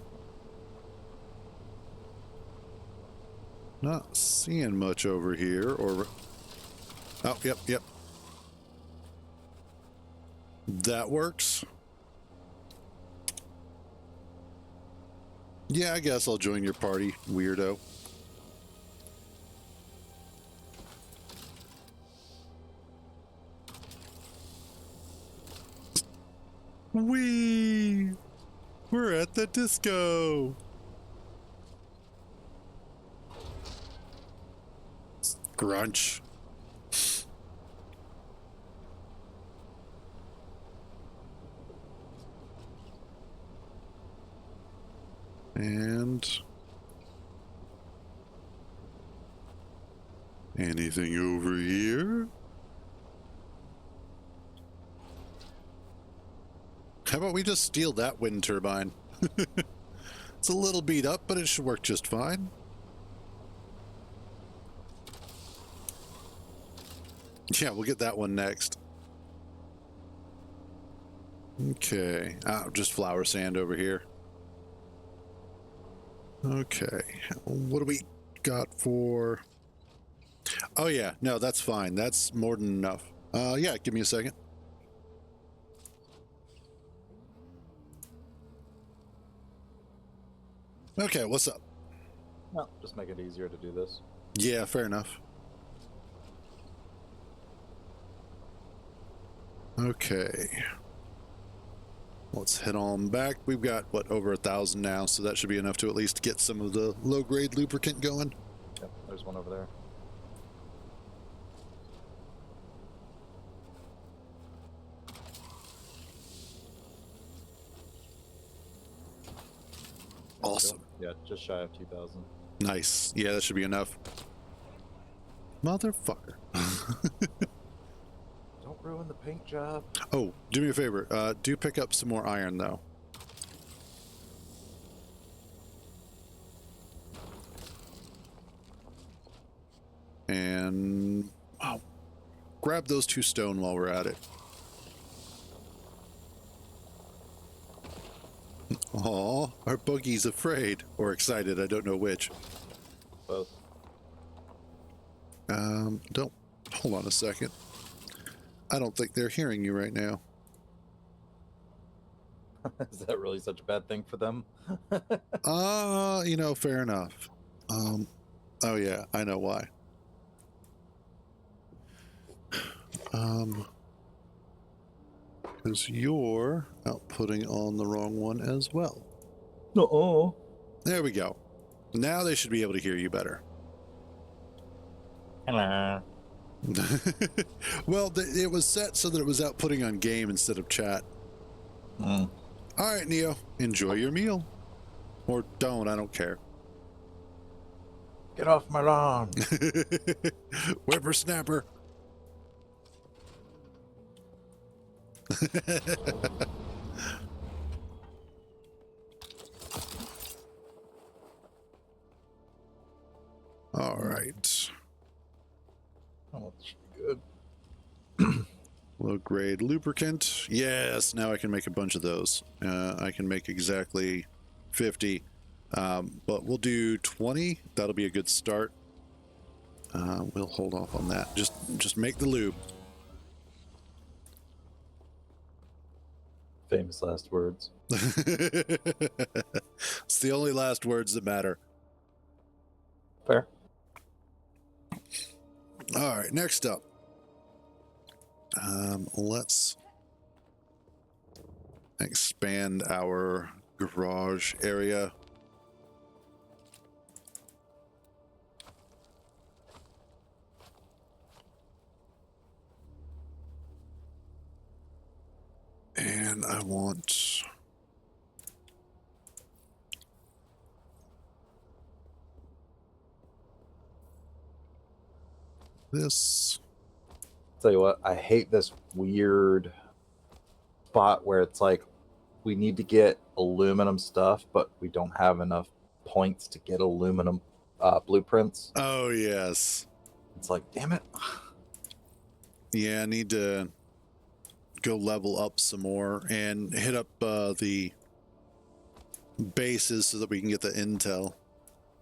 not seeing much over here, or oh, yep. That works. Yeah, I guess I'll join your party, weirdo. We're at the disco. Grunch. And anything over here? How about we just steal that wind turbine? It's a little beat up, but it should work just fine. Yeah, we'll get that one next. Okay. Just flower sand over here. Okay. What do we got for... Oh, yeah. No, that's fine. That's more than enough. Yeah, give me a second. Okay, what's up? No, just make it easier to do this. Yeah, fair enough. Okay. Let's head on back. We've got, what, over 1,000 now, so that should be enough to at least get some of the low-grade lubricant going. Yep, there's one over there. Awesome. Yeah, just shy of 2,000. Nice. Yeah, that should be enough. Motherfucker. Don't ruin the paint job. Oh, do me a favor. Do pick up some more iron, though. And... wow. Grab those 2 stone while we're at it. Aw, our buggy's afraid. Or excited, I don't know which. Both. Don't... hold on a second. I don't think they're hearing you right now. Is that really such a bad thing for them? You know, fair enough. Oh yeah, I know why. Because you're outputting on the wrong one as well. No. There we go. Now they should be able to hear you better. Hello. Well, it was set so that it was outputting on game instead of chat. Mm. All right, Neo, enjoy your meal. Or don't, I don't care. Get off my lawn. Whippersnapper. All right. Oh, that should be good. Low grade lubricant. Yes, now I can make a bunch of those. I can make exactly 50. But we'll do 20. That'll be a good start. We'll hold off on that. Just make the lube. Famous last words. It's the only last words that matter. Fair. All right, next up. Let's expand our garage area. And I want this. Tell you what, I hate this weird spot where it's like we need to get aluminum stuff, but we don't have enough points to get aluminum blueprints. Oh, yes. It's like, damn it. Yeah, I need to go level up some more and hit up the bases so that we can get the intel.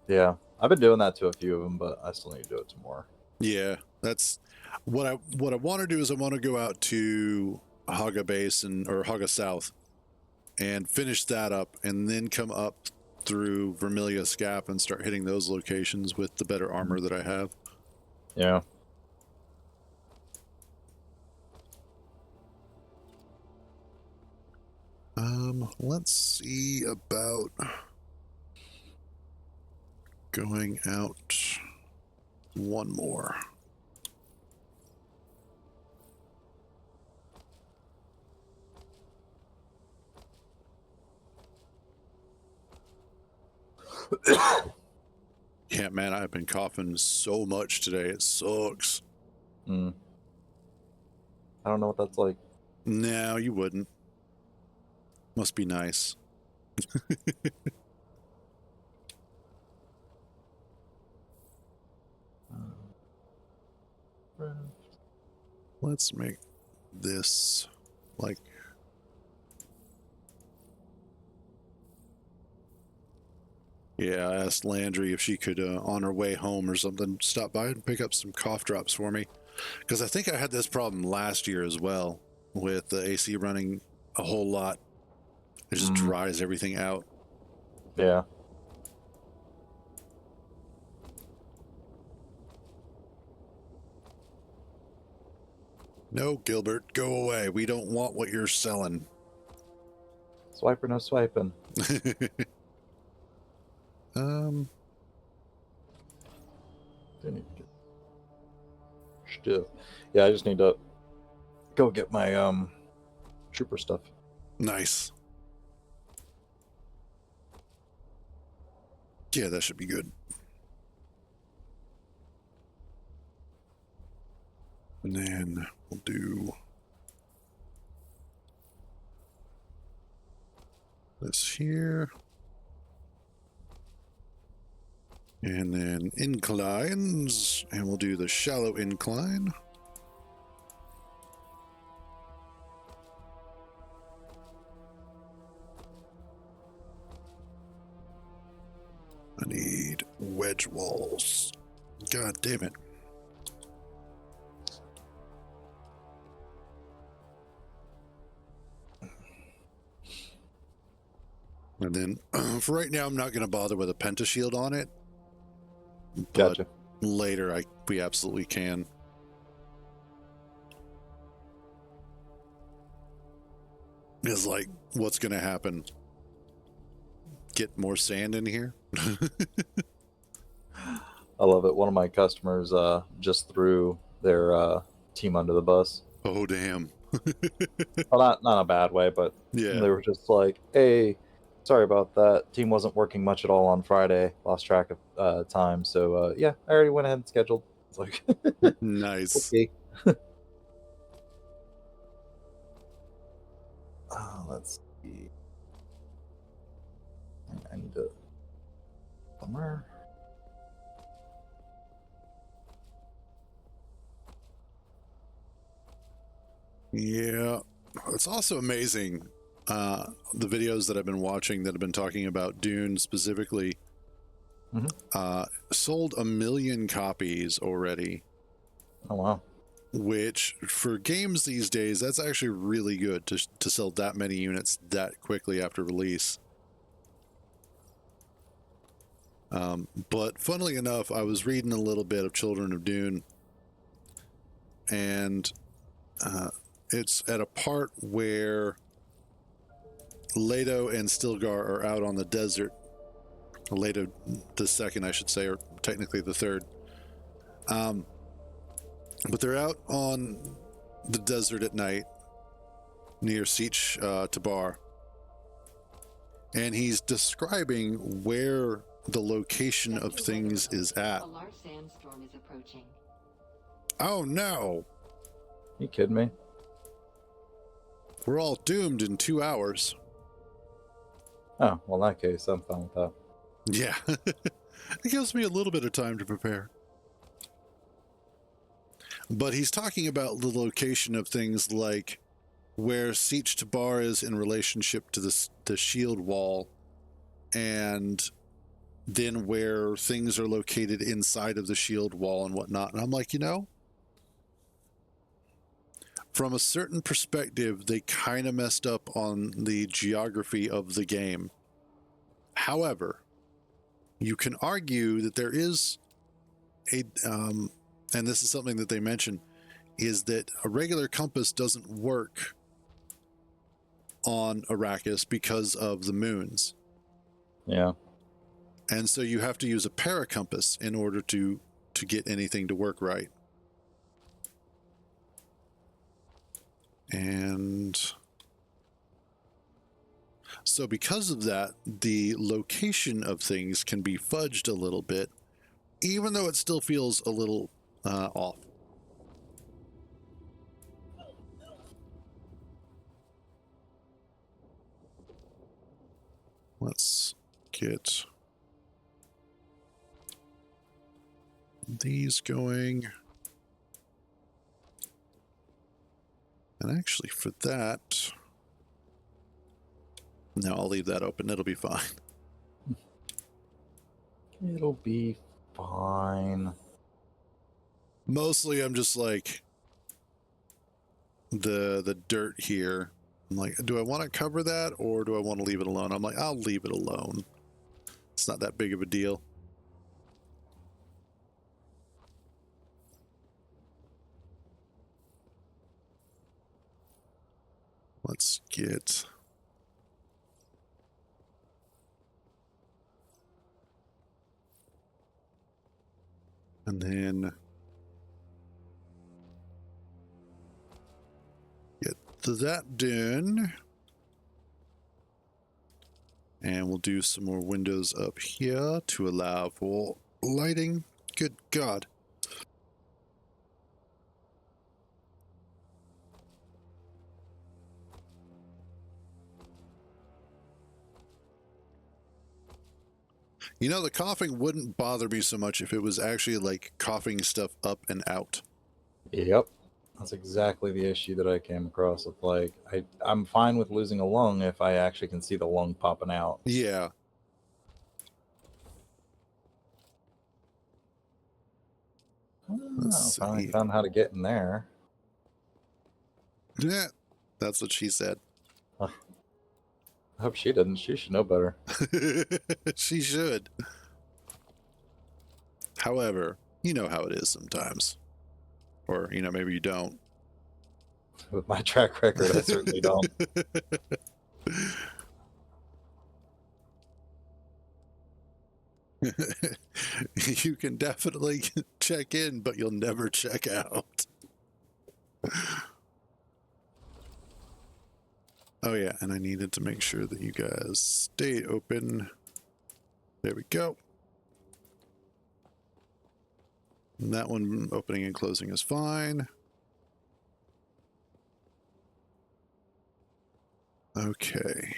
Yeah, I've been doing that to a few of them, but I still need to do it to more. Yeah, that's what I want to do. Is I want to go out to Haga Base or Haga South and finish that up, and then come up through Vermilia Scap and start hitting those locations with the better armor that I have. Yeah. Let's see about going out one more. Yeah, man, I've been coughing so much today. It sucks. I don't know what that's like. No, you wouldn't. Must be nice. Let's make this like... Yeah, I asked Landry if she could, on her way home or something, stop by and pick up some cough drops for me. Because I think I had this problem last year as well, with the AC running a whole lot. It just dries everything out. Yeah. No, Gilbert, go away. We don't want what you're selling. Swiper, no swiping. Still. Yeah, I just need to go get my trooper stuff. Nice. Yeah, that should be good. And then we'll do this here. And then inclines, and we'll do the shallow incline. I need wedge walls. God damn it. And then for right now, I'm not going to bother with a pentashield on it. But Gotcha. later, we absolutely can. It's like, what's going to happen? Get more sand in here? I love it. One of my customers just threw their team under the bus. Oh, damn. Well, not in a bad way, but Yeah. they were just like, hey, sorry about that. Team wasn't working much at all on Friday. Lost track of time. So, yeah, I already went ahead and scheduled. It's like, Nice. okay. Let's see. I need to... Bummer. Yeah. It's also amazing, the videos that I've been watching that have been talking about Dune specifically. Sold 1 million copies already. Oh, wow. Which, for games these days, that's actually really good to sell that many units that quickly after release. But funnily enough, I was reading a little bit of Children of Dune, and it's at a part where Leto and Stilgar are out on the desert. Leto the second, I should say, or technically the third. But they're out on the desert at night near Sietch Tabar. And he's describing where the location of things is at. A large sandstorm is approaching. Oh no! You kidding me? We're all doomed in 2 hours. Oh, well, in that case, I'm fine with that. Yeah. It gives me a little bit of time to prepare. But he's talking about the location of things like where Siege to Bar is in relationship to the shield wall, and then where things are located inside of the shield wall and whatnot. And I'm like, from a certain perspective, they kind of messed up on the geography of the game. However, you can argue that there is a, and this is something that they mention, is that a regular compass doesn't work on Arrakis because of the moons. Yeah. And so you have to use a paracompass in order to get anything to work right. And so because of that, the location of things can be fudged a little bit, even though it still feels a little off. Let's get these going. And actually for that, no, I'll leave that open. It'll be fine. It'll be fine. Mostly I'm just like the dirt here. I'm like, do I want to cover that or do I want to leave it alone? I'm like, I'll leave it alone. It's not that big of a deal. Let's get and then get that done. And we'll do some more windows up here to allow for lighting. Good God. The coughing wouldn't bother me so much if it was actually like coughing stuff up and out. Yep. That's exactly the issue that I came across with. Like, I'm fine with losing a lung if I actually can see the lung popping out. Yeah. Oh, finally found how to get in there. Yeah, that's what she said. I hope she didn't. She should know better. She should. However, you know how it is sometimes. Or, maybe you don't. With my track record, I certainly don't. You can definitely check in, but you'll never check out. Oh yeah, and I needed to make sure that you guys stay open. There we go. And that one opening and closing is fine. Okay.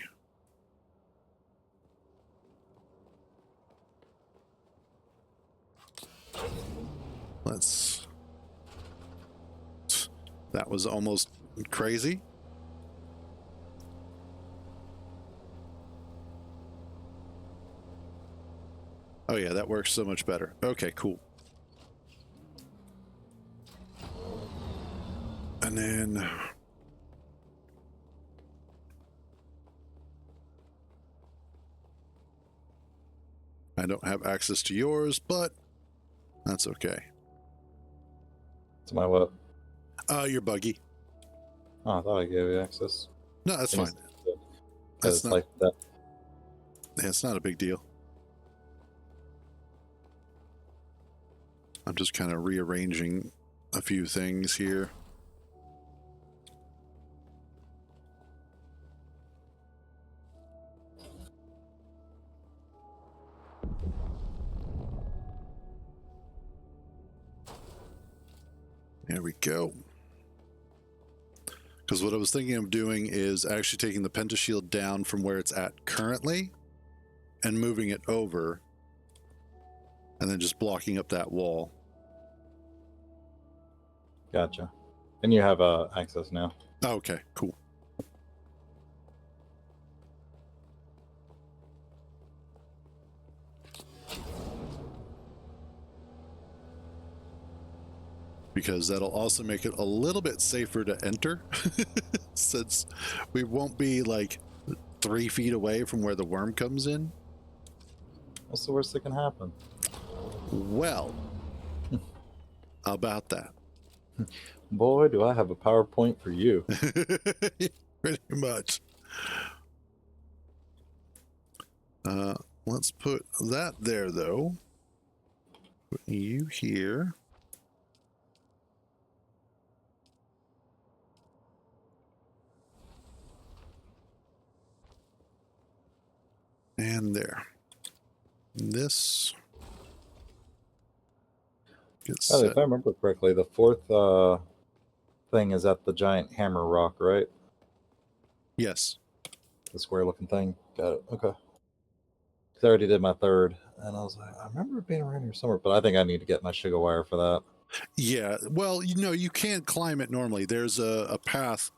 Let's... That was almost crazy. Oh yeah, that works so much better. Okay, cool. And then... I don't have access to yours, but that's okay. It's my what? Your buggy. Oh, I thought I gave you access. No, that's fine. That's That's not, like that. yeah, it's not a big deal. I'm just kind of rearranging a few things here. There we go. Because what I was thinking of doing is actually taking the pentashield down from where it's at currently and moving it over and then just blocking up that wall. Gotcha. And you have access now. Oh, okay, cool. Because that'll also make it a little bit safer to enter since we won't be like 3 feet away from where the worm comes in. What's the worst that can happen? Well, how about that? Boy, do I have a PowerPoint for you. Pretty much. Let's put that there, though. Put you here. And there. This gets Oh, set. if I remember correctly, the fourth thing is at the giant hammer rock, right? Yes. The square-looking thing. Got it. Okay. 'Cause I already did my third, and I was like, I remember it being around here somewhere, but I think I need to get my sugar wire for that. Yeah. Well, you can't climb it normally. There's a path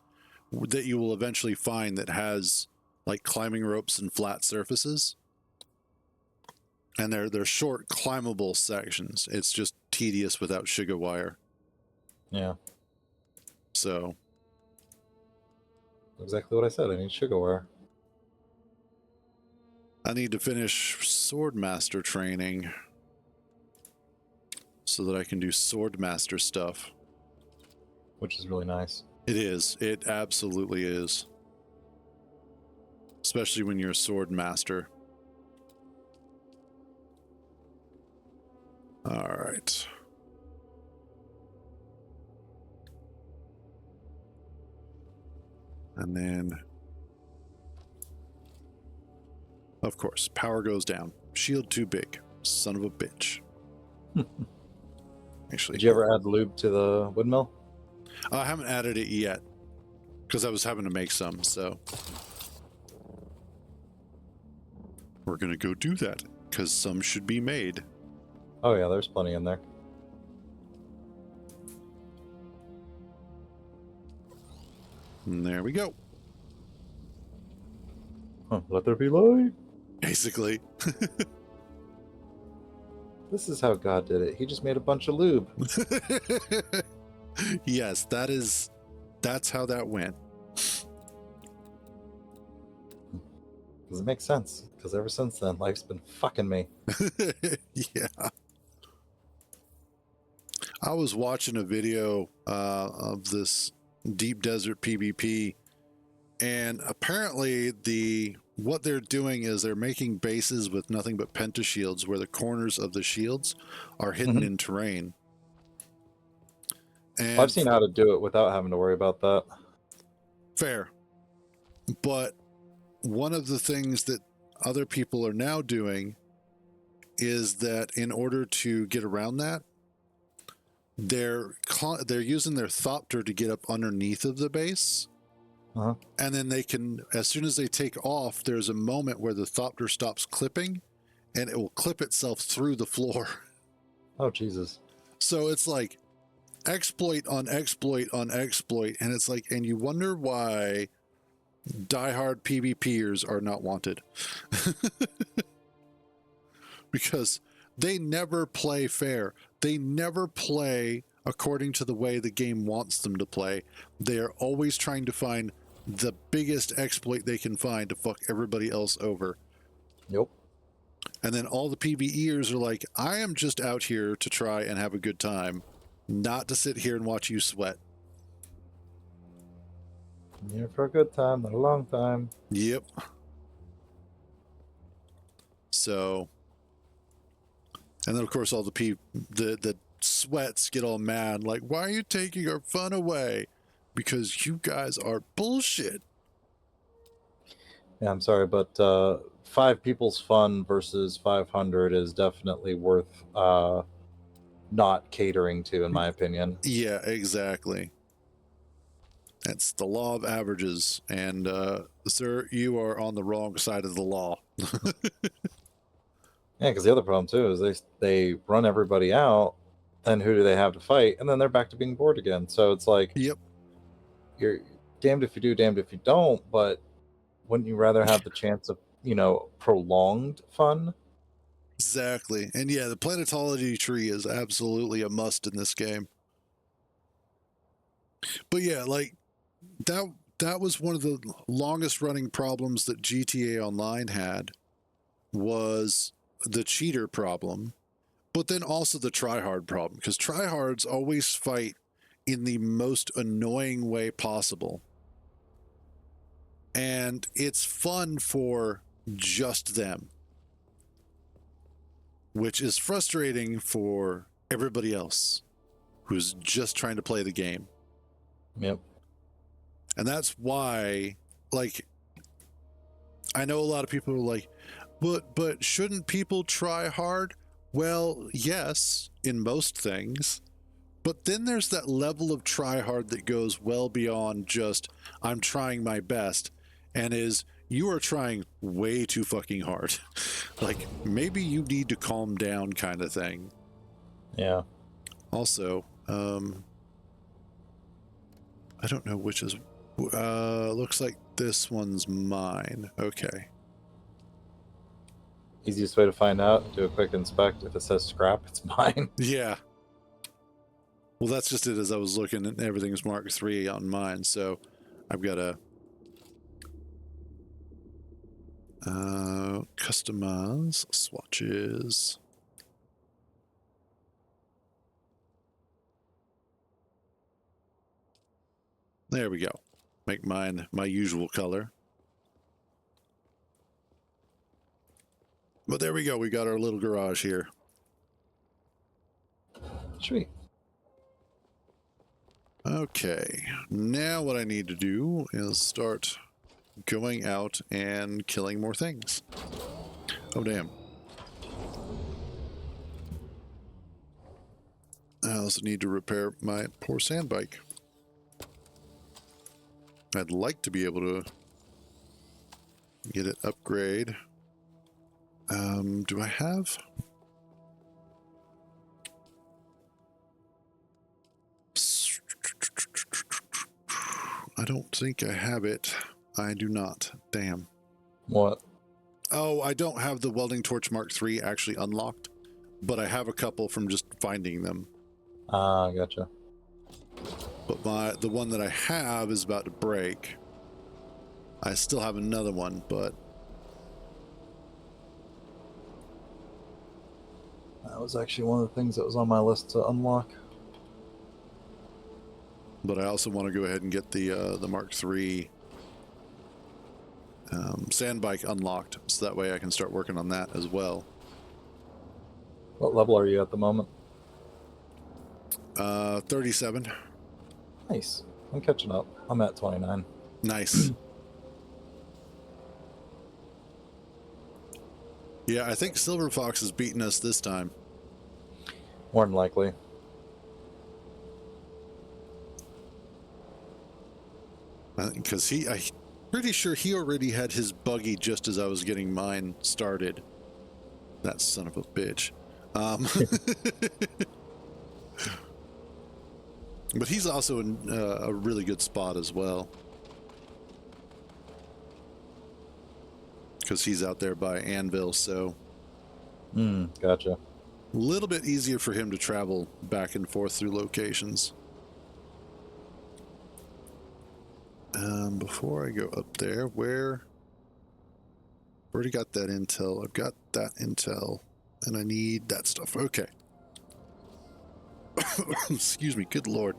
that you will eventually find that has like climbing ropes and flat surfaces. And they're short, climbable sections. It's just tedious without sugar wire. Yeah, So, exactly what I said. I need sugar wire. I need to finish Swordmaster training so that I can do Swordmaster stuff. Which is really nice. It is. It absolutely is. Especially when you're a Swordmaster. All right. And then, of course, power goes down. Shield too big. Son of a bitch. Actually, Did you ever add lube to the windmill? I haven't added it yet because I was having to make some, so we're going to go do that because some should be made. Oh yeah, there's plenty in there. And there we go. Huh, let there be light. Basically. This is how God did it. He just made a bunch of lube. Yes, that's how that went. Because it makes sense. Because ever since then, life's been fucking me. Yeah. I was watching a video of this deep desert PvP, and apparently what they're doing is they're making bases with nothing but pentashields where the corners of the shields are hidden in terrain. And I've seen how to do it without having to worry about that. fair. But one of the things that other people are now doing is that in order to get around that, they're using their Thopter to get up underneath of the base. Uh-huh. And then they can, as soon as they take off, there's a moment where the Thopter stops clipping and it will clip itself through the floor. Oh, Jesus. So it's like exploit on exploit on exploit. And it's like, and you wonder why diehard PvPers are not wanted. Because they never play fair. They never play according to the way the game wants them to play. They are always trying to find the biggest exploit they can find to fuck everybody else over. Yep. And then all the PvEers are like, I am just out here to try and have a good time, not to sit here and watch you sweat. Here for a good time, not a long time. Yep. So, and then of course all the sweats get all mad, like, why are you taking our fun away? Because you guys are bullshit. Yeah, I'm sorry, but 5 people's fun versus 500 is definitely worth not catering to, in my opinion. Yeah, exactly. It's the law of averages, and sir, you are on the wrong side of the law. Yeah, because the other problem too is they run everybody out, then who do they have to fight? And then they're back to being bored again. So it's like Yep. you're damned if you do, damned if you don't. But wouldn't you rather have the chance of, prolonged fun? Exactly. And yeah, the planetology tree is absolutely a must in this game. But yeah, like that was one of the longest running problems that GTA Online had, was the cheater problem, but then also the tryhard problem, because tryhards always fight in the most annoying way possible. And it's fun for just them, which is frustrating for everybody else who's just trying to play the game. Yep. And that's why, like, I know a lot of people are like, but shouldn't people try hard? Well, yes, in most things. But then there's that level of try hard that goes well beyond just, I'm trying my best, and is, you are trying way too fucking hard. Like, maybe you need to calm down kind of thing. Yeah. Also, I don't know which is, looks like this one's mine. Okay. Easiest way to find out, do a quick inspect. If it says scrap, it's mine. Yeah. Well, that's just it. As I was looking, and everything's Mark III on mine, so I've got to customize swatches. There we go. Make mine my usual color. But there we go. We got our little garage here. Sweet. Okay. Now what I need to do is start going out and killing more things. Oh, damn. I also need to repair my poor sand bike. I'd like to be able to get it upgrade. Do I have? I don't think I have it. I do not. Damn. What? Oh, I don't have the welding torch Mark III actually unlocked, but I have a couple from just finding them. Ah, gotcha. But the one that I have is about to break. I still have another one, but That was actually one of the things that was on my list to unlock. I also want to go ahead and get the Mark III sand bike unlocked, so that way I can start working on that as well. What level are you at the moment? 37. Nice. I'm catching up. I'm at 29. Nice. Yeah, I think Silver Fox is beating us this time. More than likely. Because I'm pretty sure he already had his buggy just as I was getting mine started. That son of a bitch. But he's also in a really good spot as well. Because he's out there by Anvil, so Gotcha. a little bit easier for him to travel back and forth through locations. Before I go up there, already got that intel. I've got that intel, and I need that stuff. Okay. Excuse me. Good Lord.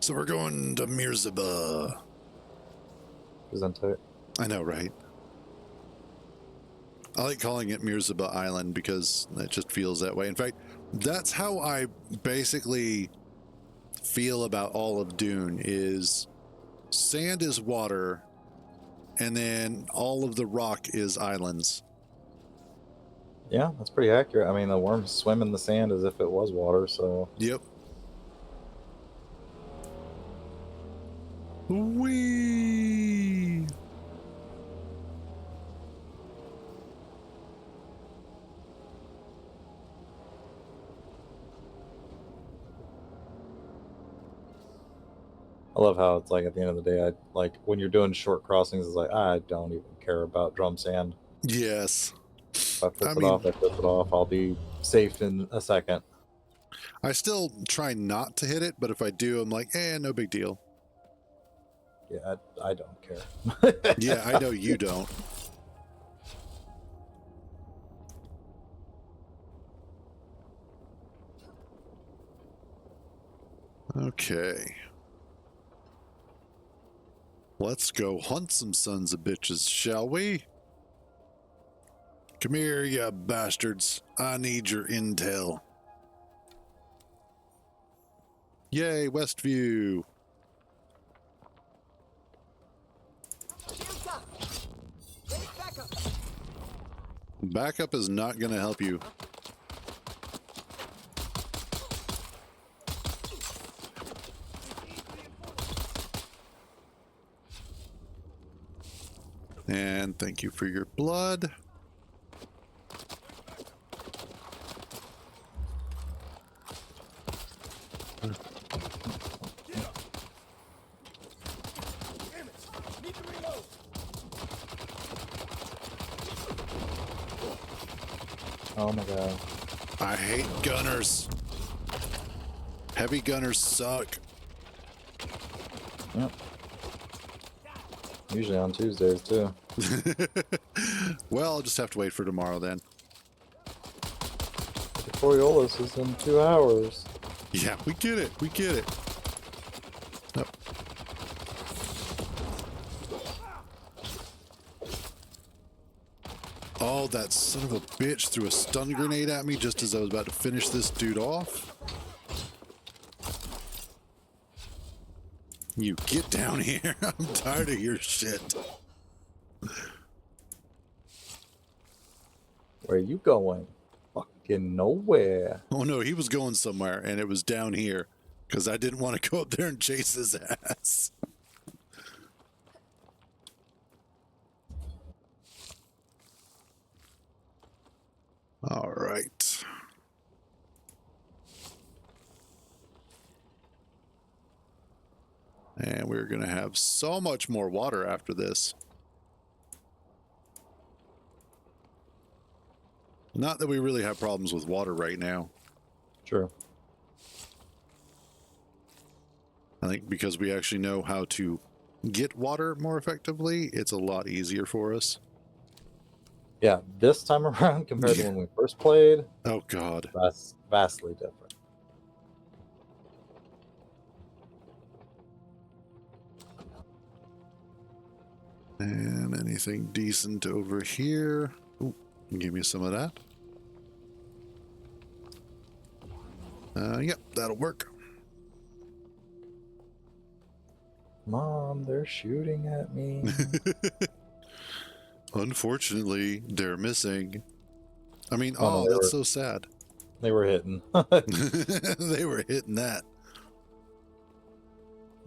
So we're going to Mirzaba. Presente. I know, right? I like calling it Mirzaba Island because it just feels that way. In fact, that's how I basically feel about all of Dune is sand is water, and then all of the rock is islands. Yeah, that's pretty accurate. I mean, the worms swim in the sand as if it was water, so... Yep. Whee! I love how it's like at the end of the day, I like when you're doing short crossings, it's like I don't even care about drum sand. Yes. If I piss I it mean, off, I piss it off. I'll be safe in a second. I still try not to hit it, but if I do, I'm like, no big deal. Yeah, I don't care. Yeah, I know you don't. Okay. Let's go hunt some sons of bitches, shall we? Come here, you bastards. I need your intel. Yay, Westview. Shields up. Take backup. Backup is not going to help you. And thank you for your blood. Oh my god. I hate gunners. Heavy gunners suck. Yep. Usually on Tuesdays too. Well, I'll just have to wait for tomorrow then. The Coriolis is in 2 hours. Yeah, we get it. We get it. Oh. Oh, that son of a bitch threw a stun grenade at me just as I was about to finish this dude off. You get down here. I'm tired of your shit. Where you going? Fucking nowhere. Oh no, he was going somewhere and it was down here because I didn't want to go up there and chase his ass. All right. And we're going to have so much more water after this. Not that we really have problems with water right now. True. I think because we actually know how to get water more effectively, it's a lot easier for us. Yeah, this time around compared to when we first played, Oh, God. that's vastly different. And anything decent over here? Ooh, give me some of that. Yep, that'll work. Mom, they're shooting at me. Unfortunately, they're missing. I mean, Oh, no, that's so sad. They were hitting. They were hitting that.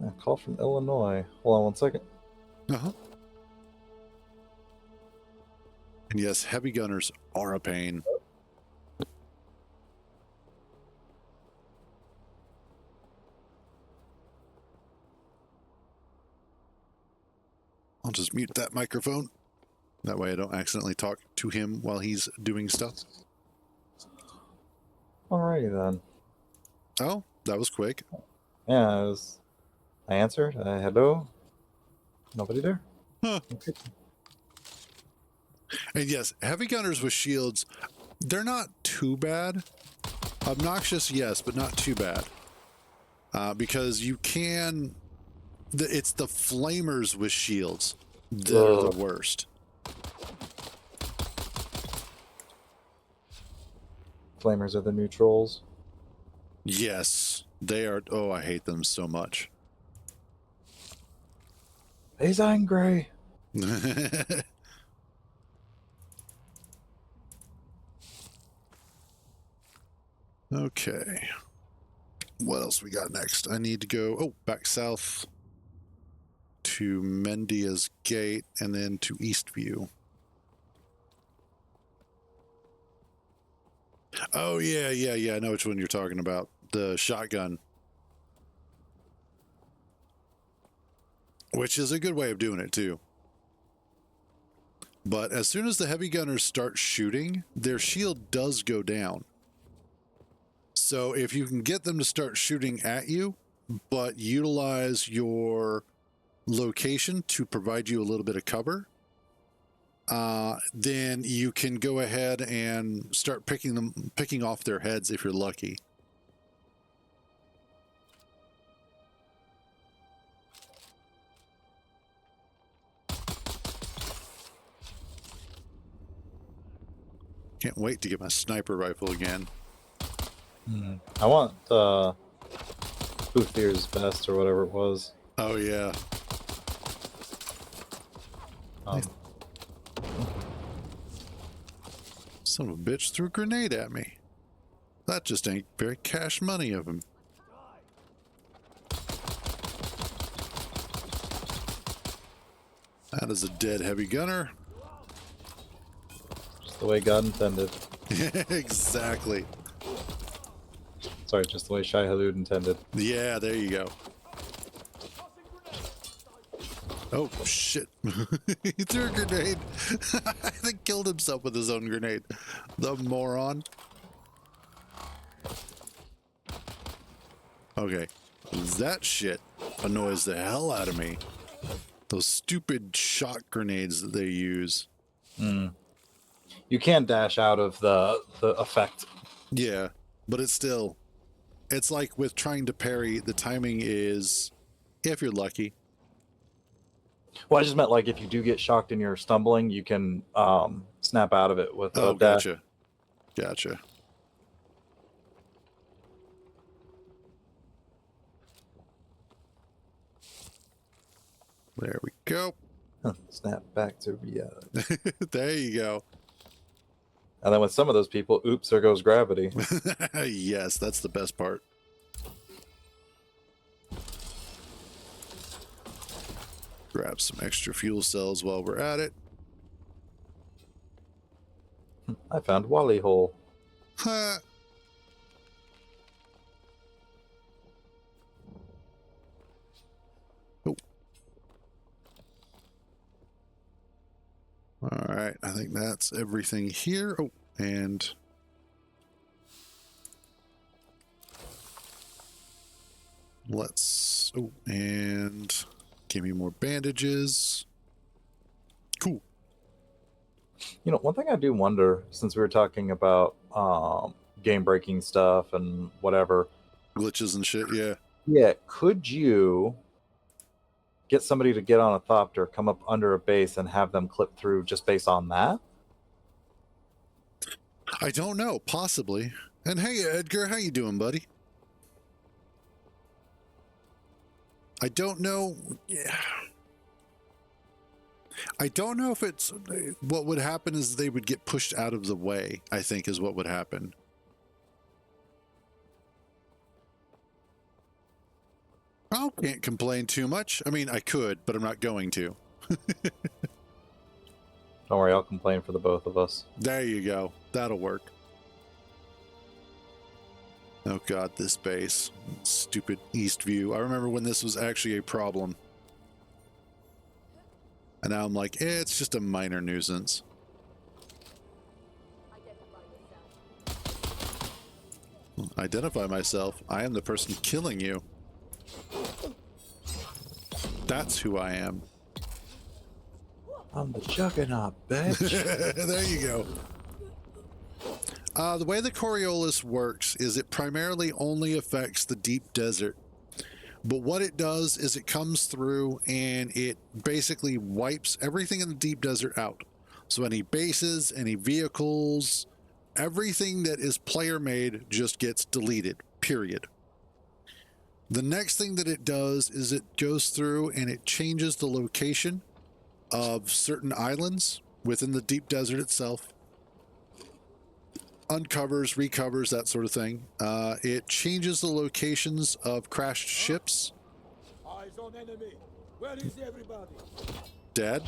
A call from Illinois. Hold on one second. Uh-huh. And yes, heavy gunners are a pain. I'll just mute that microphone. That way I don't accidentally talk to him while he's doing stuff. Alrighty then. Oh, that was quick. Yeah, I answered. Hello. Nobody there. Huh. Okay. And yes, heavy gunners with shields, they're not too bad. Obnoxious, yes, but not too bad. Because you can... It's the flamers with shields that are the worst. Flamers are the new trolls. Yes, they are. Oh, I hate them so much. He's angry. Okay. What else we got next? I need to go, back south. to Mendia's Gate and then to Eastview. Oh, yeah. I know which one you're talking about. The shotgun. Which is a good way of doing it, too. But as soon as the heavy gunners start shooting, their shield does go down. So if you can get them to start shooting at you, but utilize your location to provide you a little bit of cover, then you can go ahead and start picking off their heads if you're lucky. Can't wait to get my sniper rifle again. I want Boothier's Best or whatever it was. Oh, yeah. Son of a bitch threw a grenade at me. That just ain't very cash money of him. That is a dead heavy gunner. Just the way God intended. Exactly. Sorry, just the way Shai Hulud intended. Yeah, there you go. Oh, shit. He threw a grenade. I think killed himself with his own grenade. The moron. Okay. That shit annoys the hell out of me. Those stupid shot grenades that they use. You can dash out of the effect. Yeah, but it's still... It's like with trying to parry, the timing is, if you're lucky. Well, I just meant like if you do get shocked and you're stumbling, you can snap out of it with a dash. Gotcha. There we go. Snap back to reality. There you go. And then with some of those people, oops, there goes gravity. Yes, that's the best part. Grab some extra fuel cells while we're at it. I found Wally Hole. Ha! Oh. All right, I think that's everything here. Oh, and let's... Oh, and give me more bandages. Cool. You know, one thing I do wonder, since we were talking about game-breaking stuff and whatever. Glitches and shit, yeah. Yeah, could you get somebody to get on a thopter, come up under a base, and have them clip through just based on that? I don't know, possibly. And hey, Edgar, how you doing, buddy? I don't know. Yeah. I don't know if it's... What would happen is they would get pushed out of the way, I think is what would happen. I can't complain too much. I mean, I could, but I'm not going to. Don't worry, I'll complain for the both of us. There you go. That'll work. Oh god, this base. Stupid Eastview. I remember when this was actually a problem. And now I'm like, it's just a minor nuisance. Identify myself. I am the person killing you. That's who I am. I'm the juggernaut, bitch. There you go. The way the Coriolis works is it primarily only affects the deep desert. But what it does is it comes through and it basically wipes everything in the deep desert out. So any bases, any vehicles, everything that is player made just gets deleted, period. The next thing that it does is it goes through and it changes the location of certain islands within the deep desert itself. Uncovers, recovers, that sort of thing. It changes the locations of crashed ships. Eyes on enemy. Where is everybody? Dad?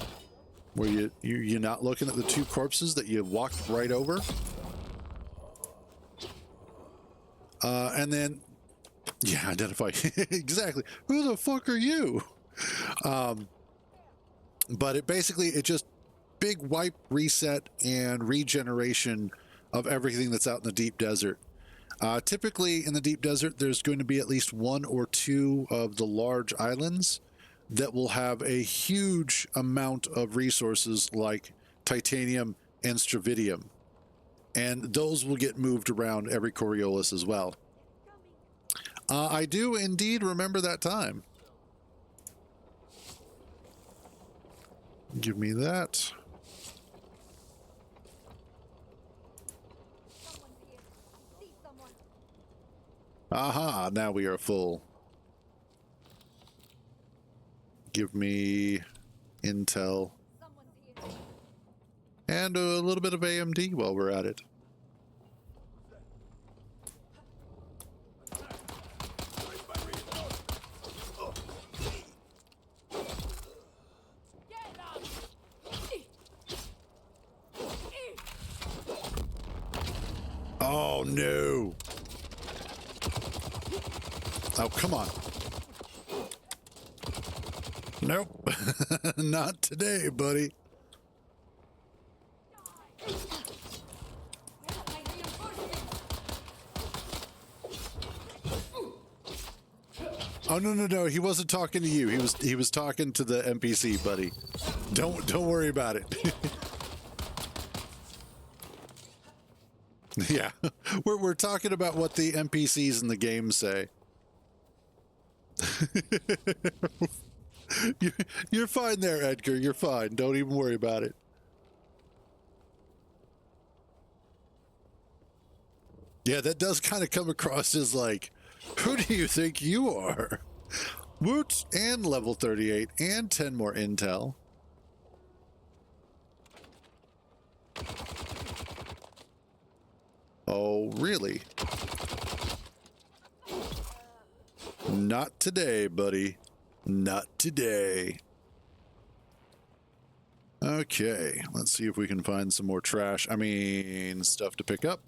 Were you not looking at the two corpses that you walked right over? And then, yeah, identify. Exactly. Who the fuck are you? But it basically, it just big wipe, reset, and regeneration of everything that's out in the deep desert. Typically in the deep desert, there's going to be at least one or two of the large islands that will have a huge amount of resources like titanium and stravidium. And those will get moved around every Coriolis as well. I do indeed remember that time. Give me that. Someone's here. I see someone. Aha, now we are full. Give me intel Someone's here. and a little bit of AMD while we're at it. Oh no! Oh, come on. Nope. Not today, buddy. Oh no, he wasn't talking to you. He was talking to the NPC, buddy. Don't worry about it. Yeah. We're talking about what the NPCs in the game say. You're fine there, Edgar. You're fine. Don't even worry about it. Yeah, that does kind of come across as like, who do you think you are? Woot, and level 38, and 10 more intel. Oh, really? Not today, buddy. Not today. Okay, let's see if we can find some more trash. I mean, stuff to pick up.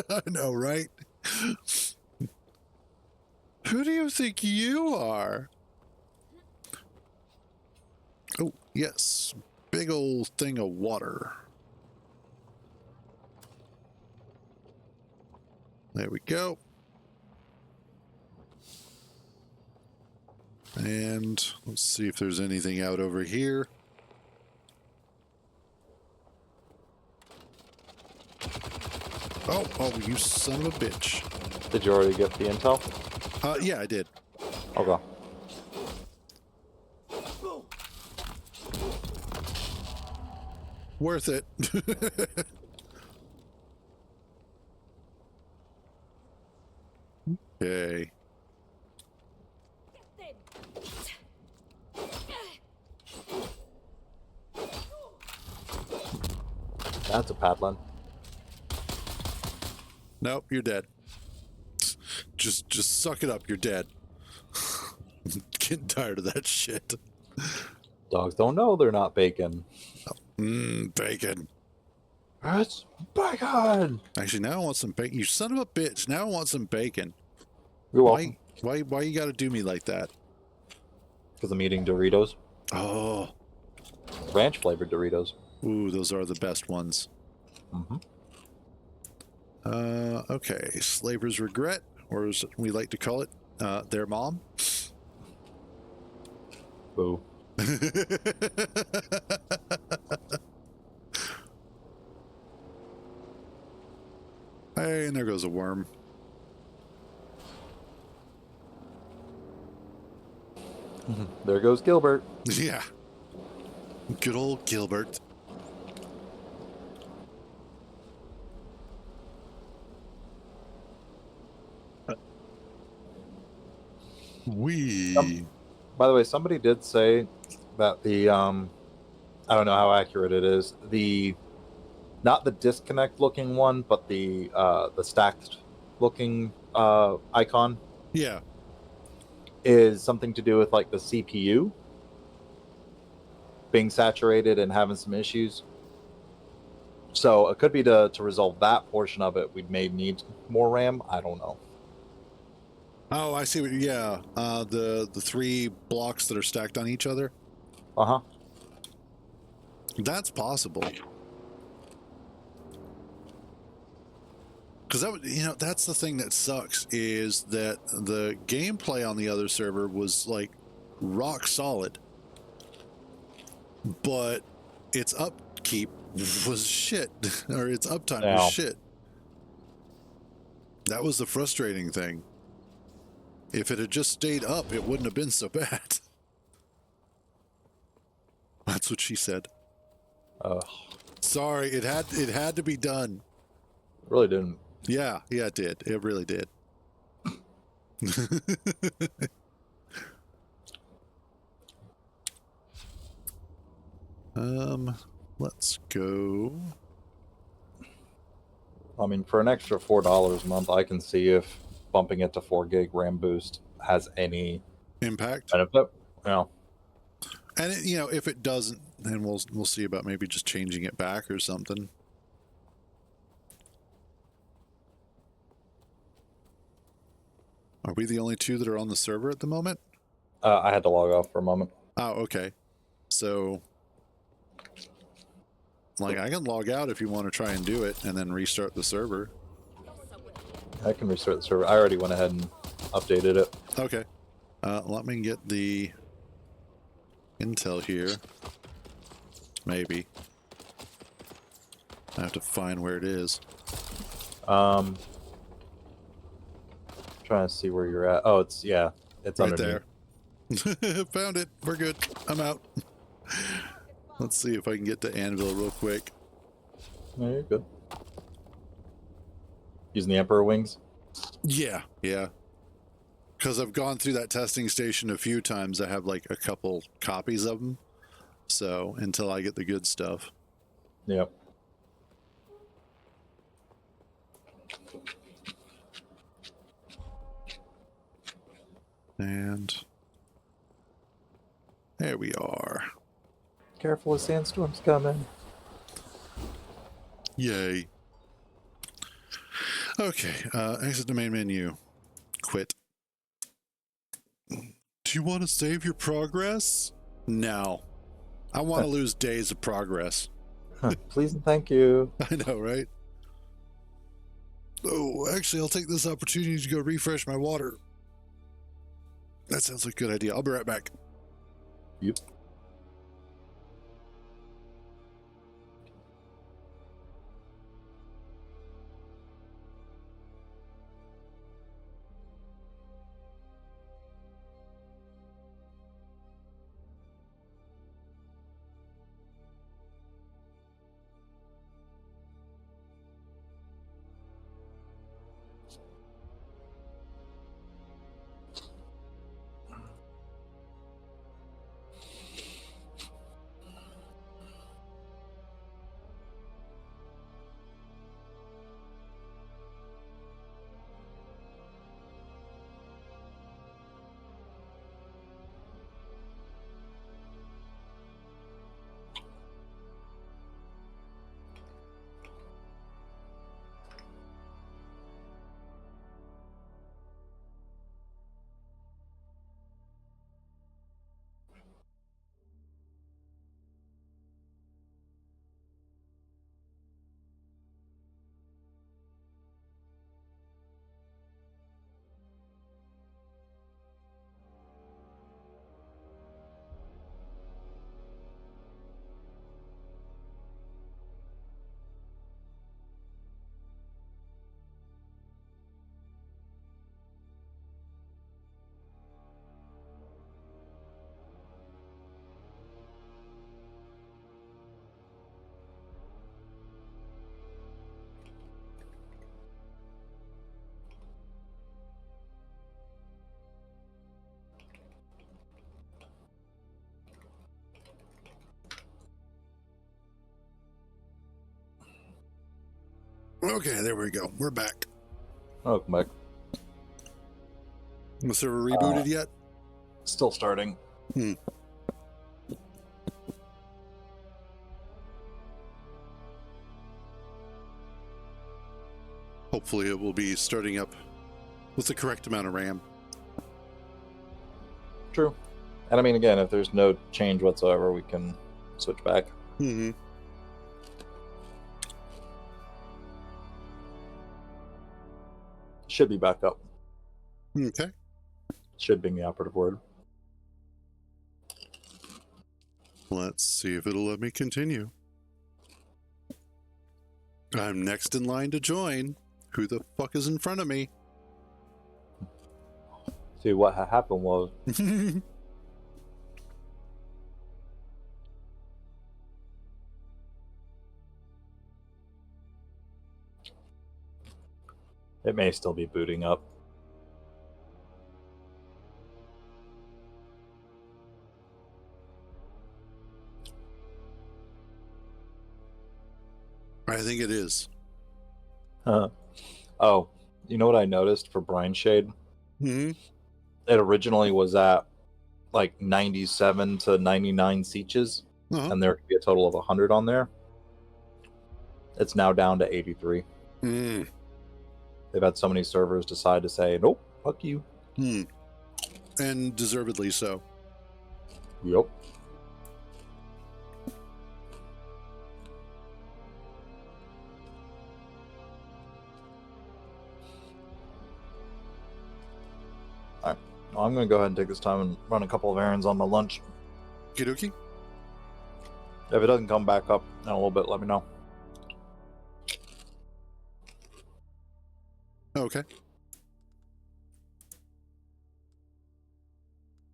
I know, right? Who do you think you are? Oh, yes. Big old thing of water. There we go. And let's see if there's anything out over here. Oh, you son of a bitch. Did you already get the intel? Yeah, I did. Okay. Worth it. Okay. That's a padlin. Nope, you're dead. Just suck it up. You're dead. Getting tired of that shit. Dogs don't know they're not bacon. Bacon. That's bacon! Actually, now I want some bacon. You son of a bitch. Now I want some bacon. You're welcome. Why you gotta do me like that? Because I'm eating Doritos. Oh. Ranch flavored Doritos. Ooh, those are the best ones. Mm-hmm. Okay. Slaver's regret, or as we like to call it, their mom. Boo. Hey, and there goes a worm. There goes Gilbert. Yeah. Good old Gilbert. By the way, somebody did say that the I don't know how accurate it is. The not the disconnect looking one, but the stacked looking icon Yeah. is something to do with like the CPU being saturated and having some issues. So it could be to resolve that portion of it. We may need more RAM. I don't know. Oh, I see what. Yeah. The 3 blocks that are stacked on each other. Uh-huh. That's possible. Because that's the thing that sucks, is that the gameplay on the other server was like rock solid, but its upkeep was shit, or its uptime was Yeah. shit. That was the frustrating thing. If it had just stayed up, it wouldn't have been so bad. That's what she said. Sorry, it had to be done. Really didn't. Yeah, it did. It really did. Let's go. I mean, for an extra $4 a month, I can see if bumping it to 4 gig RAM boost has any Impact. benefit. Yeah. And if it doesn't, then we'll see about maybe just changing it back or something. Are we the only 2 that are on the server at the moment? I had to log off for a moment. Oh, okay. So, like, I can log out if you want to try and do it, and then restart the server. I can restart the server. I already went ahead and updated it. Okay. Let me get the intel here. Maybe. I have to find where it is. Trying to see where you're at. Oh, it's Right underneath. there. Found it. We're good. I'm out. Let's see if I can get to Anvil real quick. No, you're good. Using the Emperor wings. Yeah. Because I've gone through that testing station a few times. I have like a couple copies of them. So until I get the good stuff. Yep. And there we are. Careful, a sandstorm's coming. Yay. Okay, exit the main menu. Quit. Do you want to save your progress? No. I want to lose days of progress. Please and thank you. I know, right? Oh, actually, I'll take this opportunity to go refresh my water. That sounds like a good idea. I'll be right back. Yep. Okay, there we go. We're back. Welcome back. The server rebooted yet? Still starting. Hopefully it will be starting up with the correct amount of RAM. True. And I mean, again, if there's no change whatsoever, we can switch back. Mm-hmm. Should be back up. Okay. Should being the operative word. Let's see if it'll let me continue. I'm next in line to join. Who the fuck is in front of me? See, what happened was it may still be booting up. I think it is. Oh, you know what I noticed for Brine Shade? Mm-hmm. It originally was at like 97 to 99 sieges, Uh-huh. and there could be a total of 100 on there. It's now down to 83. Mm. They've had so many servers decide to say, nope, fuck you. And deservedly so. Yep. Alright. Well, I'm going to go ahead and take this time and run a couple of errands on my lunch. Kidoki? If it doesn't come back up in a little bit, let me know. Okay.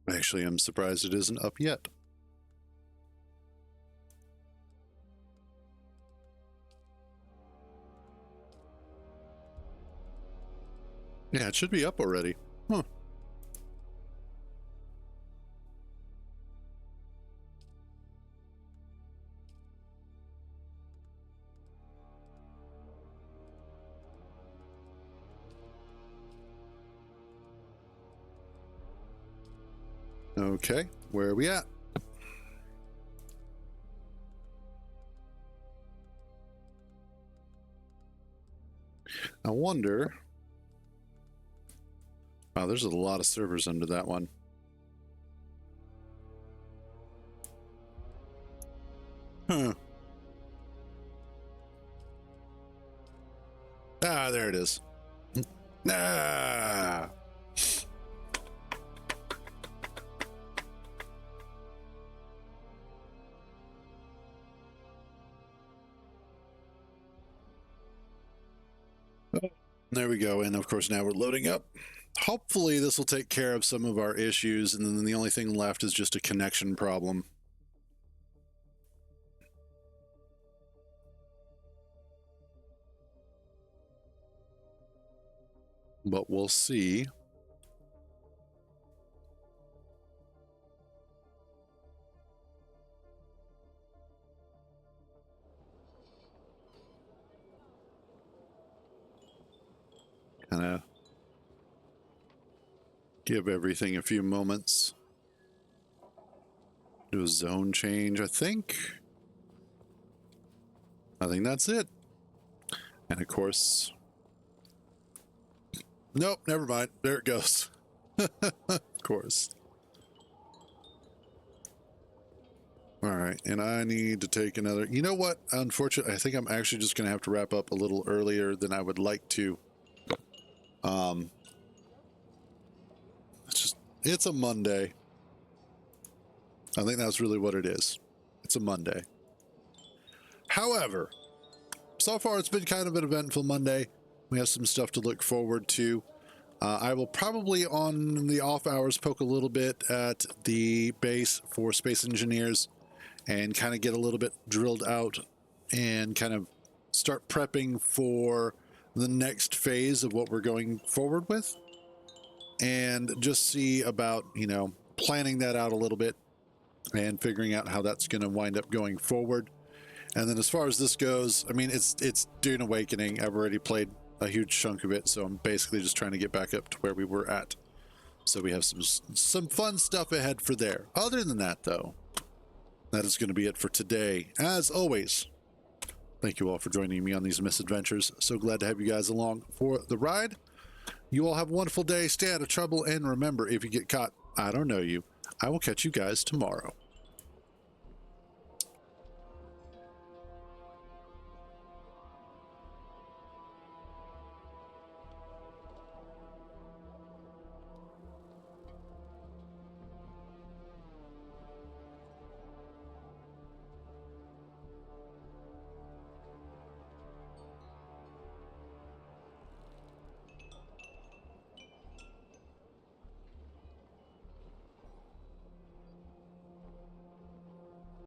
Actually, I'm surprised it isn't up yet. Yeah, it should be up already. Huh. Okay, where are we at? I wonder. Wow, there's a lot of servers under that one. Huh. Ah, there it is. Ah. There we go. And of course, now we're loading up. Hopefully, this will take care of some of our issues. And then the only thing left is just a connection problem. But we'll see. Kind of give everything a few moments. Do a zone change, I think. I think that's it. And of course... Nope, never mind. There it goes. Of course. All right, and I need to take another... You know what? Unfortunately, I think I'm actually just going to have to wrap up a little earlier than I would like to. It's a Monday. I think that's really what it is. It's a Monday. However, so far it's been kind of an eventful Monday. We have some stuff to look forward to. I will probably on the off hours poke a little bit at the base for Space Engineers and kind of get a little bit drilled out and kind of start prepping for the next phase of what we're going forward with, and just see about, you know, planning that out a little bit and figuring out how that's going to wind up going forward. And then as far as this goes, I mean, it's Dune Awakening. I've already played a huge chunk of it, so I'm basically just trying to get back up to where we were at. So we have some fun stuff ahead for there. Other than that, though, that is going to be it for today. As always, thank you all for joining me on these misadventures. So glad to have you guys along for the ride. You all have a wonderful day. Stay out of trouble. And remember, if you get caught, I don't know you. I will catch you guys tomorrow.